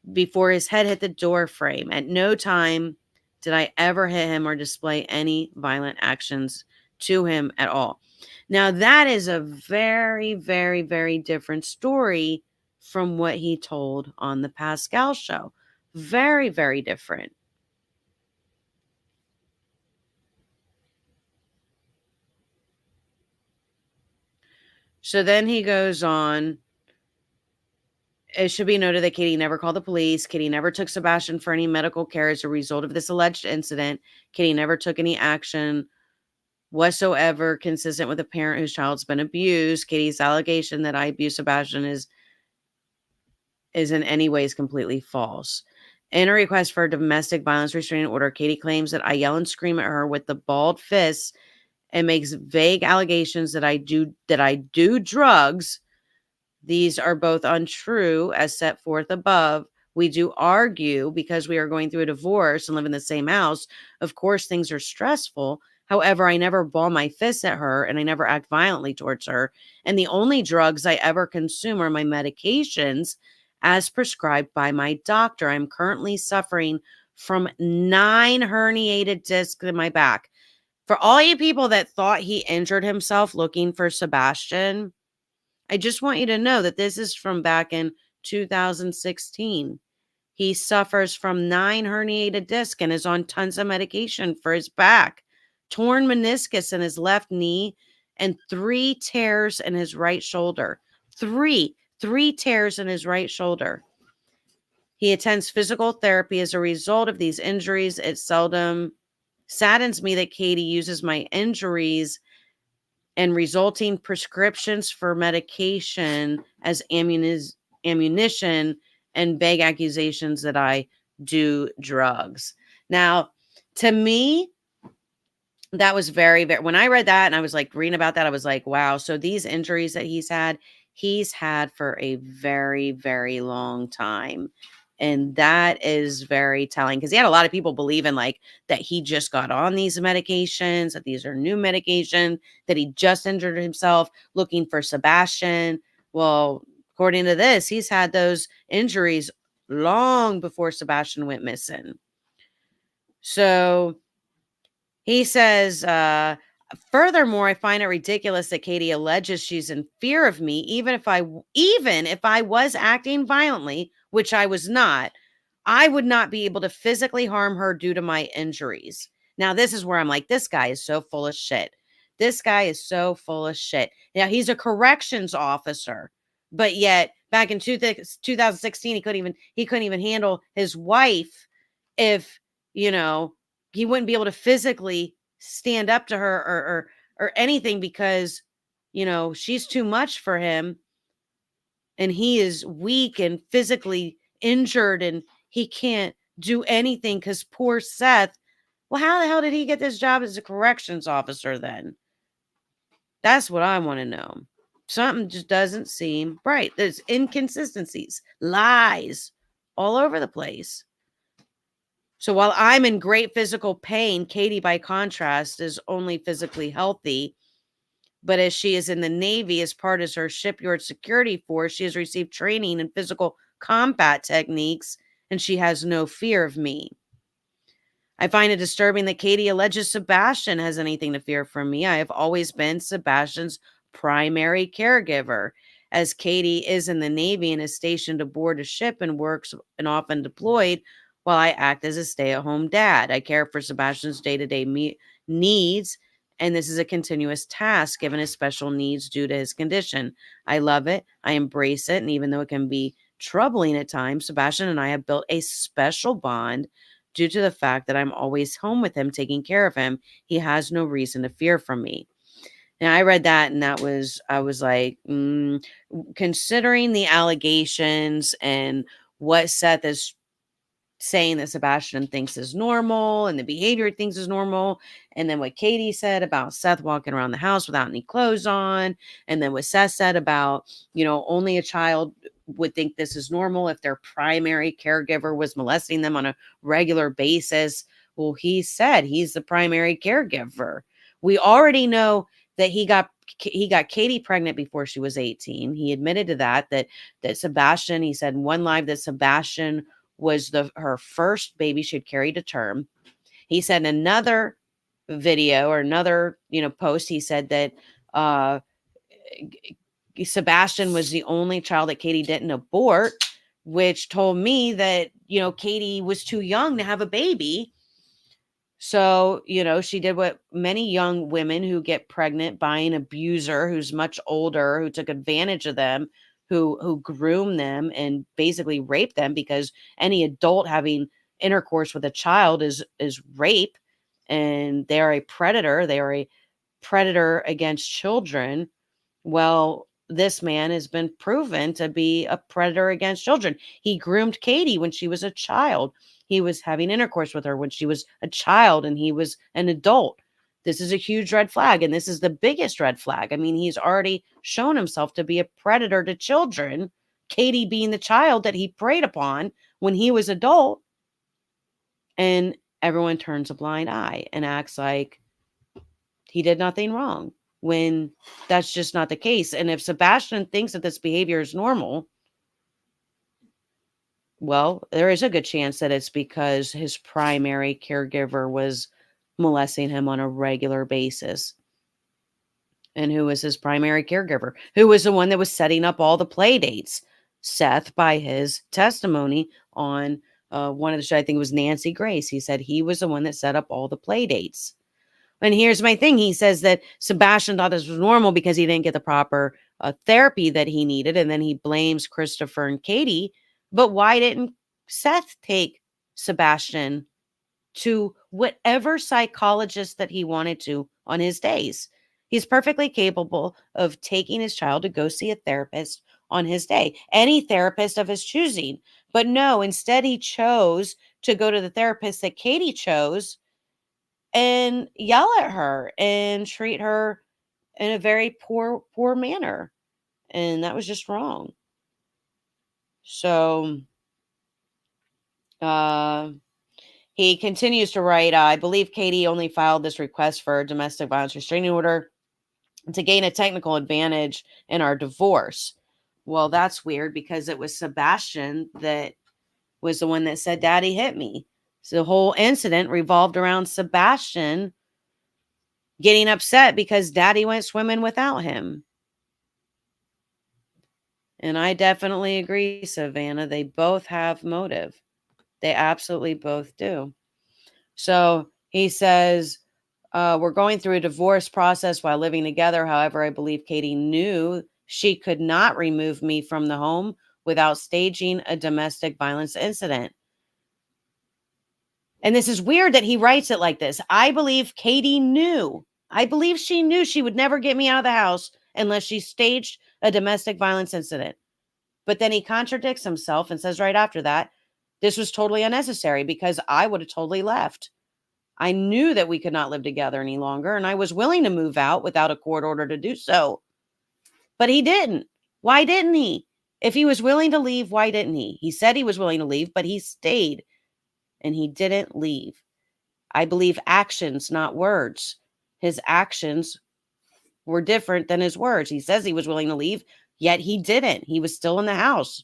hit the door frame. At no time did I ever hit him or display any violent actions to him at all. Now, that is a very, very, very different story from what he told on the Pascal show. Very, very different. So then he goes on. It should be noted that Katie never called the police. Katie never took Sebastian for any medical care as a result of this alleged incident. Katie never took any action whatsoever consistent with a parent whose child's been abused. Katie's allegation that I abuse Sebastian is in any ways completely false. In a request for a domestic violence restraining order, Katie claims that I yell and scream at her with the balled fists and makes vague allegations that I do drugs. These are both untrue as set forth above. We do argue because we are going through a divorce and live in the same house. Of course, things are stressful. However, I never ball my fists at her and I never act violently towards her. And the only drugs I ever consume are my medications as prescribed by my doctor. I'm currently suffering from 9 herniated discs in my back. For all you people that thought he injured himself looking for Sebastian, I just want you to know that this is from back in 2016. He suffers from 9 herniated discs and is on tons of medication for his back, torn meniscus in his left knee, and 3 tears in his right shoulder. Three tears in his right shoulder. He attends physical therapy as a result of these injuries. It seldom saddens me that Katie uses my injuries and resulting prescriptions for medication as ammunition and vague accusations that I do drugs. Now, to me, that was very, very, when I read that and I was like reading about that, I was like, wow. So these injuries that he's had for a very, very long time. And that is very telling because he had a lot of people believing like that he just got on these medications, that these are new medication, that he just injured himself looking for Sebastian. Well, according to this, he's had those injuries long before Sebastian went missing. So he says, furthermore, I find it ridiculous that Katie alleges she's in fear of me, even if I was acting violently, which I was not. I would not be able to physically harm her due to my injuries. Now, this is where I'm like, this guy is so full of shit. This guy is so full of shit. Now, he's a corrections officer, but yet back in 2016, he couldn't even handle his wife if, he wouldn't be able to physically stand up to her or anything because, she's too much for him and he is weak and physically injured and he can't do anything because poor Seth. Well, how the hell did he get this job as a corrections officer then? That's what I want to know. Something just doesn't seem right. There's inconsistencies, lies all over the place. So while I'm in great physical pain, Katie, by contrast, is only physically healthy. But as she is in the Navy as part of her shipyard security force, she has received training in physical combat techniques, and she has no fear of me. I find it disturbing that Katie alleges Sebastian has anything to fear from me. I have always been Sebastian's primary caregiver. As Katie is in the Navy and is stationed aboard a ship and works and often deployed, while I act as a stay-at-home dad. I care for Sebastian's day-to-day needs, and this is a continuous task given his special needs due to his condition. I love it. I embrace it, and even though it can be troubling at times, Sebastian and I have built a special bond due to the fact that I'm always home with him, taking care of him. He has no reason to fear from me. Now, I read that, and I was like, considering the allegations and what Seth is saying that Sebastian thinks is normal and the behavior he thinks is normal. And then what Katie said about Seth walking around the house without any clothes on. And then what Seth said about, only a child would think this is normal if their primary caregiver was molesting them on a regular basis. Well, he said he's the primary caregiver. We already know that he got Katie pregnant before she was 18. He admitted to that Sebastian, he said in one live that Sebastian was her first baby she had carried to term. He said in another video or another, post, he said that Sebastian was the only child that Katie didn't abort, which told me that, Katie was too young to have a baby. So, she did what many young women who get pregnant by an abuser who's much older, who took advantage of them, who groomed them and basically raped them, because any adult having intercourse with a child is rape, and they are a predator. They are predator against children. Well, this man has been proven to be a predator against children. He groomed Katie when she was a child. He was having intercourse with her when she was a child and he was an adult. This is a huge red flag, and this is the biggest red flag. I mean, he's already shown himself to be a predator to children, Katie being the child that he preyed upon when he was adult. And everyone turns a blind eye and acts like he did nothing wrong, when that's just not the case. And if Sebastian thinks that this behavior is normal, well, there is a good chance that it's because his primary caregiver was molesting him on a regular basis. And who was his primary caregiver? Who was the one that was setting up all the play dates? Seth, by his testimony on one of the shows, I think it was Nancy Grace. He said he was the one that set up all the play dates. And here's my thing. He says that Sebastian thought this was normal because he didn't get the proper therapy that he needed. And then he blames Christopher and Katie. But why didn't Seth take Sebastian to whatever psychologist that he wanted to on his days? He's perfectly capable of taking his child to go see a therapist on his day, any therapist of his choosing. But no, instead he chose to go to the therapist that Katie chose and yell at her and treat her in a very poor manner. And that was just wrong. So he continues to write, I believe Katie only filed this request for a domestic violence restraining order to gain a technical advantage in our divorce. Well, that's weird because it was Sebastian that was the one that said, Daddy hit me. So the whole incident revolved around Sebastian getting upset because Daddy went swimming without him. And I definitely agree, Savannah. They both have motive. They absolutely both do. So he says, we're going through a divorce process while living together. However, I believe Katie knew she could not remove me from the home without staging a domestic violence incident. And this is weird that he writes it like this. I believe Katie knew. I believe she knew she would never get me out of the house unless she staged a domestic violence incident. But then he contradicts himself and says right after that, this was totally unnecessary because I would have totally left. I knew that we could not live together any longer, and I was willing to move out without a court order to do so. But he didn't. Why didn't he? If he was willing to leave, why didn't he? He said he was willing to leave, but he stayed, and he didn't leave. I believe actions, not words. His actions were different than his words. He says he was willing to leave, yet he didn't. He was still in the house,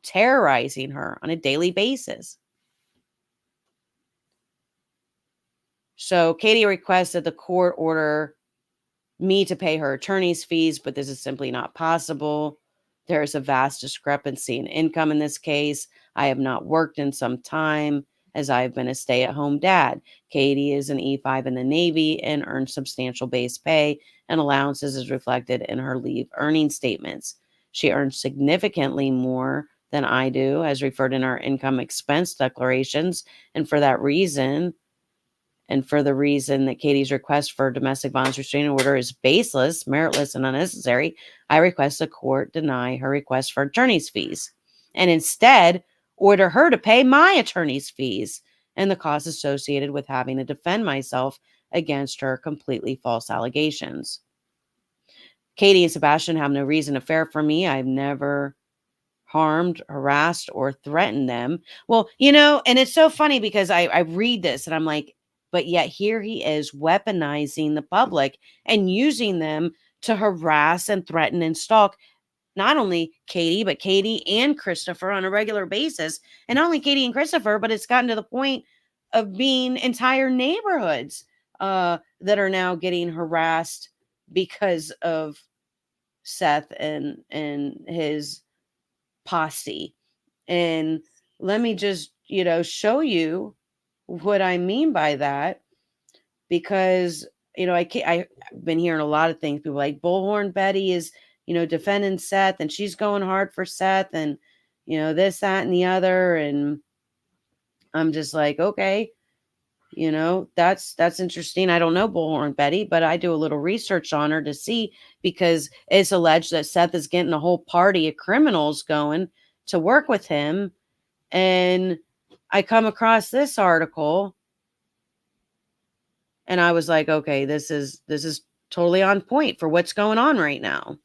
terrorizing her on a daily basis. So Katie requested the court order me to pay her attorney's fees, but this is simply not possible. There is a vast discrepancy in income in this case. I have not worked in some time as I've been a stay-at-home dad. Katie is an E5 in the Navy and earns substantial base pay and allowances as reflected in her leave earning statements. She earns significantly more than I do, as referred in our income expense declarations, and for that reason, and for the reason that Katie's request for domestic violence restraining order is baseless, meritless, and unnecessary, I request the court deny her request for attorney's fees and instead order her to pay my attorney's fees and the costs associated with having to defend myself against her completely false allegations. Katie and Sebastian have no reason to fear for me. I've never harmed, harassed, or threatened them. Well, and it's so funny because I read this and I'm like, but yet here he is weaponizing the public and using them to harass and threaten and stalk not only Katie, but Katie and Christopher on a regular basis. And not only Katie and Christopher, but it's gotten to the point of being entire neighborhoods that are now getting harassed because of Seth and his posse. And let me just, show you what I mean by that, because, I've been hearing a lot of things. People like Bullhorn Betty is, defending Seth and she's going hard for Seth and, this, that, and the other. And I'm just like, okay, You know, that's interesting. I don't know Bullhorn Betty, but I do a little research on her to see, because it's alleged that Seth is getting a whole party of criminals going to work with him. And I come across this article and I was like, okay, this is totally on point for what's going on right now.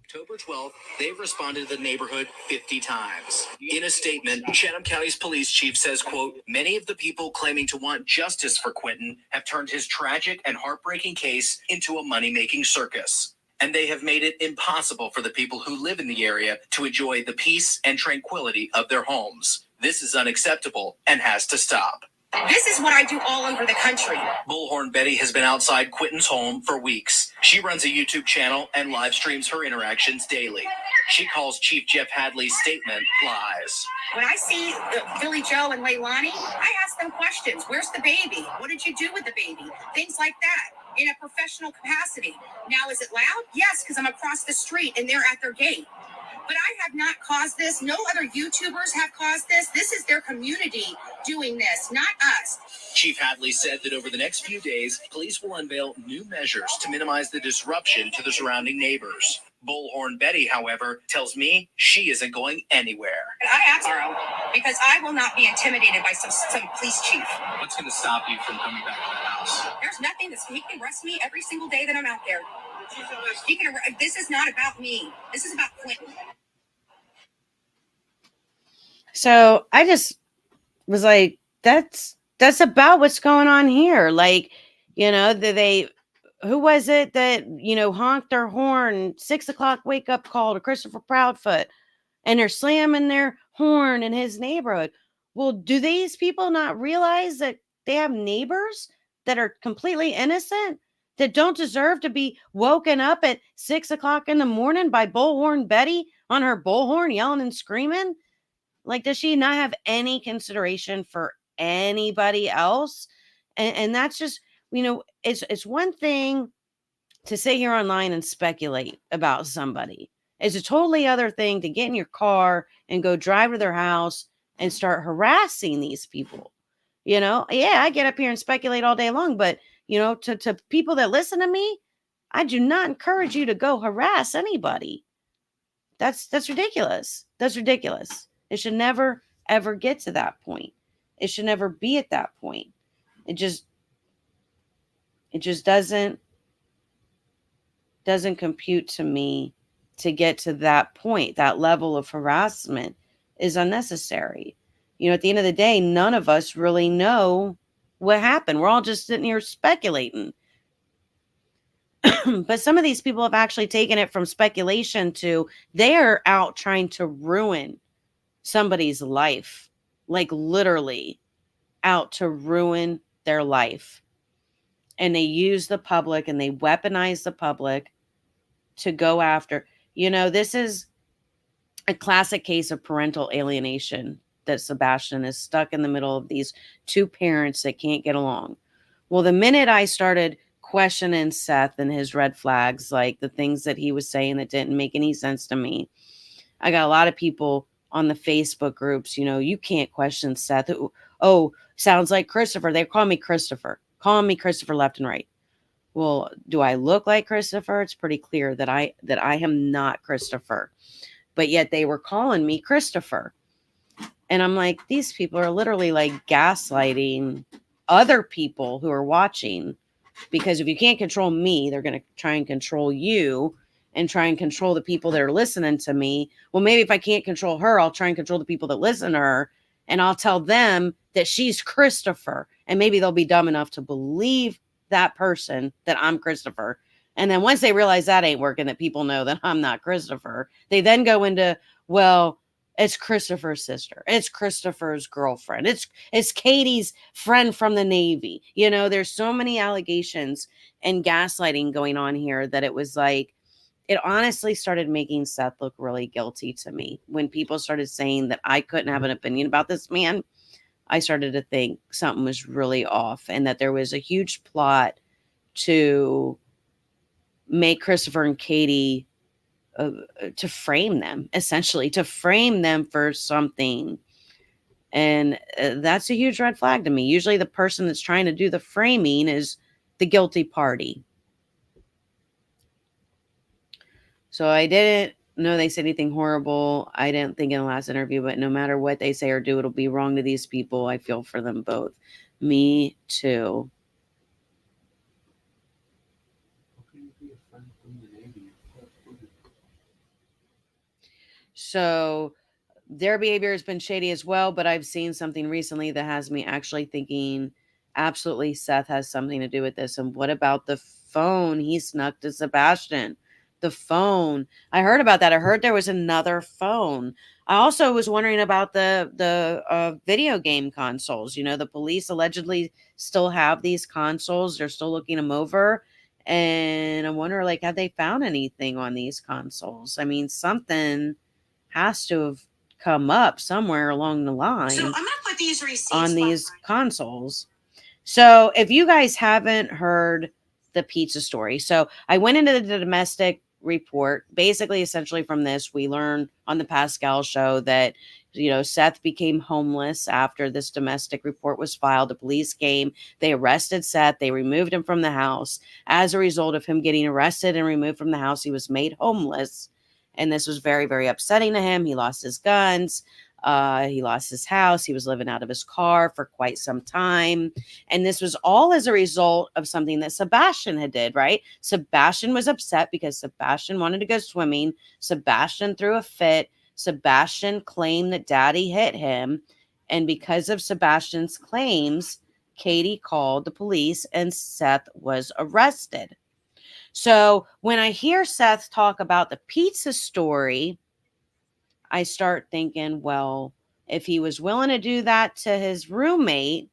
October 12th, they've responded to the neighborhood 50 times. In a statement, Chatham County's police chief says, quote, many of the people claiming to want justice for Quentin have turned his tragic and heartbreaking case into a money-making circus. And they have made it impossible for the people who live in the area to enjoy the peace and tranquility of their homes. This is unacceptable and has to stop. This is what I do all over the country. Bullhorn Betty has been outside Quentin's home for weeks. She runs a YouTube channel and live streams her interactions daily. She calls Chief Jeff Hadley's statement lies. When I see Billy Joe and Leilani, I ask them questions. Where's the baby? What did you do with the baby? Things like that in a professional capacity. Now, is it loud? Yes, because I'm across the street and they're at their gate. But I have not caused this. No other YouTubers have caused this. This is their community doing this, not us. Chief Hadley said that over the next few days, police will unveil new measures to minimize the disruption to the surrounding neighbors. Bullhorn Betty, however, tells me she isn't going anywhere. I asked tomorrow because I will not be intimidated by some police chief. What's going to stop you from coming back to the house? There's nothing he can arrest me every single day that I'm out there. This is not about me. This is about Quentin. So I just was like, that's about what's going on here. Like, you know, who was it that, you know, honked their horn, 6 o'clock wake up call to Christopher Proudfoot, and they're slamming their horn in his neighborhood. Well, do these people not realize that they have neighbors that are completely innocent, that don't deserve to be woken up at 6 o'clock in the morning by Bullhorn Betty on her bullhorn yelling and screaming? Like, does she not have any consideration for anybody else? And that's just, you know, it's one thing to sit here online and speculate about somebody. It's a totally other thing to get in your car and go drive to their house and start harassing these people. You know, yeah, I get up here and speculate all day long, but, you know, to people that listen to me, I do not encourage you to go harass anybody. That's ridiculous. That's ridiculous. It should never, ever get to that point. It should never be at that point. It just doesn't compute to me to get to that point. That level of harassment is unnecessary. You know, at the end of the day, none of us really know what happened. We're all just sitting here speculating. But some of these people have actually taken it from speculation to they're out trying to ruin somebody's life, like literally out to ruin their life. And they use the public and they weaponize the public to go after. You know, this is a classic case of parental alienation that Sebastian is stuck in the middle of these two parents that can't get along. Well, the minute I started questioning Seth and his red flags, like the things that he was saying that didn't make any sense to me, I got a lot of people on the Facebook groups, you know, you can't question Seth. Oh, sounds like Christopher. They call me Christopher. Calling me Christopher left and right. Well, do I look like Christopher? It's pretty clear that I am not Christopher. But yet they were calling me Christopher. And I'm like, these people are literally like gaslighting other people who are watching. Because if you can't control me, they're going to try and control you and try and control the people that are listening to me. Well, maybe if I can't control her, I'll try and control the people that listen to her. And I'll tell them that she's Christopher. And maybe they'll be dumb enough to believe that person that I'm Christopher. And then once they realize that ain't working, that people know that I'm not Christopher, they then go into, well, it's Christopher's sister. It's Christopher's girlfriend. It's Katie's friend from the Navy. You know, there's so many allegations and gaslighting going on here that it was like, it honestly started making Seth look really guilty to me. When people started saying that I couldn't have an opinion about this man, I started to think something was really off and that there was a huge plot to make Christopher and Katie, to frame them, essentially, to frame them for something. And that's a huge red flag to me. Usually the person that's trying to do the framing is the guilty party. So I didn't know they said anything horrible. I didn't think in the last interview, but no matter what they say or do, it'll be wrong to these people. I feel for them both. Me too. So their behavior has been shady as well, but I've seen something recently that has me actually thinking absolutely Seth has something to do with this. And what about the phone he snuck to Sebastian? The phone. I heard about that. I heard there was another phone. I also was wondering about the video game consoles. You know, the police allegedly still have these consoles. They're still looking them over. And I wonder, like, have they found anything on these consoles? I mean, something has to have come up somewhere along the line So I'm gonna put these receipts on these consoles. So if you guys haven't heard the pizza story, so I went into the domestic report. Basically, essentially from this, we learned on the Pascal show that, you know, Seth became homeless after this domestic report was filed. The police came, they arrested Seth, they removed him from the house. As a result of him getting arrested and removed from the house, he was made homeless. And this was very, very upsetting to him. He lost his guns. He lost his house. He was living out of his car for quite some time. And this was all as a result of something that Sebastian had did, right? Sebastian was upset because Sebastian wanted to go swimming. Sebastian threw a fit. Sebastian claimed that Daddy hit him. And because of Sebastian's claims, Katie called the police and Seth was arrested. So when I hear Seth talk about the pizza story, I start thinking, well, if he was willing to do that to his roommate,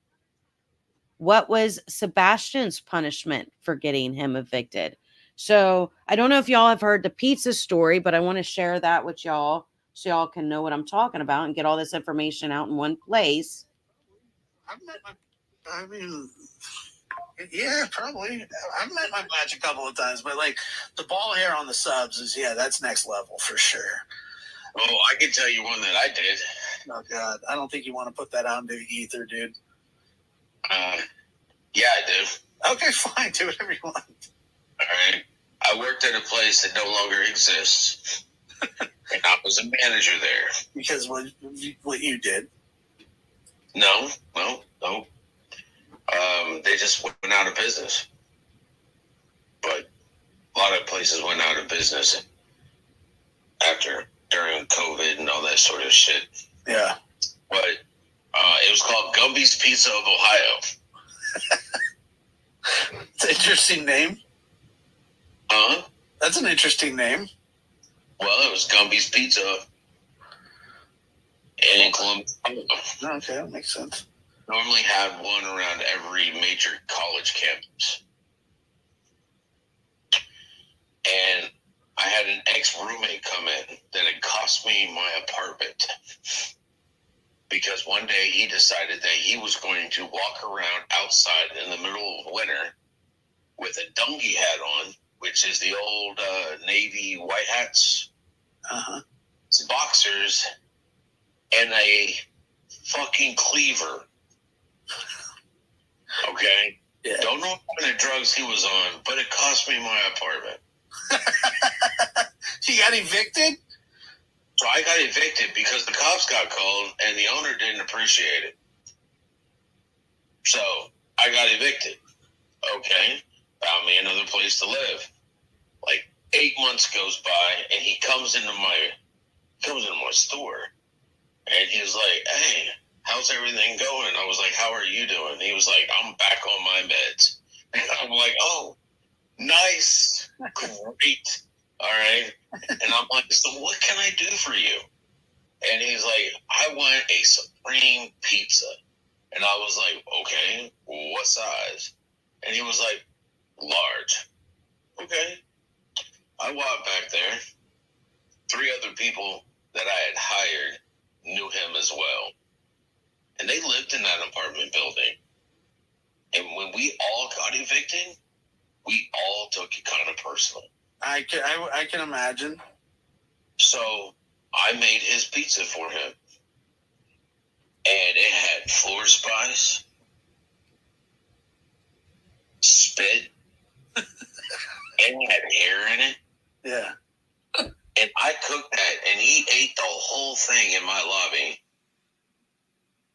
what was Sebastian's punishment for getting him evicted? So I don't know if y'all have heard the pizza story, but I want to share that with y'all so y'all can know what I'm talking about and get all this information out in one place. I mean, yeah, probably. I've met my match a couple of times, but like the ball hair on the subs is, yeah, that's next level for sure. Oh, I can tell you one that I did. Oh, God. I don't think you want to put that out into the ether, dude. Yeah, I do. Okay, fine. Do whatever you want. All right. I worked at a place that no longer exists. And I was a manager there. Because what you did. No. They just went out of business. But a lot of places went out of business during COVID and all that sort of shit. Yeah. But it was called Gumby's Pizza of Ohio. It's an interesting name. Huh? That's an interesting name. Well, it was Gumby's Pizza in Columbus. Okay, that makes sense. Normally had one around every major college campus. And I had an ex-roommate come in that had cost me my apartment because one day he decided that he was going to walk around outside in the middle of winter with a dungy hat on, which is the old Navy white hats, some boxers, and a fucking cleaver. Okay? Yeah. Don't know what kind of drugs he was on, but it cost me my apartment. You got evicted? So I got evicted because the cops got called and the owner didn't appreciate it. So I got evicted. Okay. Found me another place to live. Like 8 months goes by and he comes into my store and he was like, "Hey, how's everything going?" I was like, "How are you doing?" He was like, "I'm back on my meds." And I'm like, "Oh, nice. Great. All right." And I'm like, "So what can I do for you?" And he's like, "I want a supreme pizza." And I was like, "Okay, what size?" And he was like, "Large." Okay. I walked back there. 3 other people that I had hired knew him as well. And they lived in that apartment building. And when we all got evicted, we all took it kind of personal. I can imagine. So I made his pizza for him. and it had floor spice, spit, and it had hair in it. Yeah. And I cooked that, and he ate the whole thing in my lobby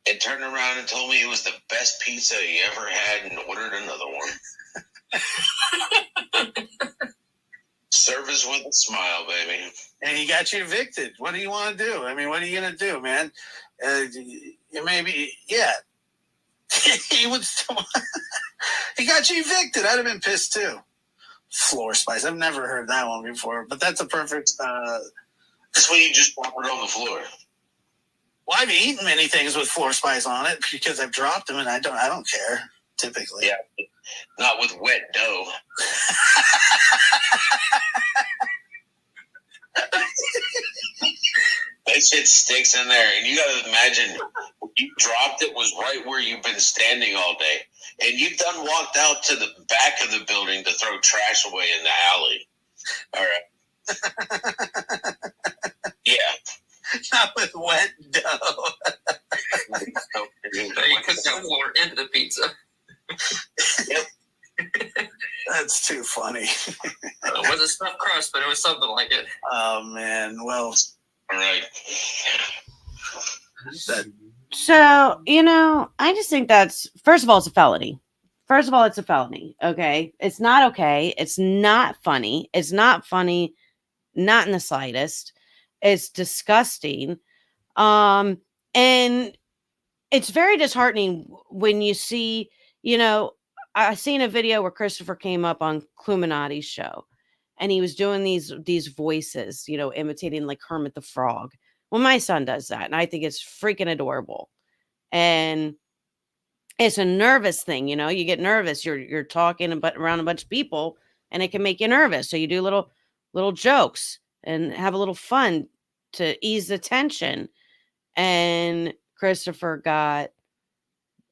and turned around and told me it was the best pizza he ever had and ordered another one. Service with a smile, baby. And he got you evicted. What do you want to do? I mean, what are you going to do, man? Maybe, yeah. He would still, he got you evicted. I'd have been pissed too. Floor spice. I've never heard that one before, but that's a perfect. That's when you just drop it on the floor. Well, I've eaten many things with floor spice on it because I've dropped them, and I don't care typically. Yeah, not with wet dough. That shit sticks in there, and you got to imagine you dropped it was right where you've been standing all day, and you've done walked out to the back of the building to throw trash away in the alley. All right. Yeah. Not with wet dough. You cooked that floor into the pizza. Yep. That's too funny. It was a stuffed crust, but it was something like it. Oh man. Well, all right. So, you know, I just think that's, first of all, it's a felony. First of all, it's a felony. Okay. It's not okay. It's not funny. It's not funny. Not in the slightest. It's disgusting. And it's very disheartening when you see, you know, I seen a video where Christopher came up on Cluminati's show and he was doing these voices, you know, imitating like Kermit the Frog. Well, my son does that, and I think it's freaking adorable. And it's a nervous thing, you know. You get nervous. You're talking around a bunch of people, and it can make you nervous. So you do little jokes and have a little fun to ease the tension. And Christopher got,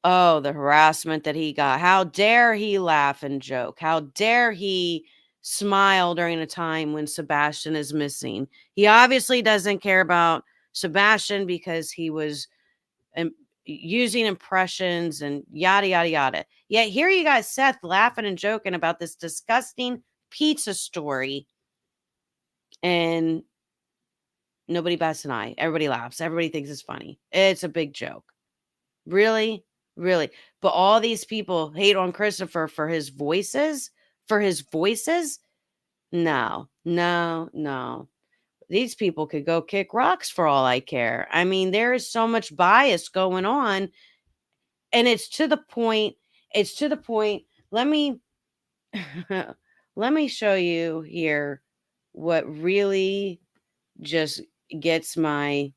the harassment that he got. How dare he laugh and joke? How dare he smile during a time when Sebastian is missing? He obviously doesn't care about Sebastian because he was using impressions and yada, yada, yada. Yet here you got Seth laughing and joking about this disgusting pizza story. And nobody bats an eye. Everybody laughs. Everybody thinks it's funny. It's a big joke. Really? Really? But all these people hate on Christopher for his voices? No. These people could go kick rocks for all I care. I mean, there is so much bias going on. And it's to the point. Let me show you here what really just gets my,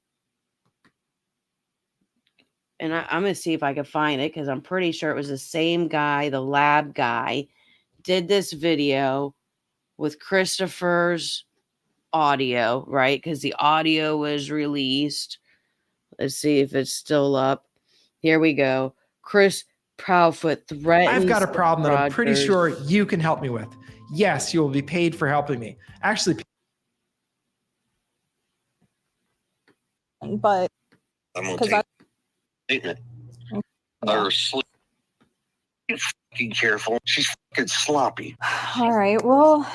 and I'm going to see if I can find it because I'm pretty sure it was the same guy, the lab guy, did this video with Christopher's audio, right? Because the audio was released. Let's see if it's still up. Here we go. Chris Proudfoot threatens. I've got a problem that I'm pretty Rogers. sure you can help me with. Yes, you will be paid for helping me. Actually, but I'm gonna because take statement. Or sleep. Fucking careful. She's fucking sloppy. all right, well,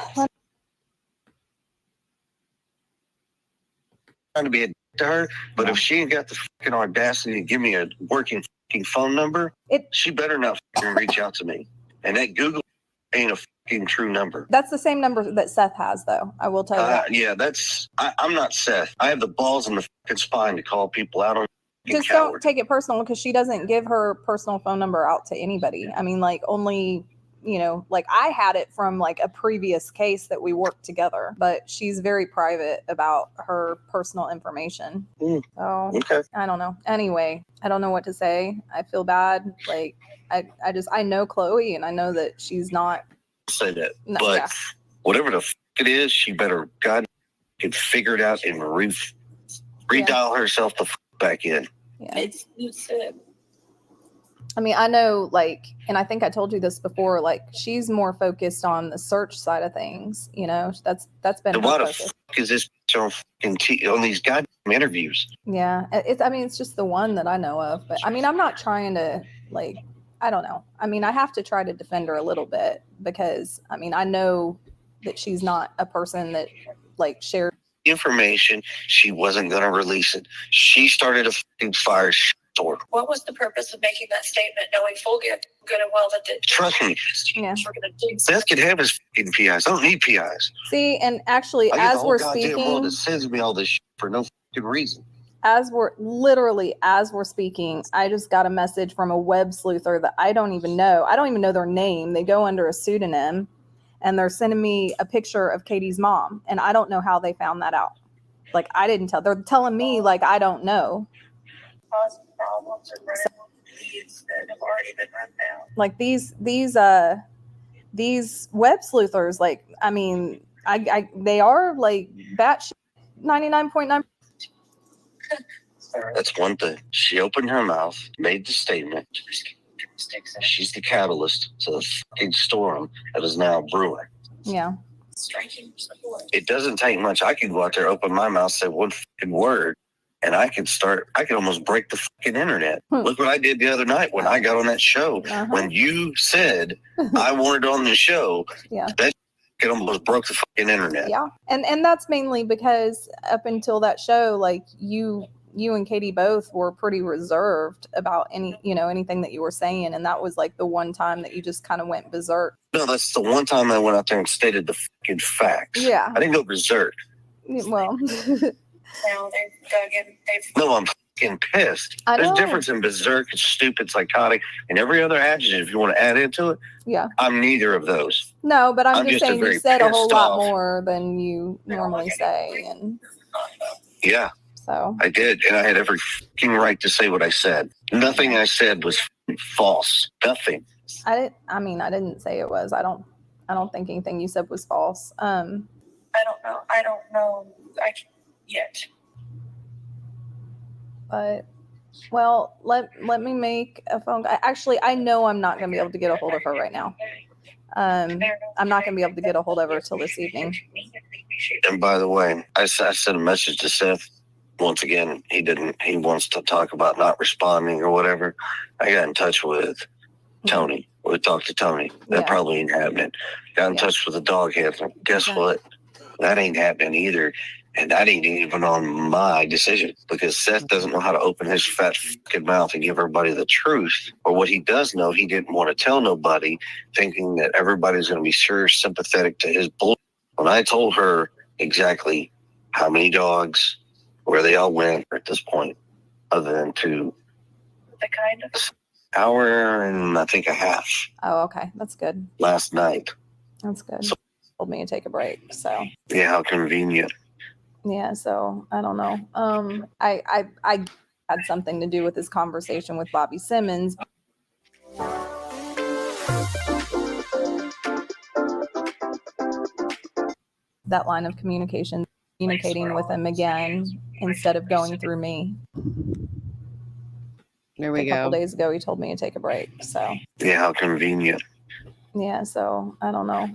Trying to be a dick to her, but if she ain't got the fucking audacity to give me a working fucking phone number, she better not fucking reach out to me. And that Google ain't a fucking true number. that's the same number that Seth has, though. I will tell you that. Yeah, I'm not Seth. I have the balls and the fucking spine to call people out on. Just don't take it personal because she doesn't give her personal phone number out to anybody. I mean, like only, you know, like I had it from like a previous case that we worked together, but she's very private about her personal information. So okay. I don't know. Anyway, I don't know what to say. I feel bad. Like I know Chloe and I know that she's not. Say that, No, but yeah. whatever the fuck it is, she better God can figure it out and redial herself the fuck back in. Yeah. I mean, I know, like, and I think I told you this before, like, she's more focused on the search side of things, you know, that's been And her why the focus. fuck is this bitch on fucking on these goddamn interviews. Yeah, I mean, it's just the one that I know of. But I mean, I'm not trying to, like, I don't know. I mean, I have to try to defend her a little bit because, I mean, I know that she's not a person that, like, shares Information, she wasn't going to release it. She started a fucking firestorm. What was the purpose of making that statement, knowing full good and well that the Trust me, Yeah. Seth can have his fucking PIs. I don't need PIs. See, and actually, I get the as whole we're goddamn world speaking, that sends me all this shit for no fucking reason. as we're speaking, I just got a message from a web sleuther that I don't even know. I don't even know their name. They go under a pseudonym, and they're sending me a picture of Katie's mom, and I don't know how they found that out. Like, I didn't tell. They're telling me, like, I don't know. problems and leads that have already been run down. Like these web sleuthers, like, I mean, they are like batshit 99.9. That's one thing. She opened her mouth, made the statement. She's the catalyst to the fucking storm that is now brewing. Yeah. It doesn't take much. I can go out there, open my mouth, say one fucking word, and I can almost break the fucking internet. Look what I did the other night when I got on that show. When you said I wanted on the show, yeah, that it almost broke the fucking internet. Yeah. And that's mainly because up until that show, like you and Katie both were pretty reserved about anything that you were saying. And that was like the one time that you just kind of went berserk. No, that's the one time I went out there and stated the fucking facts. Yeah. I didn't go berserk. Well, Now they've dug in. No, I'm fucking pissed. I There's a know. difference in berserk, stupid, psychotic, and every other adjective you want to add into it. Yeah. I'm neither of those. No, but I'm just saying you very said a whole pissed lot off. more than you normally say. And Yeah, so I did, and I had every fucking right to say what I said. Nothing I said was fucking false. Nothing. I didn't say it was. I don't think anything you said was false. I don't know. Yet. But well, let me make a phone. Actually, I know I'm not going to be able to get a hold of her right now. I'm not going to be able to get a hold of her till this evening. And by the way, I sent a message to Seth. Once again, he wants to talk about not responding or whatever. I got in touch with Tony. We talked to Tony. That probably ain't happening. Got in touch with the dog handler. Guess what? That ain't happening either. And that ain't even on my decision because Seth doesn't know how to open his fat fucking mouth and give everybody the truth. Or what he does know, he didn't want to tell nobody, thinking that everybody's going to be sure sympathetic to his bull. When I told her exactly how many dogs, where they all went at this point, other than to The kind of hour and I think a half Oh, okay, that's good. last night. That's good. Told me to take a break, so Yeah, how convenient. yeah. So I don't know. I had something to do with this conversation with Bobby Simmons. That line of communication, communicating with him again instead of going through me. There we A couple go. days ago, he told me to take a break. So Yeah, how convenient. yeah, so I don't know.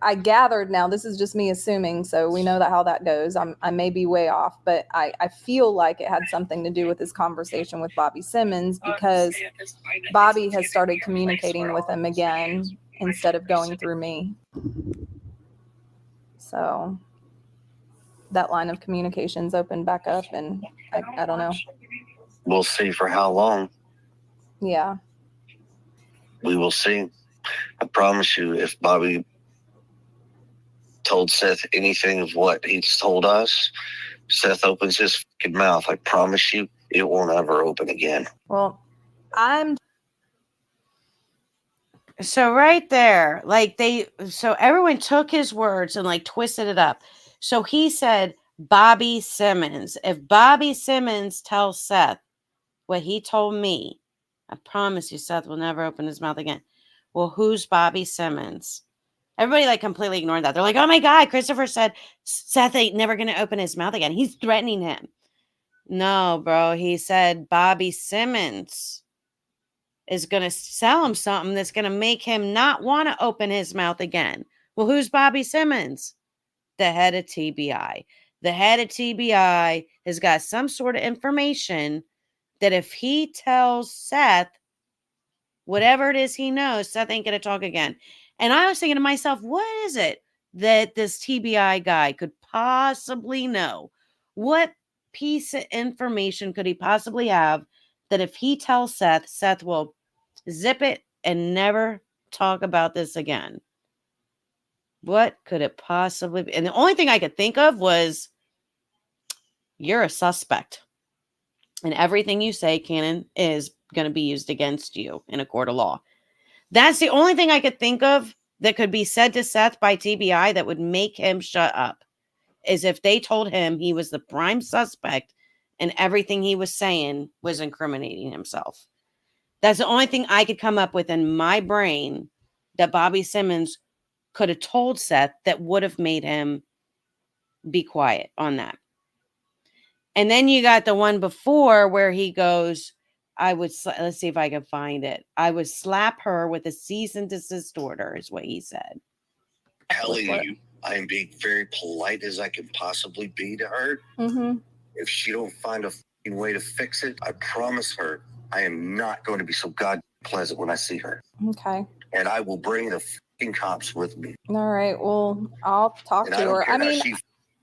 I gathered now. This is just me assuming, so we know how that goes. I may be way off, but I feel like it had something to do with this conversation with Bobby Simmons because Bobby has started communicating with him again instead of going through me. So that line of communication's opened back up, and I don't know. We'll see for how long. Yeah. We will see. I promise you, if Bobby told Seth anything of what he's told us, Seth opens his fucking mouth. I promise you, it won't ever open again. Well, So right there, so everyone took his words and like twisted it up. So he said, Bobby Simmons. If Bobby Simmons tells Seth what he told me, I promise you Seth will never open his mouth again. Well, who's Bobby Simmons? Everybody like completely ignored that. They're like, oh my God, Christopher said Seth ain't never going to open his mouth again. He's threatening him. No, bro. He said Bobby Simmons is going to sell him something that's going to make him not want to open his mouth again. Well, who's Bobby Simmons? The head of TBI. the head of TBI has got some sort of information that if he tells Seth whatever it is he knows, Seth ain't going to talk again. And I was thinking to myself, what is it that this TBI guy could possibly know? What piece of information could he possibly have that if he tells Seth, Seth will zip it and never talk about this again? What could it possibly be? And the only thing I could think of was, you're a suspect. And everything you say, Cannon, is going to be used against you in a court of law. That's the only thing I could think of that could be said to Seth by TBI that would make him shut up, is if they told him he was the prime suspect and everything he was saying was incriminating himself. That's the only thing I could come up with in my brain that Bobby Simmons could have told Seth that would have made him be quiet on that. And then you got the one before where he goes, let's see if I can find it. I would slap her with a cease and desist order, is what he said. Telling you, I am being very polite as I can possibly be to her. Mm-hmm. If she don't find a fucking way to fix it, I promise her I am not going to be so goddamn pleasant when I see her. Okay. And I will bring the fucking cops with me. All right. Well, I'll talk And to I don't her. care I mean, how she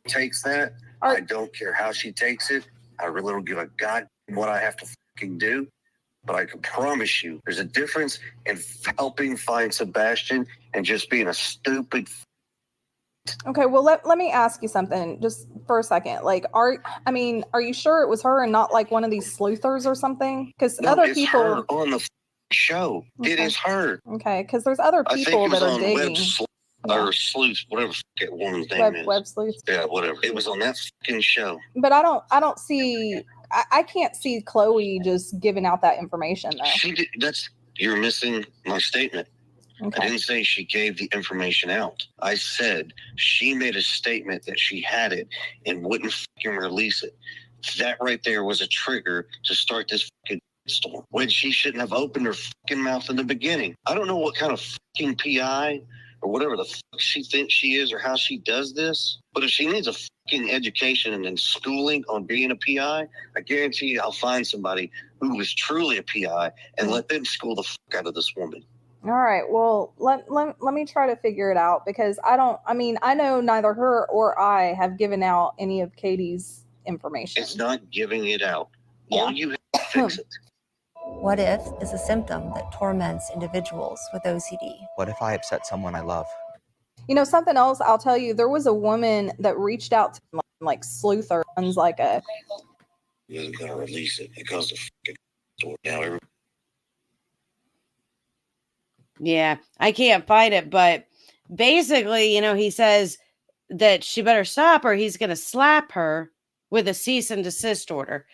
takes that. I don't care how she takes it. I really don't give a god what I have to fucking do. But I can promise you, there's a difference in helping find Sebastian and just being a stupid. okay. Well, let me ask you something just for a second. Like, are you sure it was her and not like one of these sleuthers or something? Because No, other it's people her on the show. Okay. It is her. Okay, because there's other I think people it was that are on digging. or Sleuth, whatever that woman's name is. Web sleuths. Yeah, whatever. It was on that fucking show. But I don't see. I can't see Chloe just giving out that information though. She did. You're missing my statement. Okay. I didn't say she gave the information out. I said she made a statement that she had it and wouldn't fucking release it. That right there was a trigger to start this fucking storm when she shouldn't have opened her fucking mouth in the beginning. I don't know what kind of fucking PI or whatever the fuck she thinks she is or how she does this, but if she needs a fucking education and schooling on being a PI, I guarantee you I'll find somebody who is truly a PI and let them school the fuck out of this woman. All right. Well, let me try to figure it out because I know neither her or I have given out any of Katie's information. It's not giving it out. All you have to fix it. What if is a symptom that torments individuals with OCD? What if I upset someone I love? You know, something else I'll tell you, there was a woman that reached out to like Sleuther runs like a He wasn't gonna release it. It caused a fucking door. Now Yeah, I can't fight it, but basically, he says that she better stop or he's going to slap her with a cease and desist order.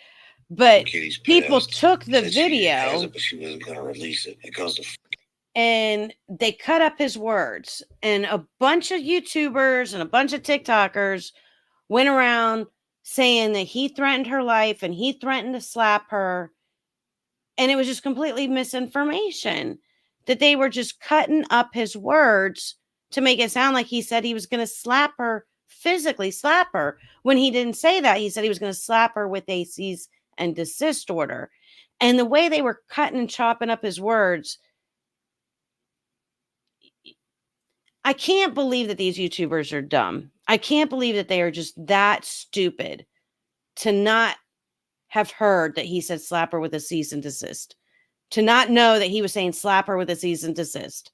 But people took the video but she wasn't gonna release it. It caused a and they cut up his words. And a bunch of YouTubers and a bunch of TikTokers went around saying that he threatened her life and he threatened to slap her. And it was just completely misinformation. That they were just cutting up his words to make it sound like he said he was going to slap her, physically slap her. When he didn't say that, he said he was going to slap her with a cease and desist order. And the way they were cutting and chopping up his words, I can't believe that these YouTubers are dumb. I can't believe that they are just that stupid to not have heard that he said slap her with a cease and desist. To not know that he was saying slap her with a cease and desist.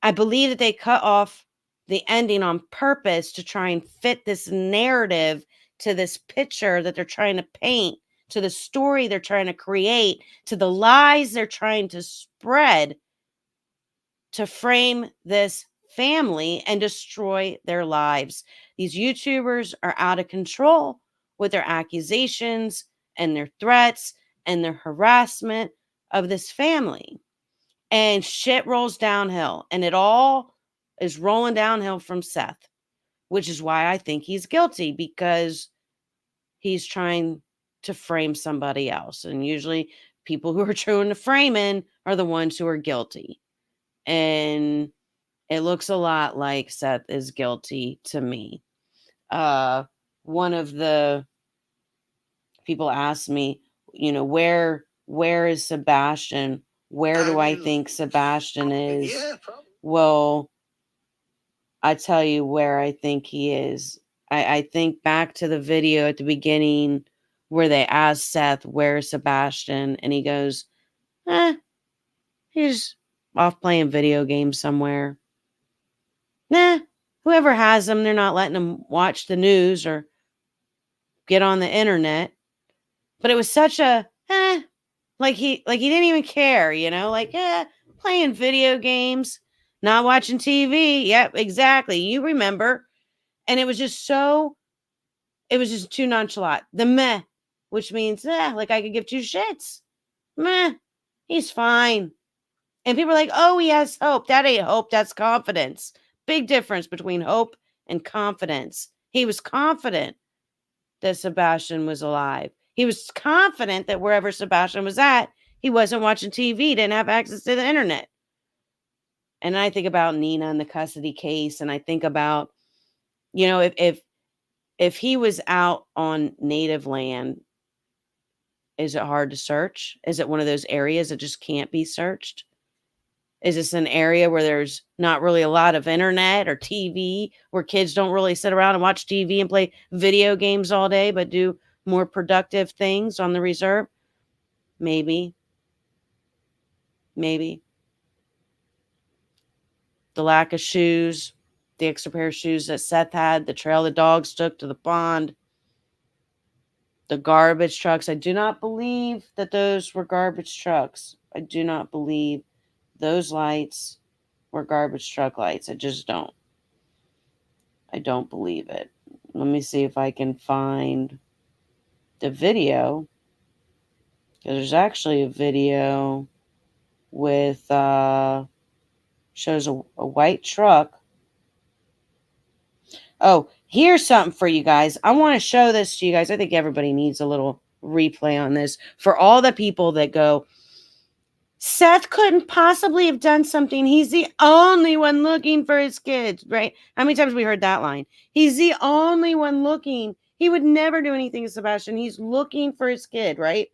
I believe that they cut off the ending on purpose to try and fit this narrative to this picture that they're trying to paint, to the story they're trying to create, to the lies they're trying to spread to frame this family and destroy their lives. These YouTubers are out of control with their accusations and their threats and their harassment of this family, and shit rolls downhill, and it all is rolling downhill from Seth, which is why I think he's guilty, because he's trying to frame somebody else, and usually people who are trying to frame in are the ones who are guilty, and it looks a lot like Seth is guilty to me. one of the people asked me, you know, where is Sebastian? Where do I think Sebastian is? Yeah, probably. Well, I tell you where I think he is. I think back to the video at the beginning where they asked Seth, where's Sebastian? And he goes, he's off playing video games somewhere. Nah, whoever has him, they're not letting him watch the news or get on the internet. But it was such a, like he didn't even care, you know, like, playing video games, not watching TV. Yep, exactly. You remember. And it was just too nonchalant. The meh, which means, like I could give two shits. Meh, he's fine. And people are like, oh, he has hope. That ain't hope. That's confidence. Big difference between hope and confidence. He was confident that Sebastian was alive. He was confident that wherever Sebastian was at, he wasn't watching TV, didn't have access to the internet. And I think about Nina and the custody case, and I think about, you know, if he was out on native land, is it hard to search? Is it one of those areas that just can't be searched? Is this an area where there's not really a lot of internet or TV, where kids don't really sit around and watch TV and play video games all day, but do more productive things on the reserve? Maybe. Maybe. The lack of shoes, the extra pair of shoes that Seth had, the trail the dogs took to the pond, the garbage trucks. I do not believe that those were garbage trucks. I do not believe those lights were garbage truck lights. I just don't. I don't believe it. Let me see if I can find the video. Because there's actually a video with, shows a white truck. Oh, here's something for you guys. I want to show this to you guys. I think everybody needs a little replay on this. For all the people that go, Seth couldn't possibly have done something. He's the only one looking for his kids, right? How many times have we heard that line? He's the only one looking. He would never do anything to Sebastian. He's looking for his kid, right?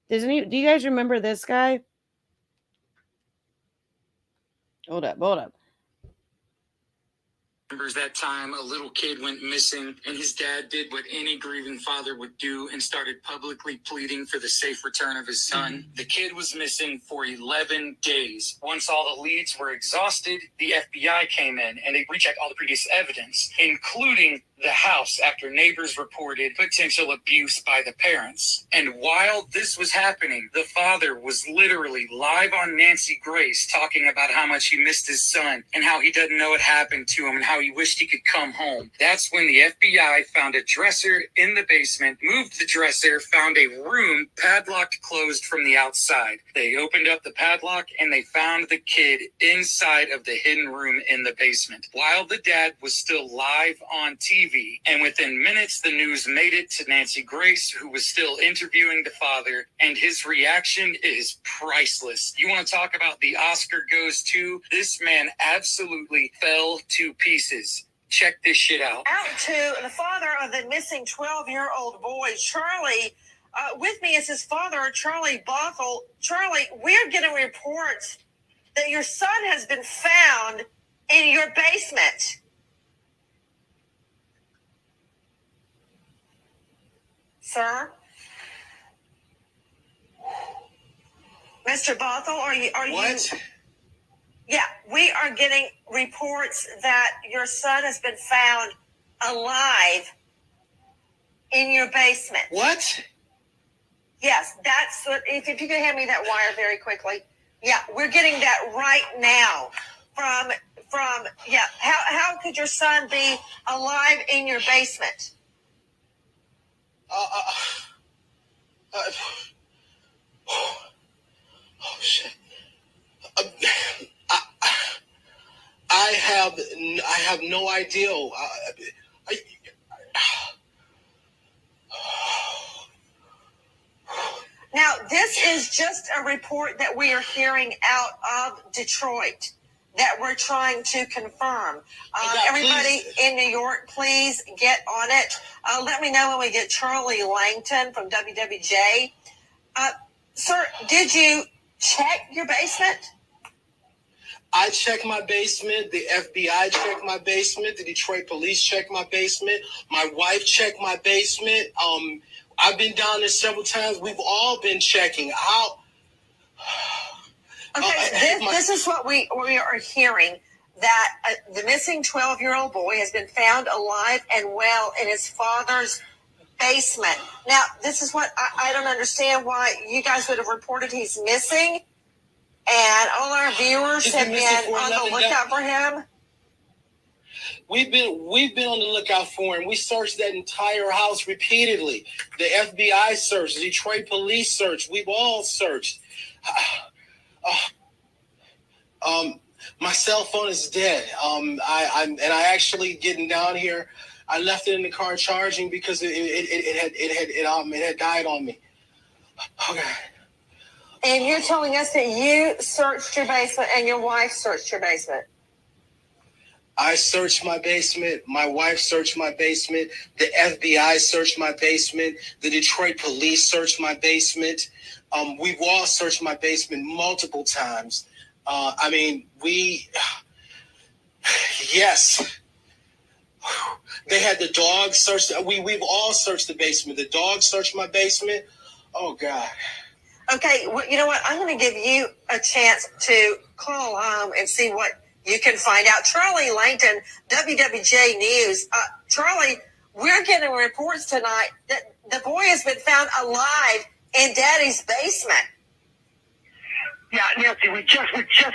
Do you guys remember this guy? Hold up. Remembers that time a little kid went missing and his dad did what any grieving father would do and started publicly pleading for the safe return of his son. The kid was missing for 11 days. Once all the leads were exhausted, the FBI came in and they rechecked all the previous evidence, including the house after neighbors reported potential abuse by the parents. And while this was happening, the father was literally live on Nancy Grace talking about how much he missed his son and how he doesn't know what happened to him and how he wished he could come home. That's when the FBI found a dresser in the basement, moved the dresser, found a room padlocked closed from the outside. They opened up the padlock and they found the kid inside of the hidden room in the basement while the dad was still live on TV. And within minutes, the news made it to Nancy Grace, who was still interviewing the father, and his reaction is priceless. You want to talk about the Oscar goes to? This man absolutely fell to pieces. Check this shit out. Out to the father of the missing 12-year-old boy, Charlie. With me is his father, Charlie Bothell. Charlie, we're getting reports that your son has been found in your basement. Sir? Mr. Bothell, are you What? Yeah, we are getting reports that your son has been found alive in your basement. What? Yes, that's what, if you could hand me that wire very quickly. Yeah, we're getting that right now from how could your son be alive in your basement? Oh shit! I have no idea. Now, this is just a report that we are hearing out of Detroit. that we're trying to confirm. Yeah, Everybody please. in New York, please get on it. Let me know when we get Charlie Langton from WWJ. Sir, did you check your basement? I checked my basement. The FBI checked my basement. The Detroit police checked my basement. My wife checked my basement. I've been down there several times. We've all been checking. Okay, this is what we are hearing, that the missing 12-year-old boy has been found alive and well in his father's basement. Now, this is what I don't understand why you guys would have reported he's missing, and all our viewers have been on the lookout for him. We've been on the lookout for him. We searched that entire house repeatedly. The FBI searched, the Detroit police searched. We've all searched. My cell phone is dead. I actually getting down here, I left it in the car charging because it had died on me. Okay. And you're telling us that you searched your basement and your wife searched your basement. I searched my basement. My wife searched my basement. The FBI searched my basement. The Detroit police searched my basement. We've all searched my basement multiple times. Yes. They had the dog search. We've all searched the basement. The dog searched my basement. Oh, God. Okay, well, you know what? I'm going to give you a chance to call and see what you can find out. Charlie Langton, WWJ News. Charlie, we're getting reports tonight that the boy has been found alive in Daddy's basement. Yeah, Nancy, we're just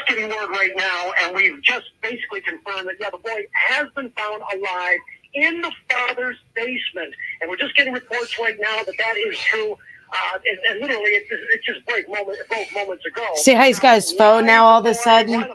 getting word right now, and we've just basically confirmed that, yeah, the boy has been found alive in the father's basement. And we're just getting reports right now that is true. And literally, it just broke moments ago. See how he's got his phone now all of a sudden?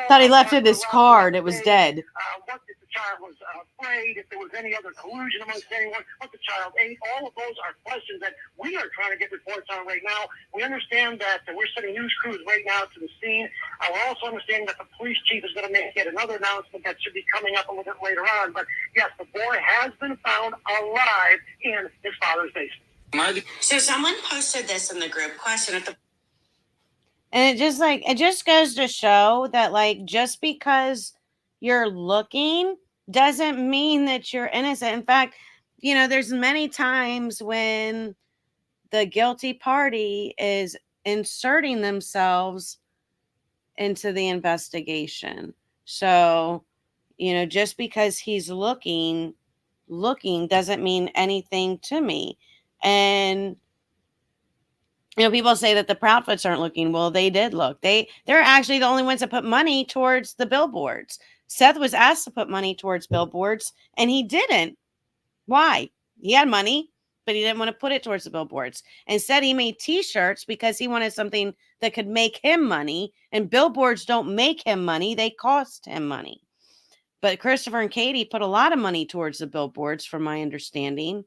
Thought he left it in his car and it was dead. What if the child was afraid, if there was any other collusion amongst anyone, what the child ate, all of those are questions that we are trying to get reports on right now. We understand that we're sending news crews right now to the scene. We're also understanding that the police chief is going to make yet another announcement that should be coming up a little bit later on. But yes, the boy has been found alive in his father's basement. So someone posted this in the group question at the And it just goes to show that, like, just because you're looking doesn't mean that you're innocent. In fact, there's many times when the guilty party is inserting themselves into the investigation. So, just because he's looking doesn't mean anything to me. And people say that the Proudfoots aren't looking. Well, they did look. They're actually the only ones that put money towards the billboards. Seth was asked to put money towards billboards, and he didn't. Why? He had money, but he didn't want to put it towards the billboards. Instead, he made T-shirts because he wanted something that could make him money, and billboards don't make him money. They cost him money. But Christopher and Katie put a lot of money towards the billboards, from my understanding.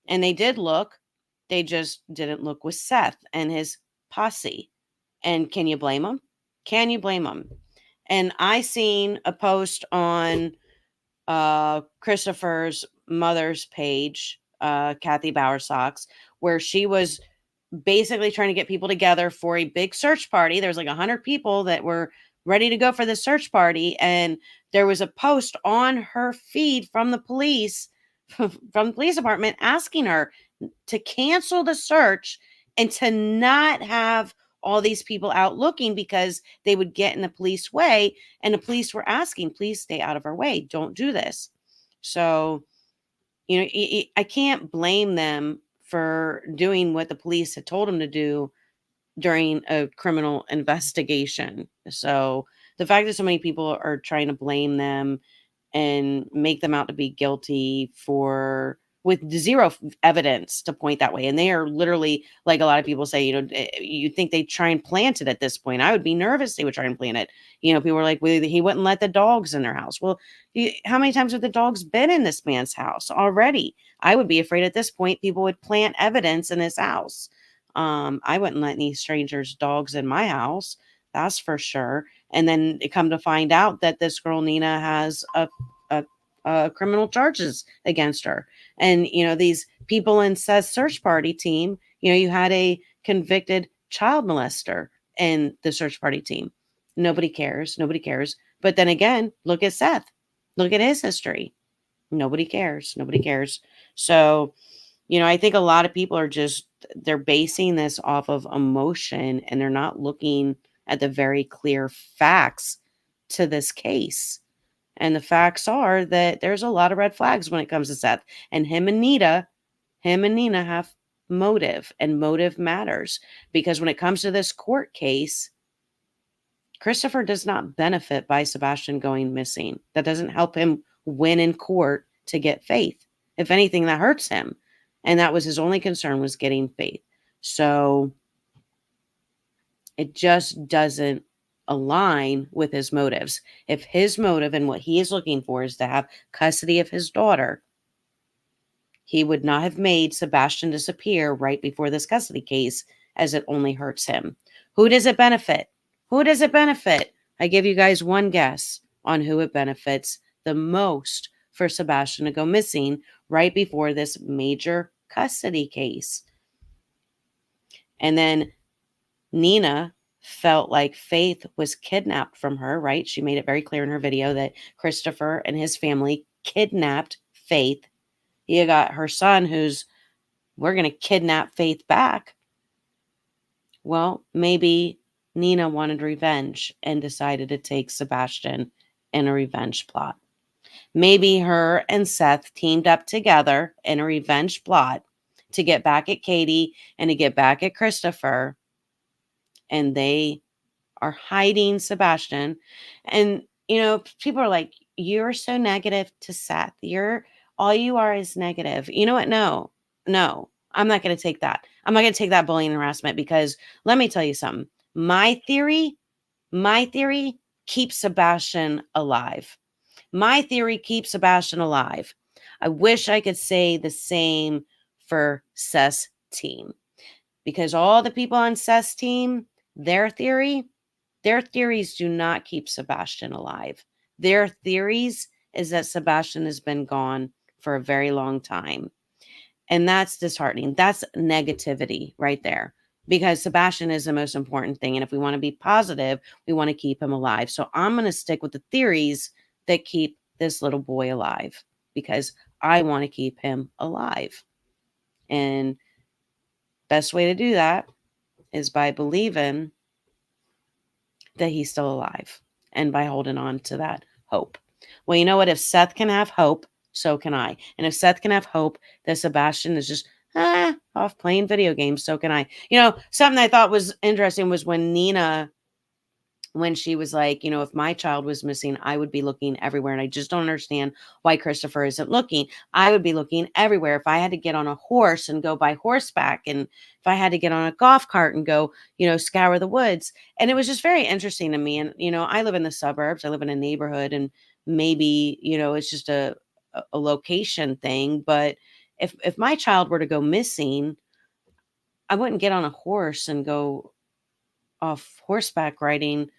And they did look. They just didn't look with Seth and his posse. And can you blame them? Can you blame them? And I seen a post on Christopher's mother's page, Kathy Bowersocks, where she was basically trying to get people together for a big search party. There was like 100 people that were ready to go for the search party. And there was a post on her feed from the police department asking her to cancel the search and to not have all these people out looking because they would get in the police way. And the police were asking, please stay out of our way. Don't do this. So, I can't blame them for doing what the police had told them to do during a criminal investigation. So the fact that so many people are trying to blame them and make them out to be guilty with zero evidence to point that way. And they are literally, like a lot of people say, you think they try and plant it at this point. I would be nervous they would try and plant it. People were like, well, he wouldn't let the dogs in their house. Well, how many times have the dogs been in this man's house already? I would be afraid at this point people would plant evidence in his house. I wouldn't let any strangers' dogs in my house. That's for sure. And then it come to find out that this girl, Nina, has a criminal charges against her. And, you know, these people in Seth's search party team, you know, you had a convicted child molester in the search party team. Nobody cares. Nobody cares. But then again, look at Seth. Look at his history. Nobody cares. Nobody cares. So, you know, I think a lot of people are just, they're basing this off of emotion and they're not looking at the very clear facts to this case. And the facts are that there's a lot of red flags when it comes to Seth. And him and Nina have motive, and motive matters. Because when it comes to this court case, Christopher does not benefit by Sebastian going missing. That doesn't help him win in court to get Faith. If anything, that hurts him. And that was his only concern, was getting Faith. So it just doesn't align with his motives. If his motive and what he is looking for is to have custody of his daughter, he would not have made Sebastian disappear right before this custody case, as it only hurts him. Who does it benefit? Who does it benefit? I give you guys one guess on who it benefits the most for Sebastian to go missing right before this major custody case. And then Nina felt like Faith was kidnapped from her, right? She made it very clear in her video that Christopher and his family kidnapped Faith. You got her son who's, we're going to kidnap Faith back. Well, maybe Nina wanted revenge and decided to take Sebastian in a revenge plot. Maybe her and Seth teamed up together in a revenge plot to get back at Katie and to get back at Christopher. And they are hiding Sebastian. And, you know, people are like, you're so negative to Seth. All you are is negative. You know what? No, I'm not going to take that. I'm not going to take that bullying and harassment, because let me tell you something. My theory keeps Sebastian alive. My theory keeps Sebastian alive. I wish I could say the same for Seth's team, because all the people on Seth's team, their theories do not keep Sebastian alive. Their theories is that Sebastian has been gone for a very long time. And that's disheartening. That's negativity right there, because Sebastian is the most important thing. And if we want to be positive, we want to keep him alive. So I'm going to stick with the theories that keep this little boy alive, because I want to keep him alive. And best way to do that is by believing that he's still alive and by holding on to that hope. Well, you know what? If Seth can have hope, so can I. And if Seth can have hope that Sebastian is just off playing video games, so can I. You know, something I thought was interesting was when Nina, when she was like, you know, if my child was missing, I would be looking everywhere. And I just don't understand why Christopher isn't looking. I would be looking everywhere. If I had to get on a horse and go by horseback, and if I had to get on a golf cart and go, you know, scour the woods. And it was just very interesting to me. And, you know, I live in the suburbs. I live in a neighborhood, and maybe, you know, it's just a location thing. But if my child were to go missing, I wouldn't get on a horse and go off horseback riding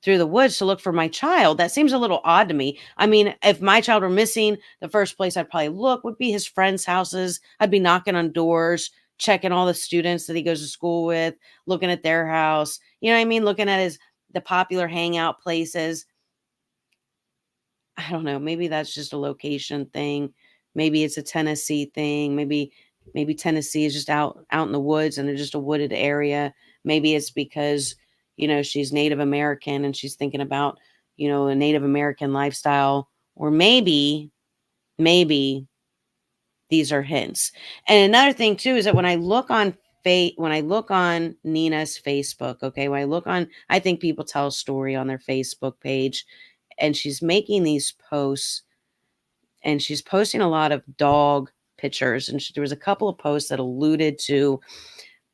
through the woods to look for my child. That seems a little odd to me. I mean, if my child were missing, the first place I'd probably look would be his friends' houses. I'd be knocking on doors, checking all the students that he goes to school with, looking at their house. You know what I mean? Looking at the popular hangout places. I don't know. Maybe that's just a location thing. Maybe it's a Tennessee thing. Maybe Tennessee is just out in the woods and it's just a wooded area. Maybe it's because, you know, she's Native American and she's thinking about, you know, a Native American lifestyle. Or maybe these are hints. And another thing too is that when I look on Nina's Facebook, okay, I think people tell a story on their Facebook page, and she's making these posts, and she's posting a lot of dog pictures. And there was a couple of posts that alluded to,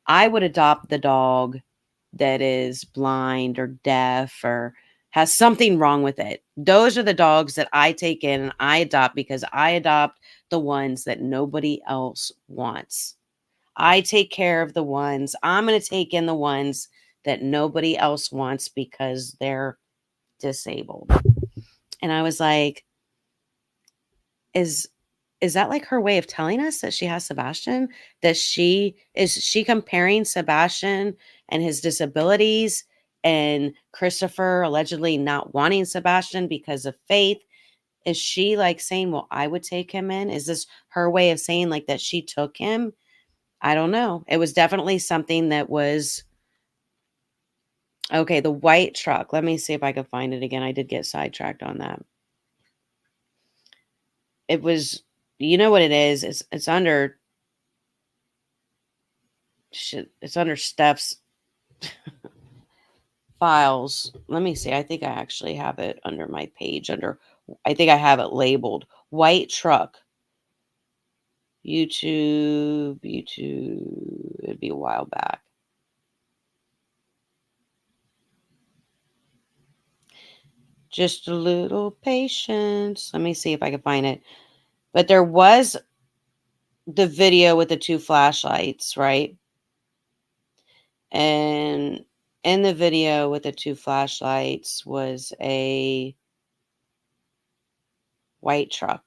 I would adopt the dog that is blind or deaf or has something wrong with it. Those are the dogs that I take in and I adopt, because I adopt the ones that nobody else wants. I take care of the ones. I'm going to take in the ones that nobody else wants because they're disabled. And I was like, is that like her way of telling us that she has Sebastian? That she comparing Sebastian and his disabilities and Christopher allegedly not wanting Sebastian because of faith? Is she like saying, well, I would take him in? Is this her way of saying like that she took him? I don't know. It was definitely something that was okay. The white truck. Let me see if I can find it again. I did get sidetracked on that. It was, you know what it is? It's under shit. It's under Steph's files. Let me see. I think I actually have it under my page I think I have it labeled white truck. YouTube, it'd be a while back. Just a little patience. Let me see if I can find it. But there was the video with the 2 flashlights, right? And in the video with the 2 flashlights was a white truck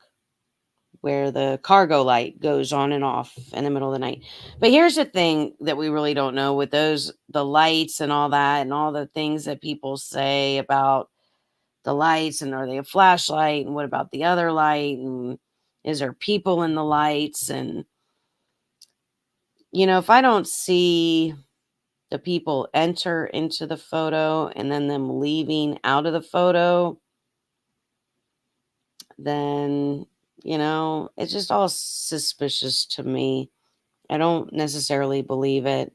where the cargo light goes on and off in the middle of the night. But here's the thing that we really don't know with the lights and all that, and all the things that people say about the lights, and are they a flashlight, and what about the other light, and is there people in the lights? And if I don't see the people enter into the photo and then them leaving out of the photo, then it's just all suspicious to me. I don't necessarily believe it.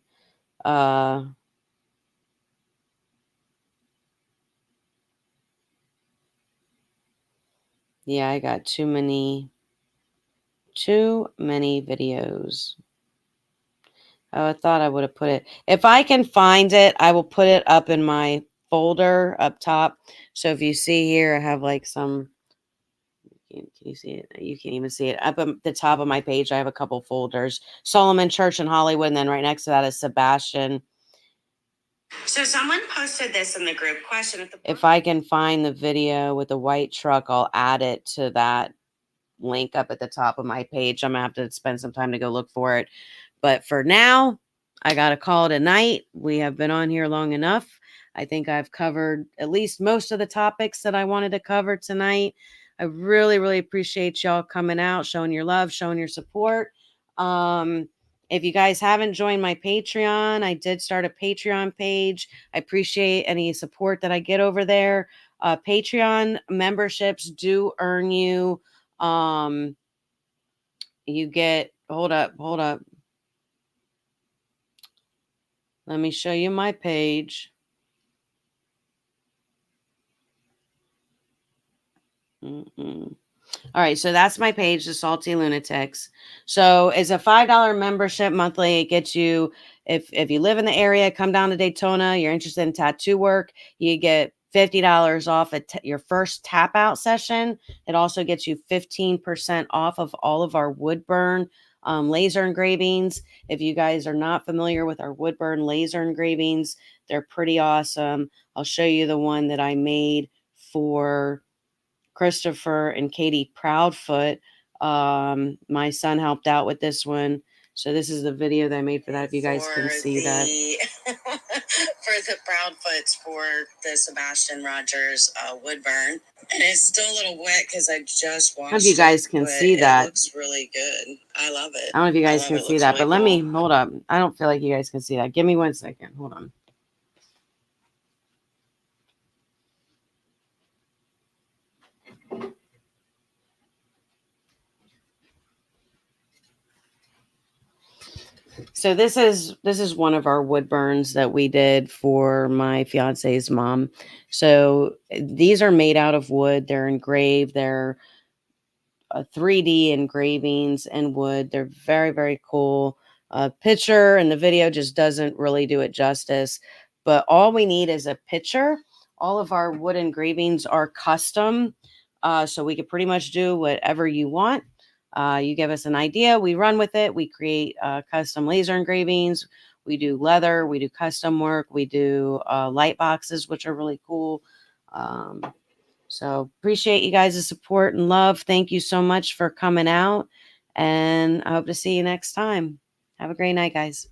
Yeah, I got too many videos. Oh, I thought I would have put it. If I can find it, I will put it up in my folder up top. So if you see here, I have like some, can you see it? You can't even see it. Up at the top of my page, I have a couple folders. Solomon Church in Hollywood, and then right next to that is Sebastian. So someone posted this in the group question. If I can find the video with the white truck, I'll add it to that link up at the top of my page. I'm going to have to spend some time to go look for it. But for now, I got to call it a night. We have been on here long enough. I think I've covered at least most of the topics that I wanted to cover tonight. I really, really appreciate y'all coming out, showing your love, showing your support. If you guys haven't joined my Patreon, I did start a Patreon page. I appreciate any support that I get over there. Patreon memberships do earn you. You get, hold up. Let me show you my page. All right, so that's my page, The Salty Lunatics. So it's a $5 membership monthly. It gets you, if you live in the area, come down to Daytona, you're interested in tattoo work, you get $50 off your first tap out session. It also gets you 15% off of all of our wood burn laser engravings. If you guys are not familiar with our wood burn laser engravings, they're pretty awesome. I'll show you the one that I made for Christopher and Katie Proudfoot. My son helped out with this one. So this is the video that I made for that, if you guys can see that. For the Proudfoots for the Sebastian Rogers wood burn. And it's still a little wet because I just washed it. I don't know if you guys can see that. It looks really good. I love it. I don't know if you guys can see that, but let me, hold up. I don't feel like you guys can see that. Give me 1 second. Hold on. So this is one of our wood burns that we did for my fiance's mom. So these are made out of wood. They're engraved. They're 3D engravings in wood. They're very, very cool. Picture and the video just doesn't really do it justice. But all we need is a picture. All of our wood engravings are custom. So we could pretty much do whatever you want. You give us an idea, we run with it. We create custom laser engravings. We do leather, we do custom work, we do light boxes, which are really cool. So appreciate you guys' support and love. Thank you so much for coming out, and I hope to see you next time. Have a great night, guys.